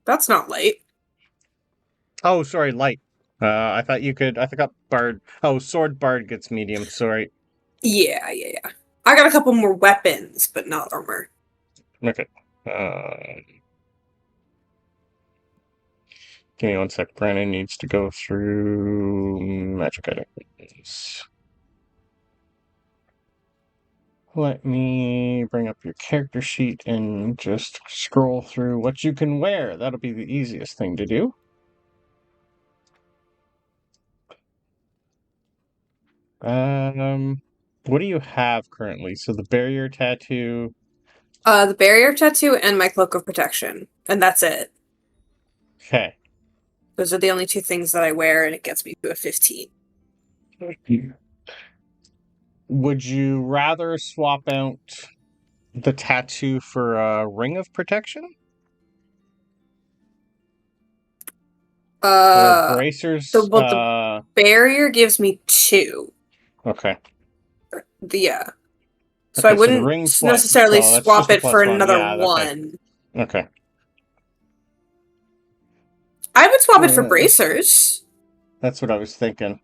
That's not light. Oh, sorry, light. I thought you could. I forgot bard. Oh, sword bard gets medium. Sorry. Yeah. I got a couple more weapons, but not armor. Okay. Give me one sec. Brandon needs to go through magic items. Let me bring up your character sheet and just scroll through what you can wear. That'll be the easiest thing to do. What do you have currently? So the barrier tattoo. The barrier tattoo and my cloak of protection, and that's it. Okay. Those are the only two things that I wear, and it gets me to a 15. Would you rather swap out the tattoo for a ring of protection? Or bracers? The barrier gives me 2. Okay. Yeah. So Okay, I wouldn't necessarily swap it for another one. Okay. I would swap it for bracers. That's what I was thinking.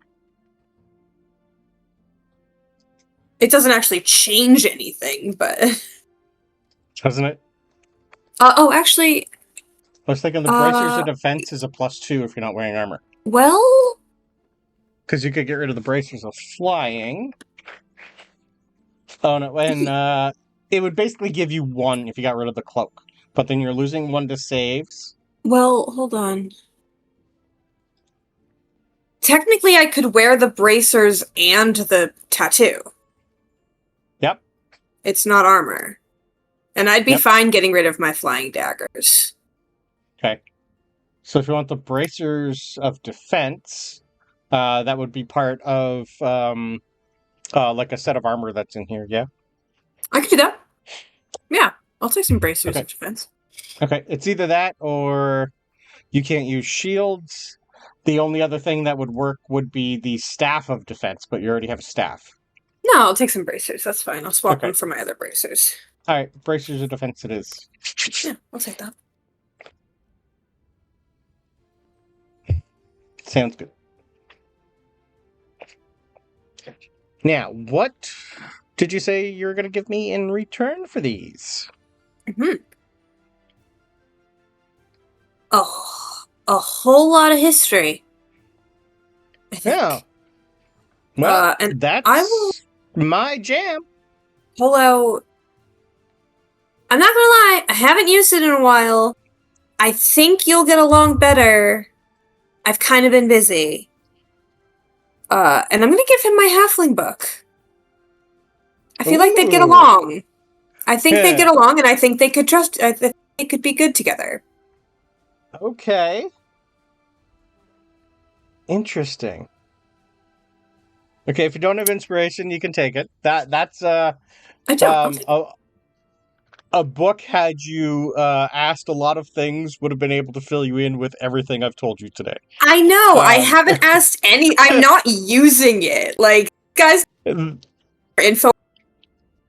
It doesn't actually change anything, but... Doesn't it? Actually... I was thinking the bracers of defense is a +2 if you're not wearing armor. Well... Because you could get rid of the bracers of flying. Oh, no, and it would basically give you 1 if you got rid of the cloak. But then you're losing 1 to saves. Well, hold on. Technically, I could wear the bracers and the tattoo. Yep. It's not armor. And I'd be fine getting rid of my flying daggers. Okay. So if you want the bracers of defense, that would be part of like a set of armor that's in here, yeah? I could do that. Yeah, I'll take some bracers of defense. Okay, it's either that or you can't use shields. The only other thing that would work would be the staff of defense, but you already have a staff. No, I'll take some bracers. That's fine. I'll swap them for my other bracers. All right, bracers of defense it is. Yeah, I'll take that. Sounds good. Now, what did you say you were going to give me in return for these? Oh, a whole lot of history. I think. Yeah. Well, and that's I will my jam. pull out. I'm not gonna lie, I haven't used it in a while. I think you'll get along better. I've kind of been busy. And I'm gonna give him my halfling book. I feel like they'd get along. I think they'd get along, and I think they could trust. I think they could be good together. Okay. Interesting. Okay, if you don't have inspiration, you can take it. That's I don't. a book had you asked a lot of things would have been able to fill you in with everything I've told you today. I know. I haven't asked any. I'm not using it. Like, guys, info.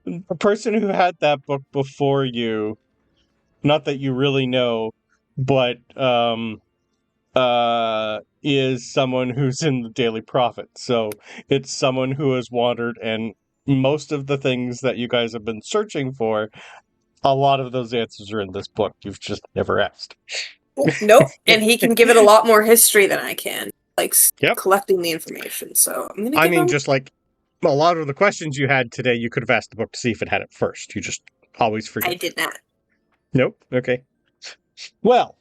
The person who had that book before you, not that you really know, but is someone who's in the Daily Prophet. So it's someone who has wandered, and most of the things that you guys have been searching for, a lot of those answers are in this book. You've just never asked. Nope. And he can give it a lot more history than I can, like collecting the information. So I'm gonna. Give him... just like a lot of the questions you had today, you could have asked the book to see if it had it first. You just always forget. I did not. Nope. Okay. Well,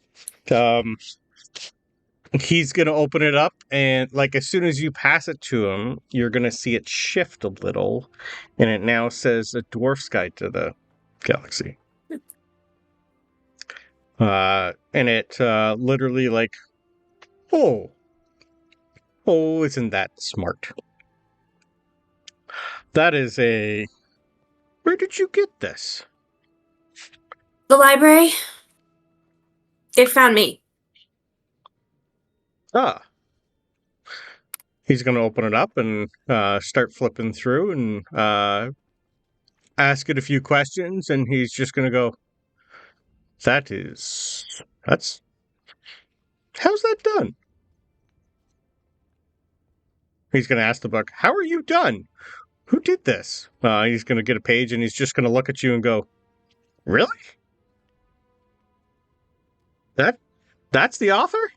he's going to open it up, and like as soon as you pass it to him, you're going to see it shift a little, and it now says A Dwarf's Guide to the Galaxy. And it literally like, oh, isn't that smart? That is a... Where did you get this? The library. It found me. Ah. He's going to open it up and start flipping through and ask it a few questions, and he's just going to go, that's... How's that done? He's going to ask the book, how are you done? Who did this? He's going to get a page, and he's just going to look at you and go, really? That's the author?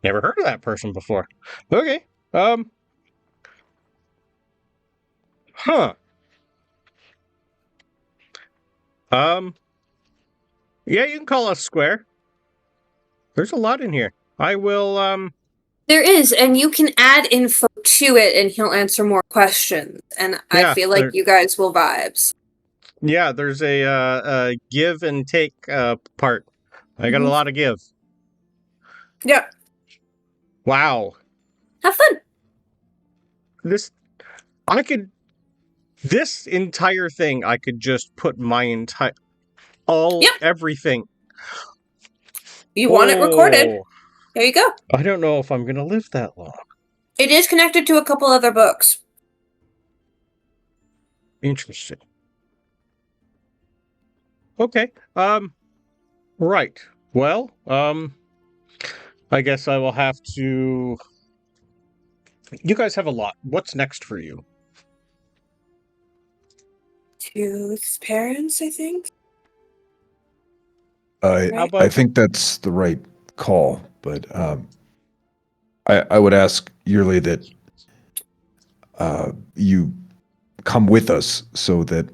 Never heard of that person before. Okay. Huh. Yeah, you can call us square. There's a lot in here. I will, There is, and you can add info to it, and he'll answer more questions. And I Yeah, feel like you guys will vibes. Yeah, there's a give and take part. I got a lot of give. Yeah. Wow. Have fun. This entire thing, I could just put my everything. You want it recorded. There you go. I don't know if I'm going to live that long. It is connected to a couple other books. Interesting. Okay. Right. Well, I guess I will have to... You guys have a lot. What's next for you? Tooth's parents, I think. I think that's the right call, but I would ask yearly that you come with us so that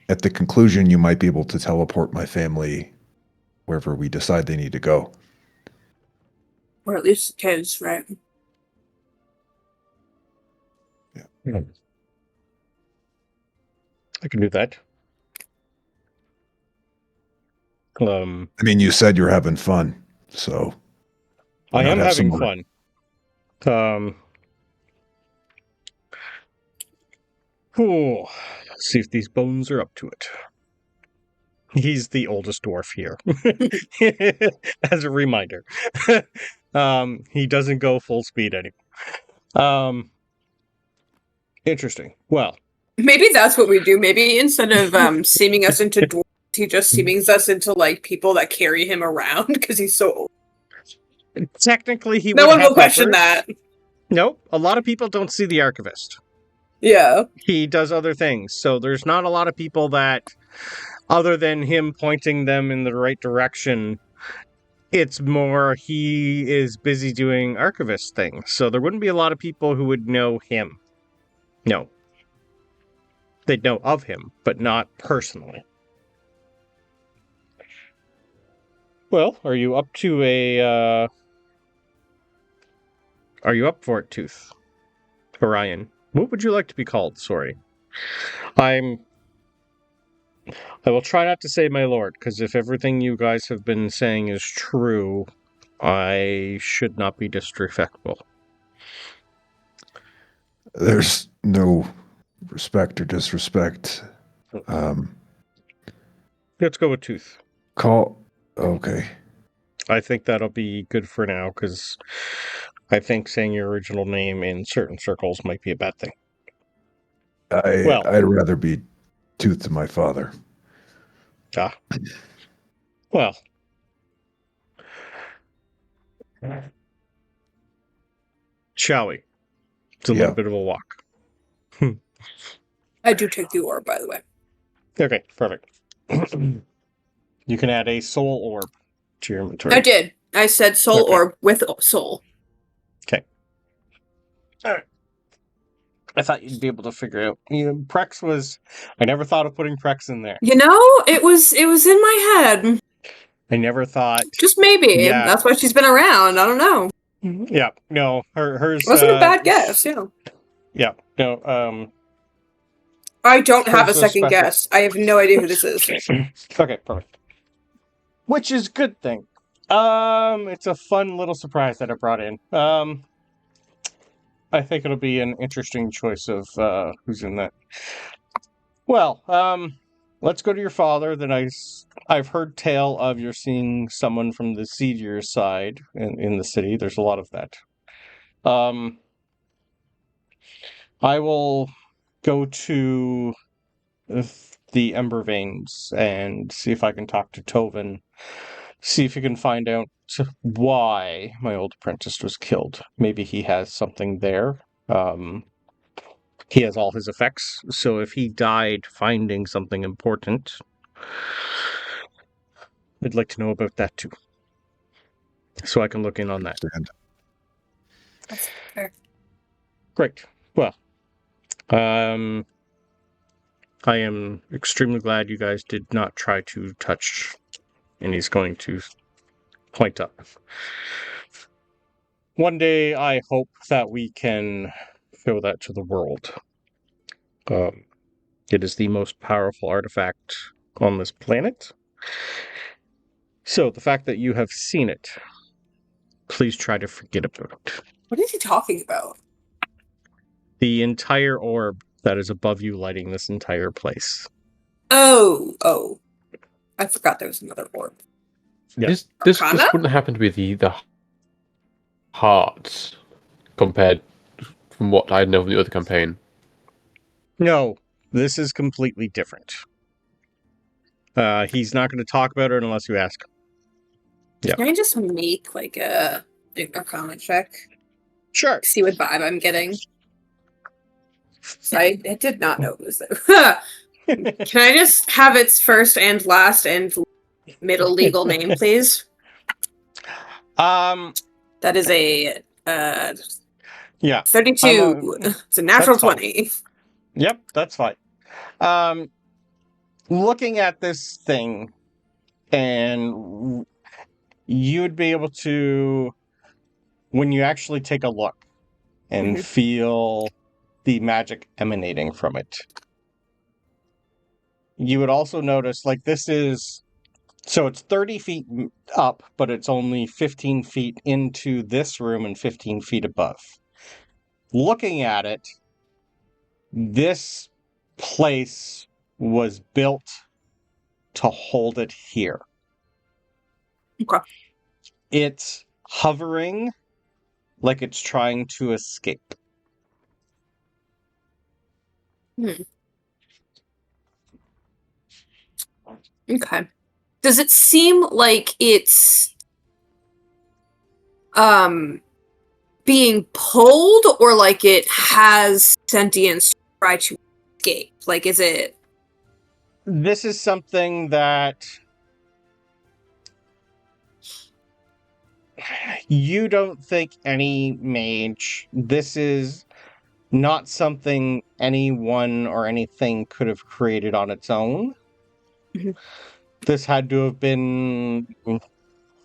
at the conclusion you might be able to teleport my family wherever we decide they need to go. Or at least the kids, right? Yeah. I can do that. I mean, you said you're having fun, so I am having fun. Let's see if these bones are up to it. He's the oldest dwarf here. As a reminder. He doesn't go full speed anymore. Interesting. Well, maybe that's what we do. Maybe instead of seaming us into dwarves, he just seamings us into like people that carry him around because he's so old. Technically, he no one will question that. Nope. A lot of people don't see the archivist. Yeah. He does other things. So there's not a lot of people that, other than him pointing them in the right direction, it's more he is busy doing archivist things. So there wouldn't be a lot of people who would know him. No. They'd know of him, but not personally. Well, are you up to a, are you up for it, Tooth? Orion. What would you like to be called? Sorry. I will try not to say my lord, because if everything you guys have been saying is true, I should not be disrespectful. There's no respect or disrespect. Let's go with Tooth. Okay. I think that'll be good for now, because I think saying your original name in certain circles might be a bad thing. I'd rather be Tooth to my father. Ah. Well. Shall we? It's a little bit of a walk. I do take the orb, by the way. Okay, perfect. You can add a soul orb to your inventory. I did. I said soul orb with soul. Okay. All right. I thought you'd be able to figure out. Prex was... I never thought of putting Prex in there. You know, it was in my head. I never thought... Just maybe. Yeah. That's why she's been around. I don't know. Yeah. No, hers... Wasn't a bad guess, yeah. Yeah. No, I don't have a second guess. I have no idea who this is. Okay, perfect. Which is a good thing. It's a fun little surprise that I brought in. I think it'll be an interesting choice of who's in that. Well, let's go to your father. Then I've heard tale of you're seeing someone from the Seedier side in the city. There's a lot of that. I will go to the Ember Veins and see if I can talk to Tovin. See if you can find out why my old apprentice was killed. Maybe he has something there. He has all his effects, so if he died finding something important, I'd like to know about that too. So I can look in on that. That's fair. Great. Well, I am extremely glad you guys did not try to touch, and he's going to point up. One day I hope that we can show that to the world. It is the most powerful artifact on this planet. So the fact that you have seen it, please try to forget about it. What is he talking about? The entire orb that is above you lighting this entire place. Oh. I forgot there was another orb. Yeah. This Arcana? wouldn't happen to be the hearts compared from what I know from the other campaign. No, this is completely different. He's not going to talk about it unless you ask him. Yeah. Can I just make like a Arcana check? Sure. See what vibe I'm getting. So I did not know it was there. Can I just have its first and last and middle legal name, please? That is a yeah. 32. It's a natural 20. Yep, that's fine. Looking at this thing, and you would be able to, when you actually take a look and feel the magic emanating from it, you would also notice, like, this is, so it's 30 feet up, but it's only 15 feet into this room and 15 feet above. Looking at it, this place was built to hold it here. Okay. It's hovering like it's trying to escape. Okay. Does it seem like it's being pulled, or like it has sentience to try to escape? Like, is it... This is something that you don't think any mage, this is not something anyone or anything could have created on its own. This had to have been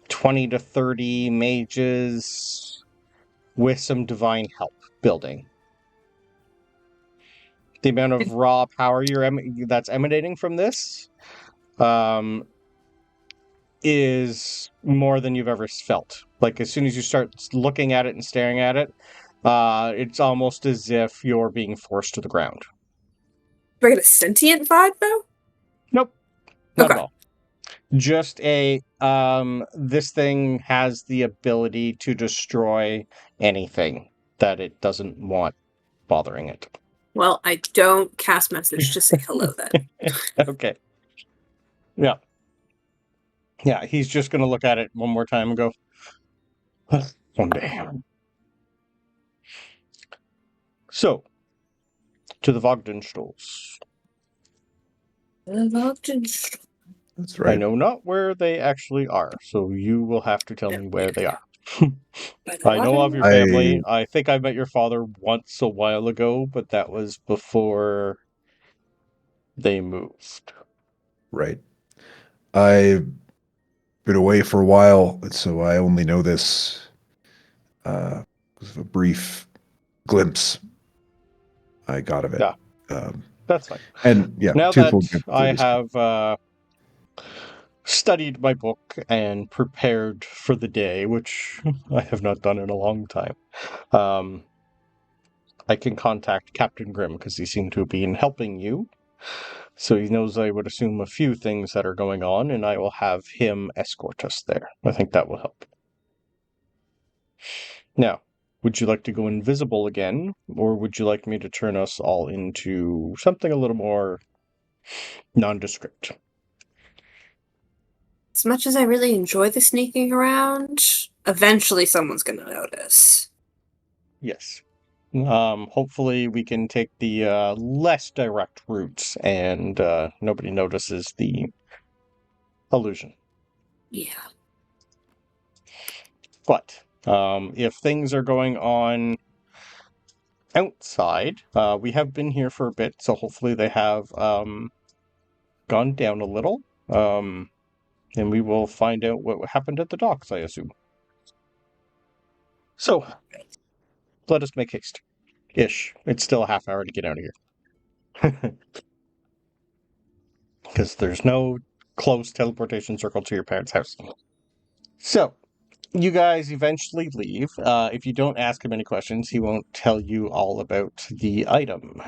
20 to 30 mages with some divine help building. The amount of raw power that's emanating from this is more than you've ever felt. Like, as soon as you start looking at it and staring at it, it's almost as if you're being forced to the ground. Do I get a sentient vibe, though? Nope. Not at all. Just this thing has the ability to destroy anything that it doesn't want bothering it. Well, I don't cast message to say hello then. Okay. Yeah. Yeah, he's just going to look at it one more time and go, one day. So, to the Vogdenstolls. That's right. I know not where they actually are, so you will have to tell me where they are. I know of your family. I think I met your father once a while ago, but that was before they moved. Right. I've been away for a while, so I only know this because of a brief glimpse I got of it. Yeah. That's fine. And yeah, now that I have studied my book and prepared for the day, which I have not done in a long time, I can contact Captain Grimm because he seemed to be in helping you. So he knows, I would assume, a few things that are going on, and I will have him escort us there. I think that will help. Now, would you like to go invisible again, or would you like me to turn us all into something a little more nondescript? As much as I really enjoy the sneaking around, eventually someone's going to notice. Yes. Hopefully we can take the less direct routes and nobody notices the illusion. Yeah. But if things are going on outside, we have been here for a bit, so hopefully they have gone down a little. And we will find out what happened at the docks, I assume. So, let us make haste. Ish. It's still a half hour to get out of here. Because there's no close teleportation circle to your parents' house. So, you guys eventually leave. If you don't ask him any questions, he won't tell you all about the item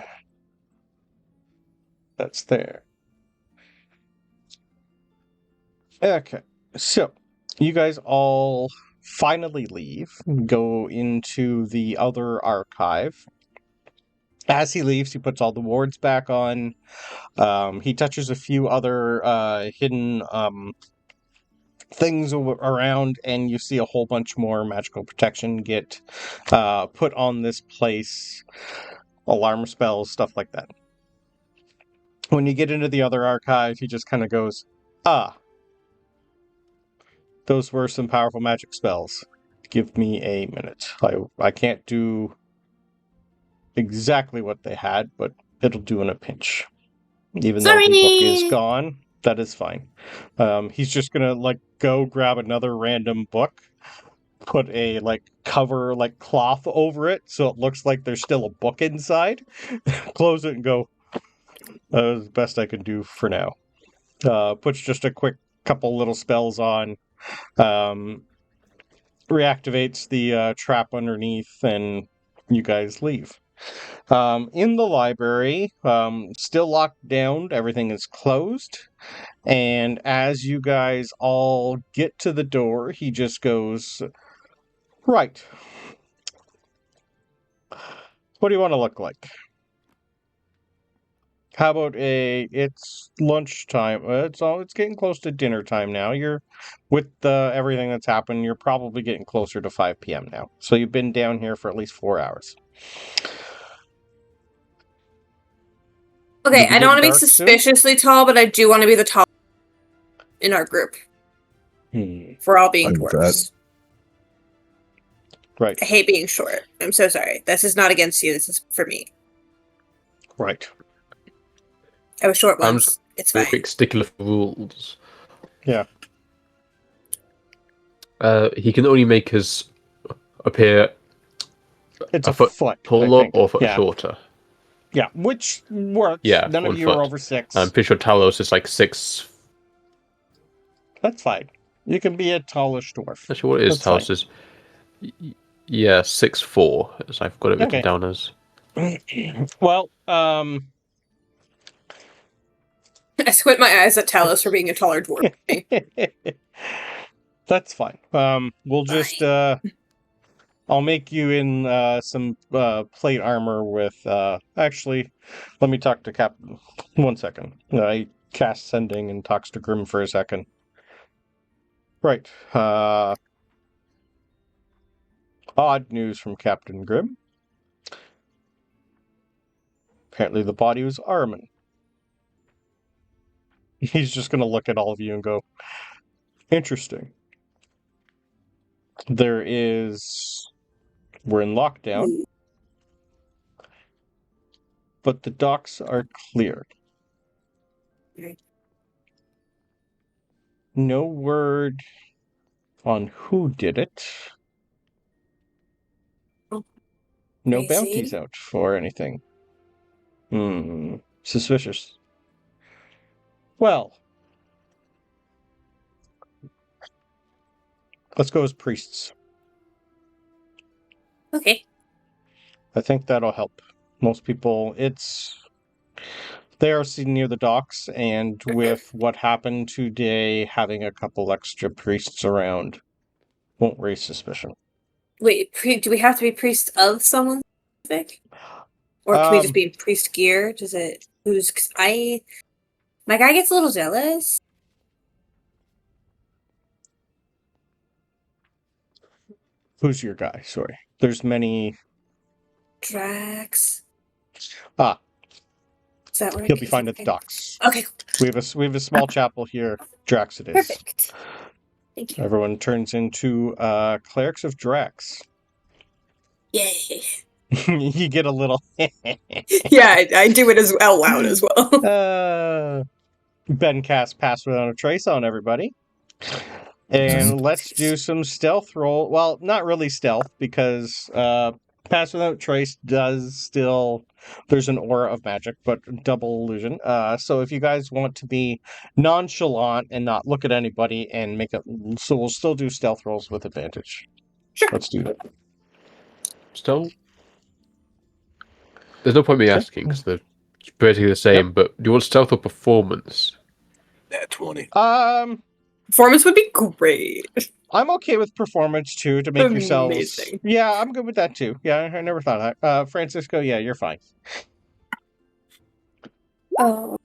that's there. Okay, so you guys all finally leave, go into the other archive. As he leaves, he puts all the wards back on. He touches a few other hidden things around, and you see a whole bunch more magical protection get put on this place. Alarm spells, stuff like that. When you get into the other archive, he just kind of goes, those were some powerful magic spells. Give me a minute. I can't do exactly what they had, but it'll do in a pinch. Even though the book is gone, that is fine. He's just gonna go grab another random book, put a cover cloth over it so it looks like there's still a book inside, close it and go, the best I can do for now. Puts just a quick couple little spells on, reactivates the trap underneath, and you guys leave. In the library, still locked down, everything is closed, and as you guys all get to the door, he just goes, right. What do you want to look like? How about it's lunchtime. It's getting close to dinner time now. You're with everything that's happened, you're probably getting closer to 5 p.m. now. So you've been down here for at least 4 hours. Okay, I don't want to be suspiciously tall, but I do want to be the tall in our group. For all being dwarves. Right. I hate being short. I'm so sorry. This is not against you. This is for me. Right. I was short once. It's fine. Quick stickler for rules. Yeah. He can only make us appear it's a foot taller or a foot yeah. shorter. Yeah, which works. Yeah, none of you are over 6. I'm pretty sure Talos is 6. That's fine. You can be a tallish dwarf. Actually, what is Talos? Is 6'4", as I've got it written down as. Well, I squint my eyes at Talos for being a taller dwarf. That's fine. We'll just I'll make you in some plate armor with actually, let me talk to Captain. 1 second. I cast sending and talks to Grim for a second. Right. Odd news from Captain Grim. Apparently the body was Armin. He's just going to look at all of you and go, interesting. We're in lockdown, but the docks are cleared. No word on who did it. No bounties out for anything. Suspicious. Well, let's go as priests. Okay. I think that'll help. Most people, They are seen near the docks, and with what happened today, having a couple extra priests around won't raise suspicion. Wait, do we have to be priest of someone specific? Or can we just be in priest gear? Does it... Cause my guy gets a little jealous. Who's your guy? Sorry. There's many... Drax. Ah. Is that where He'll be fine at the docks. Okay. We have a small chapel here. Drax it is. Perfect. Thank you. Everyone turns into clerics of Drax. Yay. You get a little... Yeah, I do it out loud as well. Ben casts Pass Without a Trace on everybody. And let's do some stealth roll. Well, not really stealth, because Pass Without Trace does still... There's an aura of magic, but double illusion. So if you guys want to be nonchalant and not look at anybody and make it... So we'll still do stealth rolls with advantage. Sure. Let's do that. Still? There's no point me asking, because they're basically the same, but do you want stealth or performance? That 20. Performance would be great. I'm okay with performance too, to make yourselves... Amazing. Yeah, I'm good with that too. Yeah, I never thought of that. Francisco, yeah, you're fine. Oh.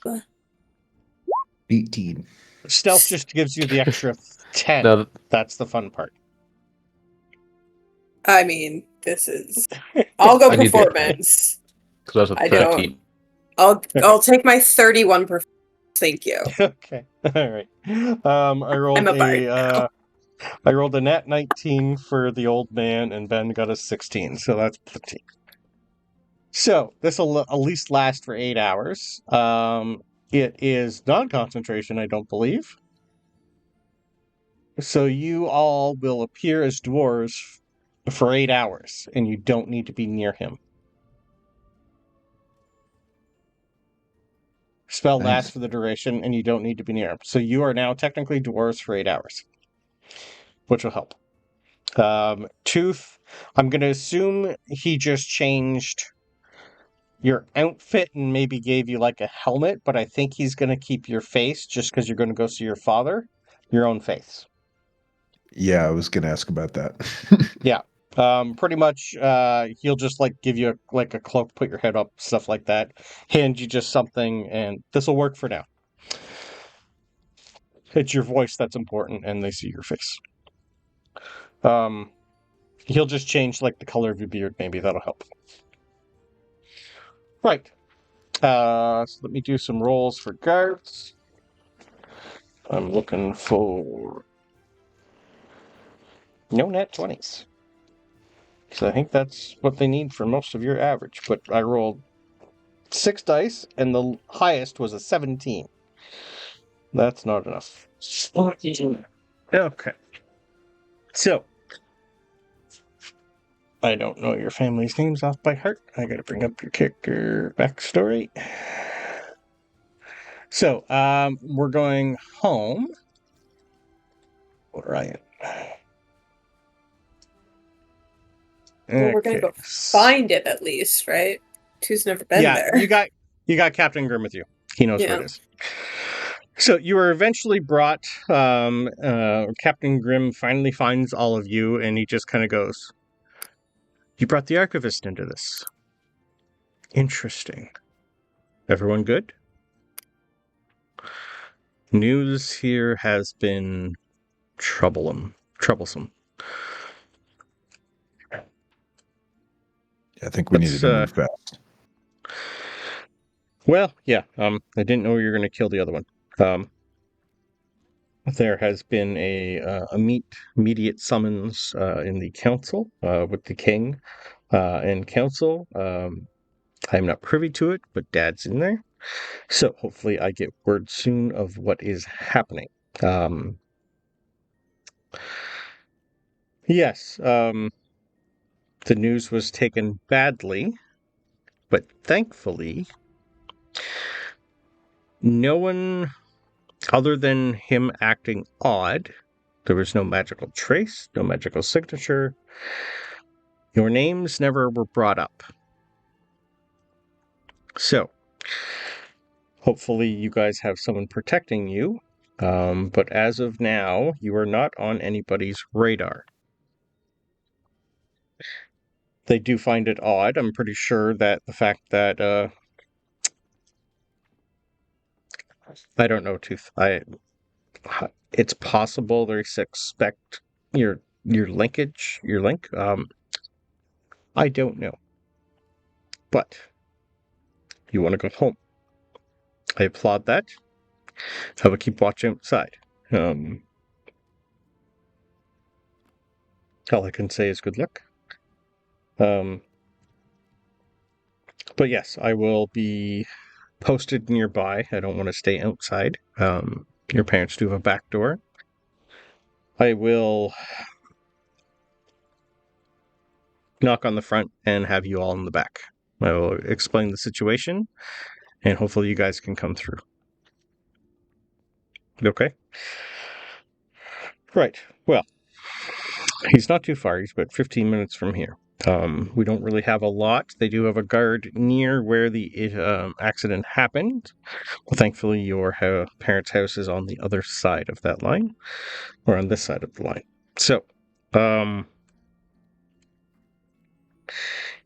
18. Stealth just gives you the extra 10. No, That's the fun part. I mean, this is... I'll go I need the- performance. because I was I at don't- 13. I'll take my 31 performance. Thank you. Okay. All right. I rolled I'm a bard now. I rolled a nat 19 for the old man, and Ben got a 16, so that's 15. So this will at least last for 8 hours. It is non-concentration, I don't believe. So you all will appear as dwarves for 8 hours, and you don't need to be near him. Spell lasts for the duration, and you don't need to be near him. So you are now technically dwarves for 8 hours, which will help. Tooth, I'm going to assume he just changed your outfit and maybe gave you like a helmet, but I think he's going to keep your face just because you're going to go see your father, your own face. Yeah, I was going to ask about that. Yeah. Pretty much, he'll just like give you a cloak, put your head up, stuff like that, hand you just something, and this will work for now. It's your voice that's important, and they see your face. He'll just change like the color of your beard, maybe that'll help. Right. So let me do some rolls for guards. I'm looking for no nat 20s. So I think that's what they need for most of your average. But I rolled 6 dice, and the highest was a 17. That's not enough. Okay. So, I don't know your family's names off by heart. I gotta bring up your character backstory. So, we're going home. Orion. Well, we're gonna go find it at least, right? Two's never been there. You got Captain Grimm with you. He knows where it is. So you were eventually brought. Captain Grimm finally finds all of you, and he just kind of goes, "You brought the archivist into this. Interesting. Everyone good? News here has been troublesome. I think we needed to move fast. Well, yeah. I didn't know you were going to kill the other one. There has been a immediate summons in the council with the king and council. I'm not privy to it, but Dad's in there. So hopefully I get word soon of what is happening. Yes, the news was taken badly, but thankfully, no one other than him acting odd, there was no magical trace, no magical signature. Your names never were brought up. So, Hopefully you guys have someone protecting you. But as of now, you are not on anybody's radar. They do find it odd. I'm pretty sure that the fact that I don't know, Tooth. It's possible they suspect your linkage, your link. I don't know. But you want to go home. I applaud that. Have a keep watch outside. All I can say is good luck. But yes, I will be posted nearby. I don't want to stay outside. Your parents do have a back door. I will knock on the front and have you all in the back. I will explain the situation, and hopefully you guys can come through. Okay? Right. Well, he's not too far. He's about 15 minutes from here. We don't really have a lot. They do have a guard near where the accident happened. Well, thankfully, your parents' house is on the other side of that line, or on this side of the line. So,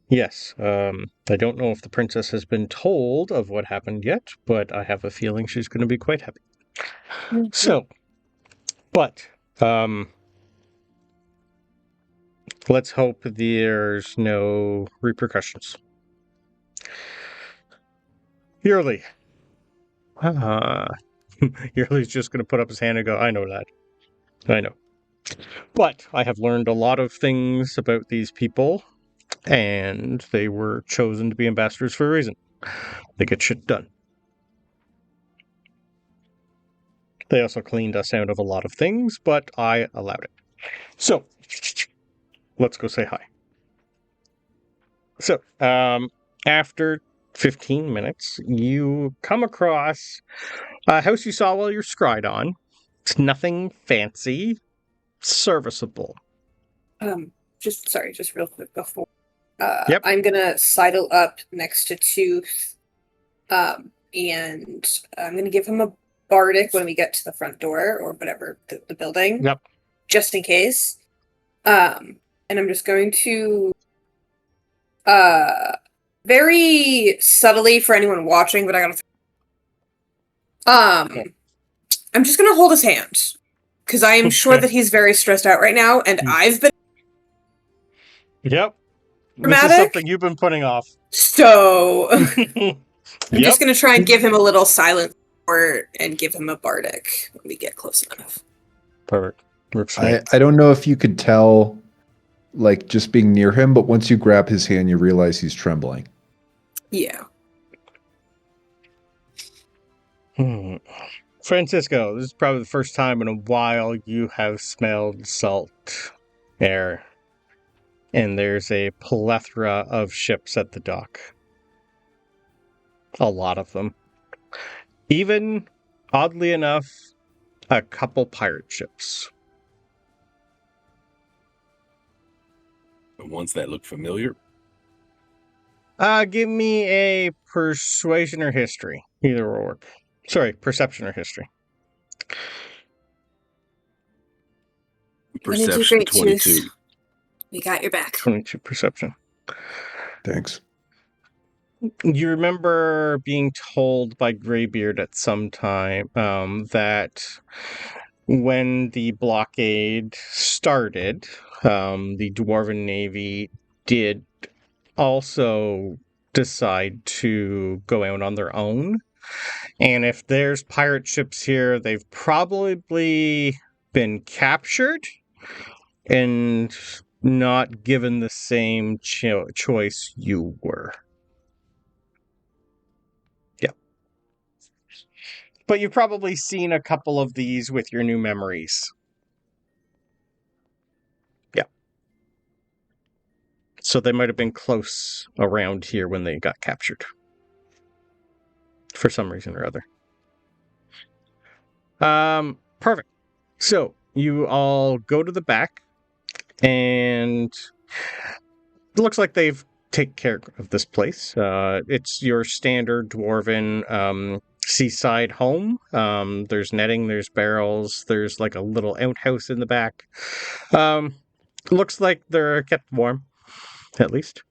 yes, I don't know if the princess has been told of what happened yet, but I have a feeling she's going to be quite happy. Mm-hmm. So, but, let's hope there's no repercussions. Yearly. Yearly's just going to put up his hand and go, I know that. I know. But I have learned a lot of things about these people, and they were chosen to be ambassadors for a reason. They get shit done. They also cleaned us out of a lot of things, but I allowed it. So, let's go say hi. So, after 15 minutes, you come across a house you saw while you're scryed on. It's nothing fancy, serviceable. Just real quick before. Yep. I'm gonna sidle up next to Tooth, and I'm gonna give him a bardic when we get to the front door or whatever the building. Yep. Just in case. And I'm just going to very subtly for anyone watching, but I gotta Okay. I'm just gonna hold his hand. Because I am sure that he's very stressed out right now, and I've been Yep. dramatic. This is something you've been putting off. So I'm just gonna try and give him a little silent support and give him a bardic when we get close enough. Perfect. I don't know if you could tell, like, just being near him, but once you grab his hand, you realize he's trembling. Yeah. Francisco, this is probably the first time in a while you have smelled salt air. And there's a plethora of ships at the dock. A lot of them. Even, oddly enough, a couple pirate ships. The ones that look familiar. Give me a persuasion or history. Either will work. Sorry, perception or history. Perception 22. We got your back. 22 perception. Thanks. You remember being told by Greybeard at some time that when the blockade started, the Dwarven Navy did also decide to go out on their own. And if there's pirate ships here, they've probably been captured and not given the same choice you were. Yeah. But you've probably seen a couple of these with your new memories. Yeah. So they might have been close around here when they got captured. For some reason or other. Perfect. So you all go to the back, and it looks like they've taken care of this place. It's your standard dwarven seaside home. There's netting, there's barrels, there's like a little outhouse in the back. Looks like they're kept warm, at least.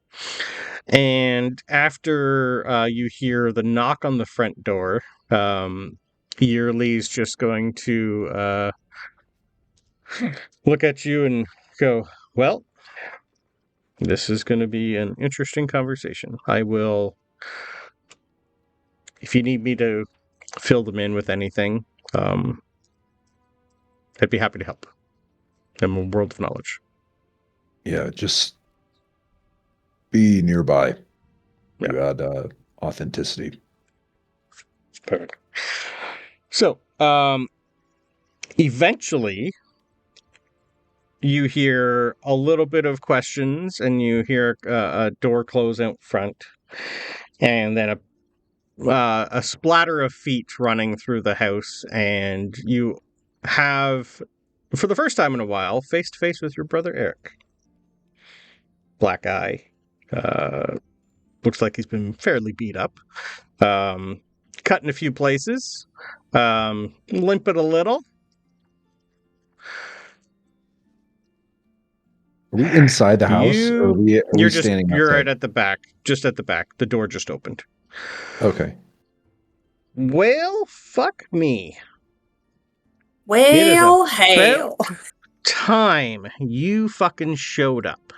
And after you hear the knock on the front door, Yearly's just going to look at you and go, well, this is going to be an interesting conversation. I will, if you need me to fill them in with anything, I'd be happy to help. I'm a world of knowledge. Yeah, just be nearby. Yeah. You add authenticity. Perfect. So, eventually, you hear a little bit of questions, and you hear a door close out front, and then a splatter of feet running through the house, and you have, for the first time in a while, face to face with your brother Eric. Black eye. Looks like he's been fairly beat up. Cut in a few places. Limping a little. Are we inside the house? Or are we standing outside? You're right at the back. Just at the back. The door just opened. Okay. Well, fuck me. Well, hail. Time you fucking showed up.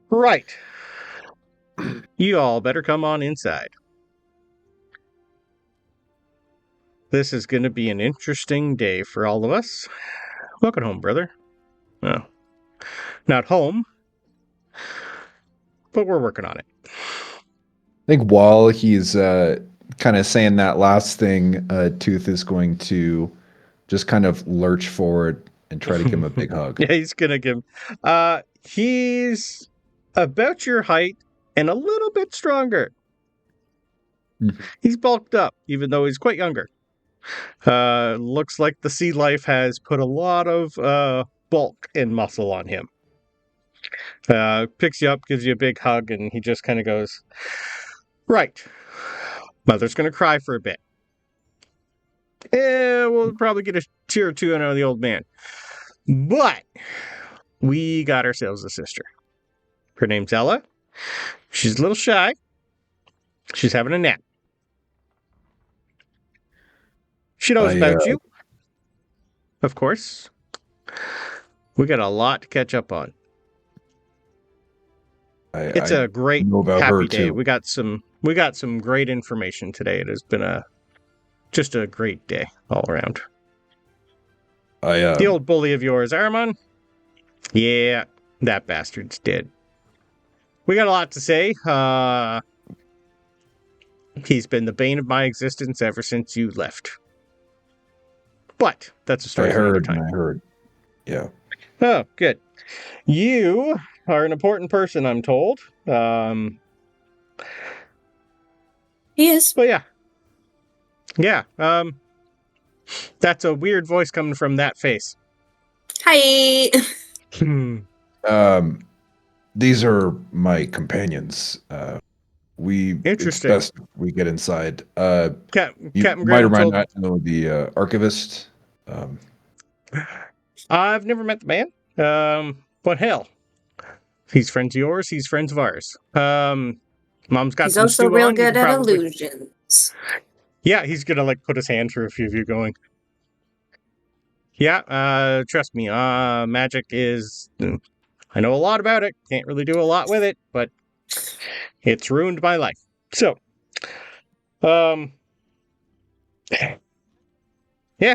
Right. You all better come on inside. This is going to be an interesting day for all of us. Welcome home, brother. No. Not home, but we're working on it. I think while he's kind of saying that last thing, Tooth is going to just kind of lurch forward and try to give him a big hug. Yeah, he's going to give him... he's about your height and a little bit stronger. Mm-hmm. He's bulked up, even though he's quite younger. Looks like the sea life has put a lot of bulk and muscle on him. Picks you up, gives you a big hug, and he just kind of goes, right. Mother's going to cry for a bit. We'll probably get a tear or two out of the old man. But we got ourselves a sister. Her name's Ella. She's a little shy. She's having a nap. She knows about you. Of course. We got a lot to catch up on. It's a great, happy day. Too. We got some great information today. It has been just a great day all around. The old bully of yours, Aramon. Yeah, that bastard's dead. We got a lot to say. He's been the bane of my existence ever since you left. But that's a story for another time. I heard. Yeah. Oh, good. You are an important person, I'm told. He is. But yeah. Yeah. That's a weird voice coming from that face. Hi. These are my companions. Interesting. It's best we get inside. Captain might or might not know the archivist. I've never met the man. But hell, he's friends of yours. He's friends of ours. Mom's got. He's some also real good at illusions. Yeah, he's gonna like put his hand through a few of you, going. Yeah, trust me. Magic is. I know a lot about it. Can't really do a lot with it, but it's ruined my life. So, yeah,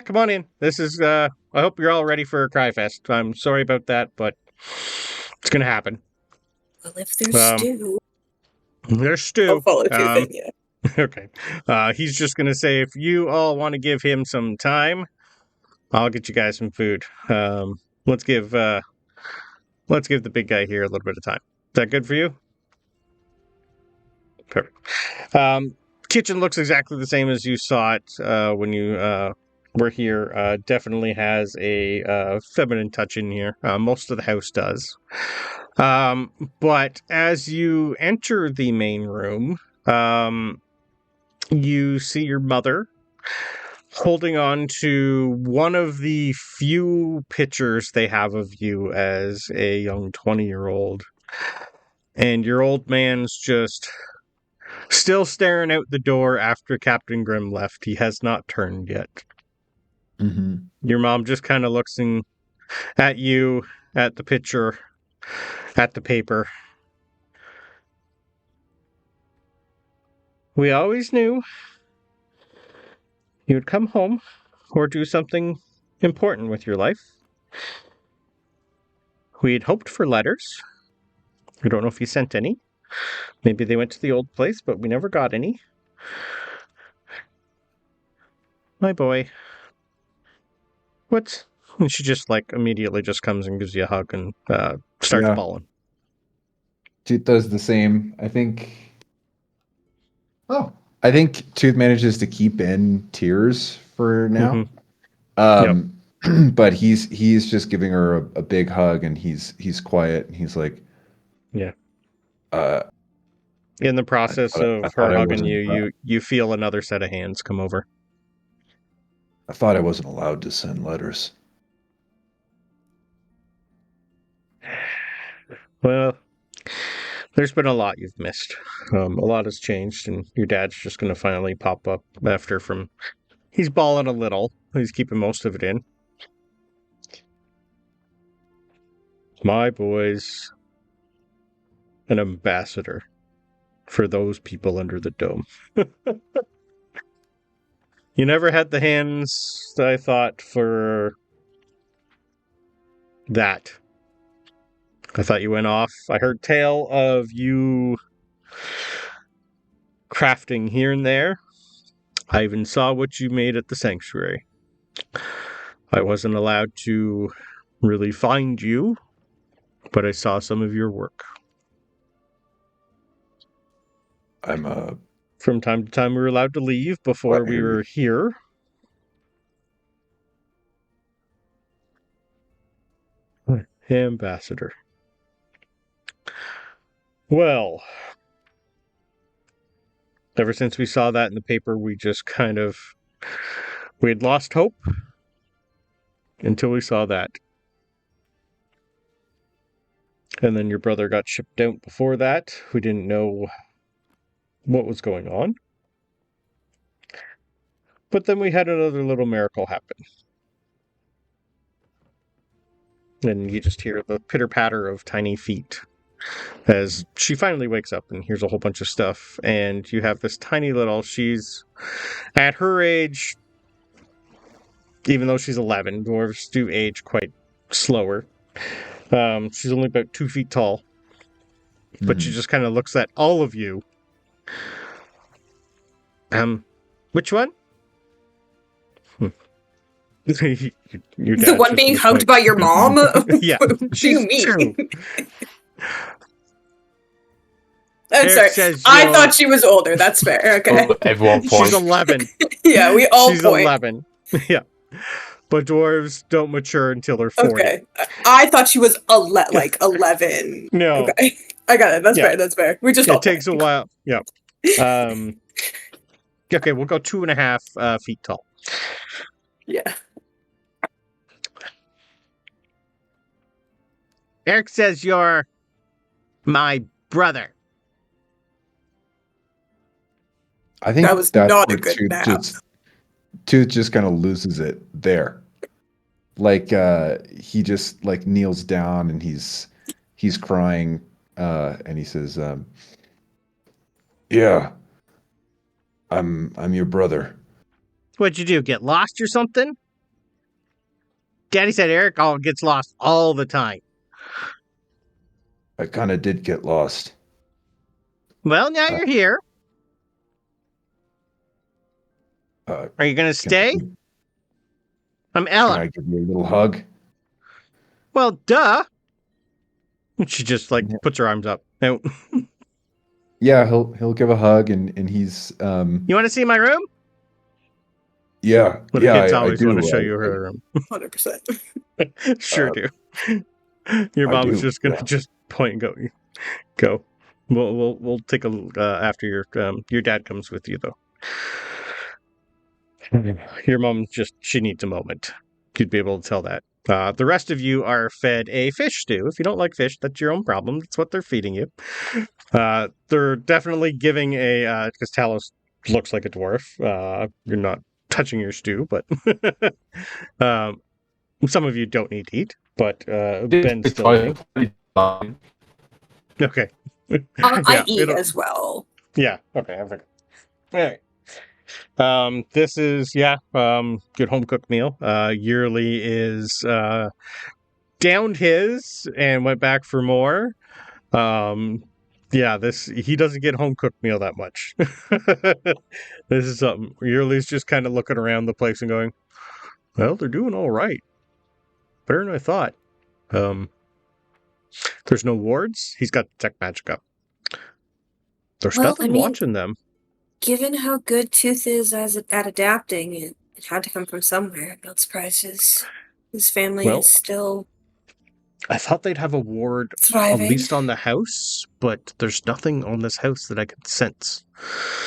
come on in. This is. I hope you're all ready for a cry fest. I'm sorry about that, but it's gonna happen. Well, if there's stew. There's stew. I'll follow through yeah. Okay. He's just gonna say, if you all want to give him some time, I'll get you guys some food. Let's give the big guy here a little bit of time. Is that good for you? Perfect. Kitchen looks exactly the same as you saw it when you were here. Definitely has a feminine touch in here. Most of the house does. But as you enter the main room, You see your mother holding on to one of the few pictures they have of you as a young 20-year-old. And your old man's just still staring out the door after Captain Grimm left. He has not turned yet. Mm-hmm. Your mom just kind of looks at you, at the picture, at the paper. We always knew you would come home or do something important with your life. We had hoped for letters. We don't know if you sent any. Maybe they went to the old place, but we never got any. My boy. What? And she just immediately just comes and gives you a hug and starts bawling. Tooth does the same. I think Tooth manages to keep in tears for now. Mm-hmm. But he's just giving her a big hug, and he's quiet, and he's like, yeah. In the process of her hugging you feel another set of hands come over. I thought I wasn't allowed to send letters. Well, there's been a lot you've missed. A lot has changed, and your dad's just going to finally pop up after he's balling a little. He's keeping most of it in. My boy's an ambassador for those people under the dome. You never had the hands that I thought for that. I thought you went off. I heard tale of you crafting here and there. I even saw what you made at the sanctuary. I wasn't allowed to really find you, but I saw some of your work. From time to time we were allowed to leave before we were here. Ambassador. Well, ever since we saw that in the paper, we just we had lost hope until we saw that. And then your brother got shipped out before that. We didn't know what was going on. But then we had another little miracle happen. And you just hear the pitter-patter of tiny feet as she finally wakes up and hears a whole bunch of stuff. And you have this tiny little, she's at her age, even though she's 11, dwarves do age quite slower. She's only about 2 feet tall. But she just kind of looks at all of you. Which one? The one being hugged by your mom? Yeah. What do you mean? True. I'm sorry. I thought she was older. That's fair. Okay. Everyone points. She's 11. Yeah, we all She's point. 11. Yeah. But dwarves don't mature until they're 40. Okay. I thought she was 11. No. Okay. I got it. That's fair. That's fair. We just all It takes a point. while. Yeah. Okay, we'll go 2.5 feet tall. Yeah. Eric says you're my brother. I think That was that's not a where good Tooth math. Tooth just kind of loses it there. He just kneels down and he's crying, and he says, "Yeah, I'm your brother." What'd you do? Get lost or something? Daddy said Eric gets lost all the time. I kind of did get lost. Well, now you're here. Are you going to stay? I'm Ella. Can I give you a little hug? Well, duh. She just puts her arms up. No. Yeah, he'll give a hug, and he's You want to see my room? Yeah, Little yeah, kids I always do. want to show you her room. 100%. Sure do. Your I mom's do, just gonna yeah. just point and go. We'll take a after your dad comes with you though. Your mom she needs a moment. You'd be able to tell that. The rest of you are fed a fish stew. If you don't like fish, that's your own problem. That's what they're feeding you. They're definitely giving because Talos looks like a dwarf. You're not touching your stew, but some of you don't need to eat. But Ben's still eating. Okay. I eat as well. Yeah. Okay. All right. This is good home cooked meal. Yearly is downed his and went back for more. He doesn't get home cooked meal that much. This is something. Yearly's just kind of looking around the place and going, well, they're doing all right. Better than I thought. There's no wards. He's got tech magic up. There's nothing watching them. Given how good Tooth is at adapting, it had to come from somewhere. I'm not surprised his family is still. I thought they'd have a ward thriving. At least on the house, but there's nothing on this house that I can sense.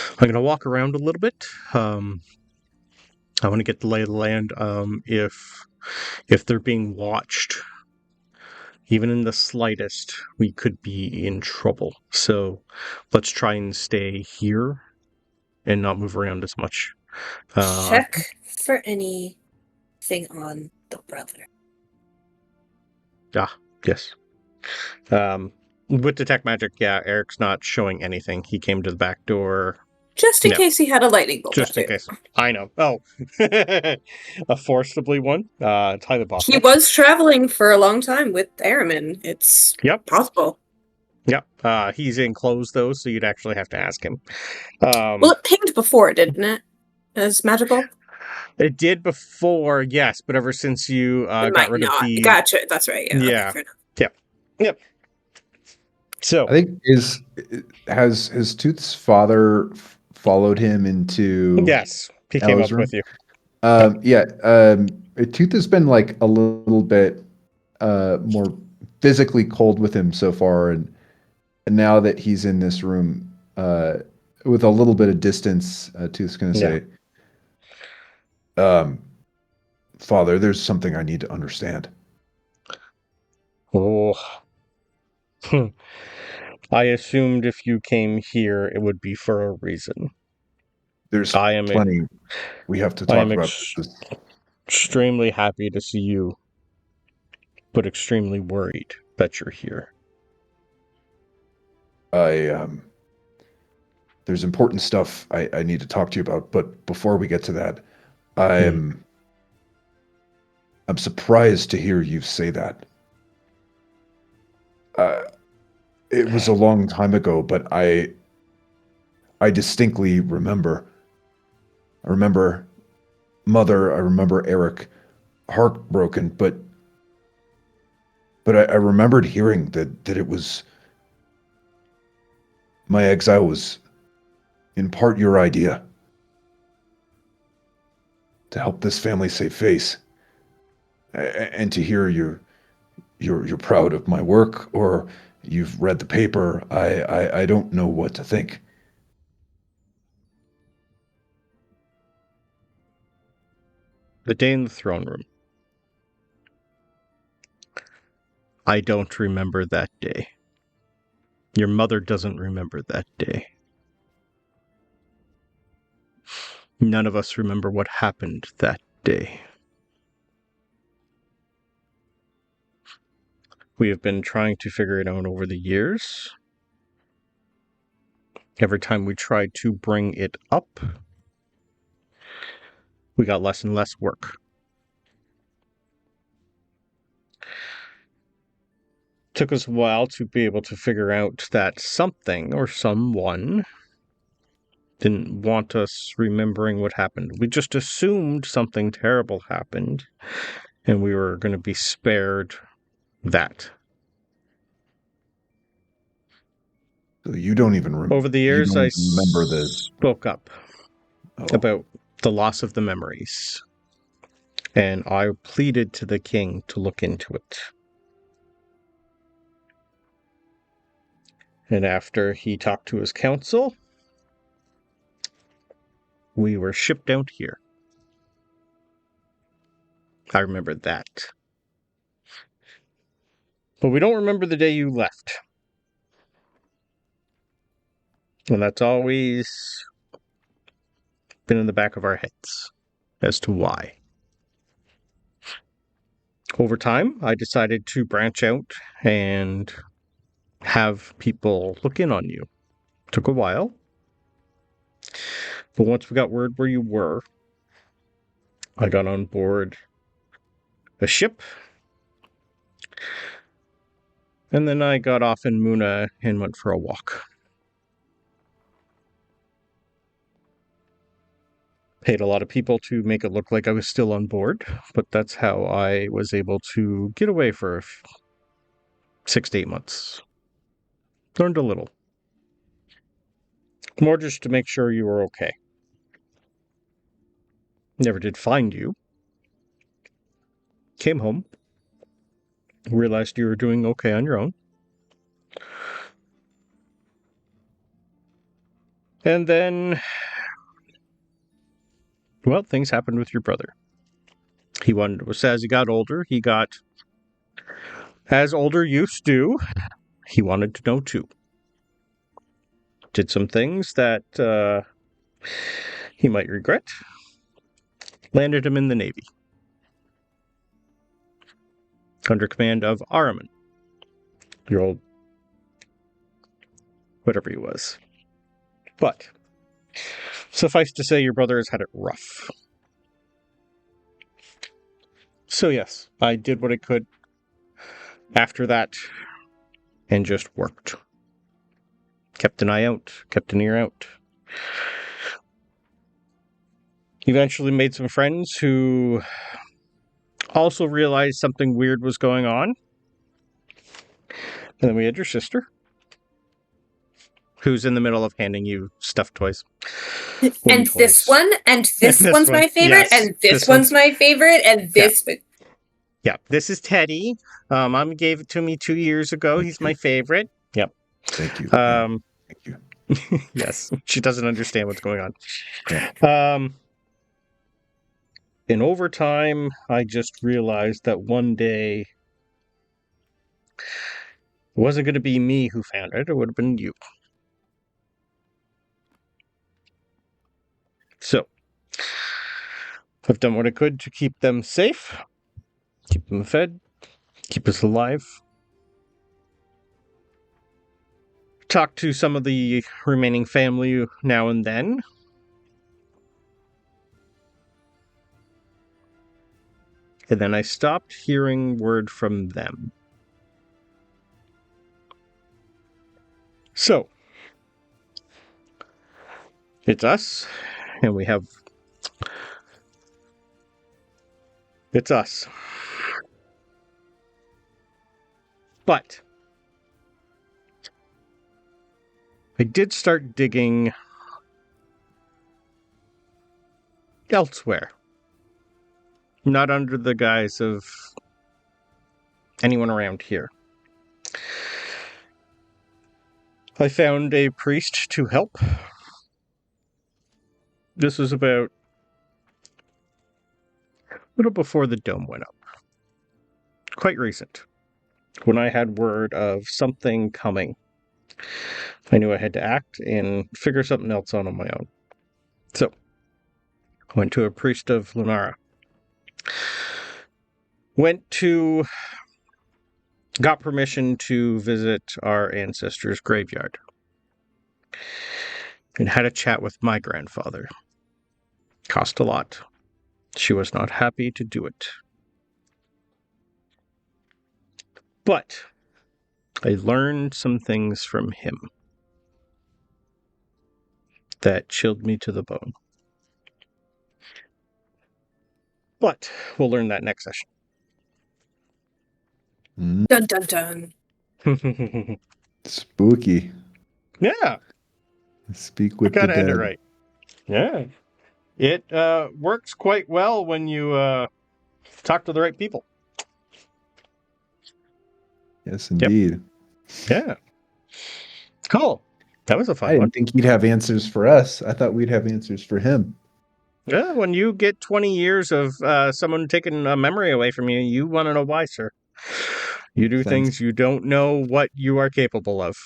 I'm going to walk around a little bit. I want to get the lay of the land. If they're being watched, even in the slightest, we could be in trouble. So let's try and stay here and not move around as much. Check for anything on the brother. Yes. With detect magic, Eric's not showing anything. He came to the back door. Just in case he had a lightning bolt. Just in case. I know. Oh. A forcibly one. It's highly possible. He was traveling for a long time with Airman. It's possible. Yep. He's in clothes, though, so you'd actually have to ask him. Well, it pinged before, didn't it? As magical? It did before, yes, but ever since you got rid of the... Gotcha, that's right. Yeah. Yep. So I think has Tooth's father followed him into... Yes, he came up with you. Tooth has been like a little bit more physically cold with him so far, and now that he's in this room with a little bit of distance, Tooth's going to say, Father, there's something I need to understand. Oh. I assumed if you came here, it would be for a reason. There's plenty we have to talk about. Extremely happy to see you, but extremely worried that you're here. There's important stuff I need to talk to you about, but before we get to that, I'm surprised to hear you say that. It was a long time ago, but I distinctly remember. I remember Mother. I remember Eric, heartbroken, but I remembered hearing that it was my exile was in part your idea to help this family save face, and to hear you're proud of my work, or you've read the paper. I don't know what to think. The day in the throne room. I don't remember that day. Your mother doesn't remember that day. None of us remember what happened that day. We have been trying to figure it out over the years. Every time we tried to bring it up, we got less and less work. Took us a while to be able to figure out that something or someone didn't want us remembering what happened. We just assumed something terrible happened, and we were going to be spared that. So you don't even remember. Over the years, I spoke up about the loss of the memories, and I pleaded to the king to look into it. And after he talked to his council, we were shipped out here. I remember that. But we don't remember the day you left. And that's always been in the back of our heads as to why. Over time, I decided to branch out and have people look in on you. Took a while. But once we got word where you were, I got on board a ship. And then I got off in Muna and went for a walk. Paid a lot of people to make it look like I was still on board, but that's how I was able to get away for 6 to 8 months. Learned a little. More just to make sure you were okay. Never did find you. Came home. Realized you were doing okay on your own. And then, well, things happened with your brother. As he got older, he got, as older youths do, he wanted to know too. Did some things that he might regret. Landed him in the Navy. Under command of Ahriman. Your old, whatever he was. But, suffice to say, your brother has had it rough. So yes, I did what I could after that and just worked. Kept an eye out, kept an ear out. Eventually made some friends who also realized something weird was going on. And then we had your sister, who's in the middle of handing you stuffed toys. And toys. this one, and this this one's one, my favorite, yes, and this this one's my favorite, and this. Yeah, this is Teddy. Mom gave it to me 2 years ago. He's my favorite. Yep. Thank you. Thank you. Yes, she doesn't understand what's going on. And over time, I just realized that one day it wasn't going to be me who found it. It would have been you. So, I've done what I could to keep them safe, keep them fed, keep us alive. Talk to some of the remaining family now and then. And then I stopped hearing word from them. So, it's us, and we have... It's us. But I did start digging elsewhere. Not under the guise of anyone around here. I found a priest to help. This was about a little before the dome went up. Quite recent. When I had word of something coming, I knew I had to act and figure something else out on my own. So, I went to a priest of Lunara. Got permission to visit our ancestors' graveyard. And had a chat with my grandfather. Cost a lot. She was not happy to do it. But I learned some things from him that chilled me to the bone. But we'll learn that next session. Dun dun dun. Spooky. Yeah. Speak with I the gotta dead. end it right. Yeah. It works quite well when you talk to the right people. Yes, indeed. Yeah. Cool. That was a I fun didn't one. think he'd have answers for us. I thought we'd have answers for him. Yeah, when you get 20 years of someone taking a memory away from you, you want to know why, sir. You do things you don't know what you are capable of.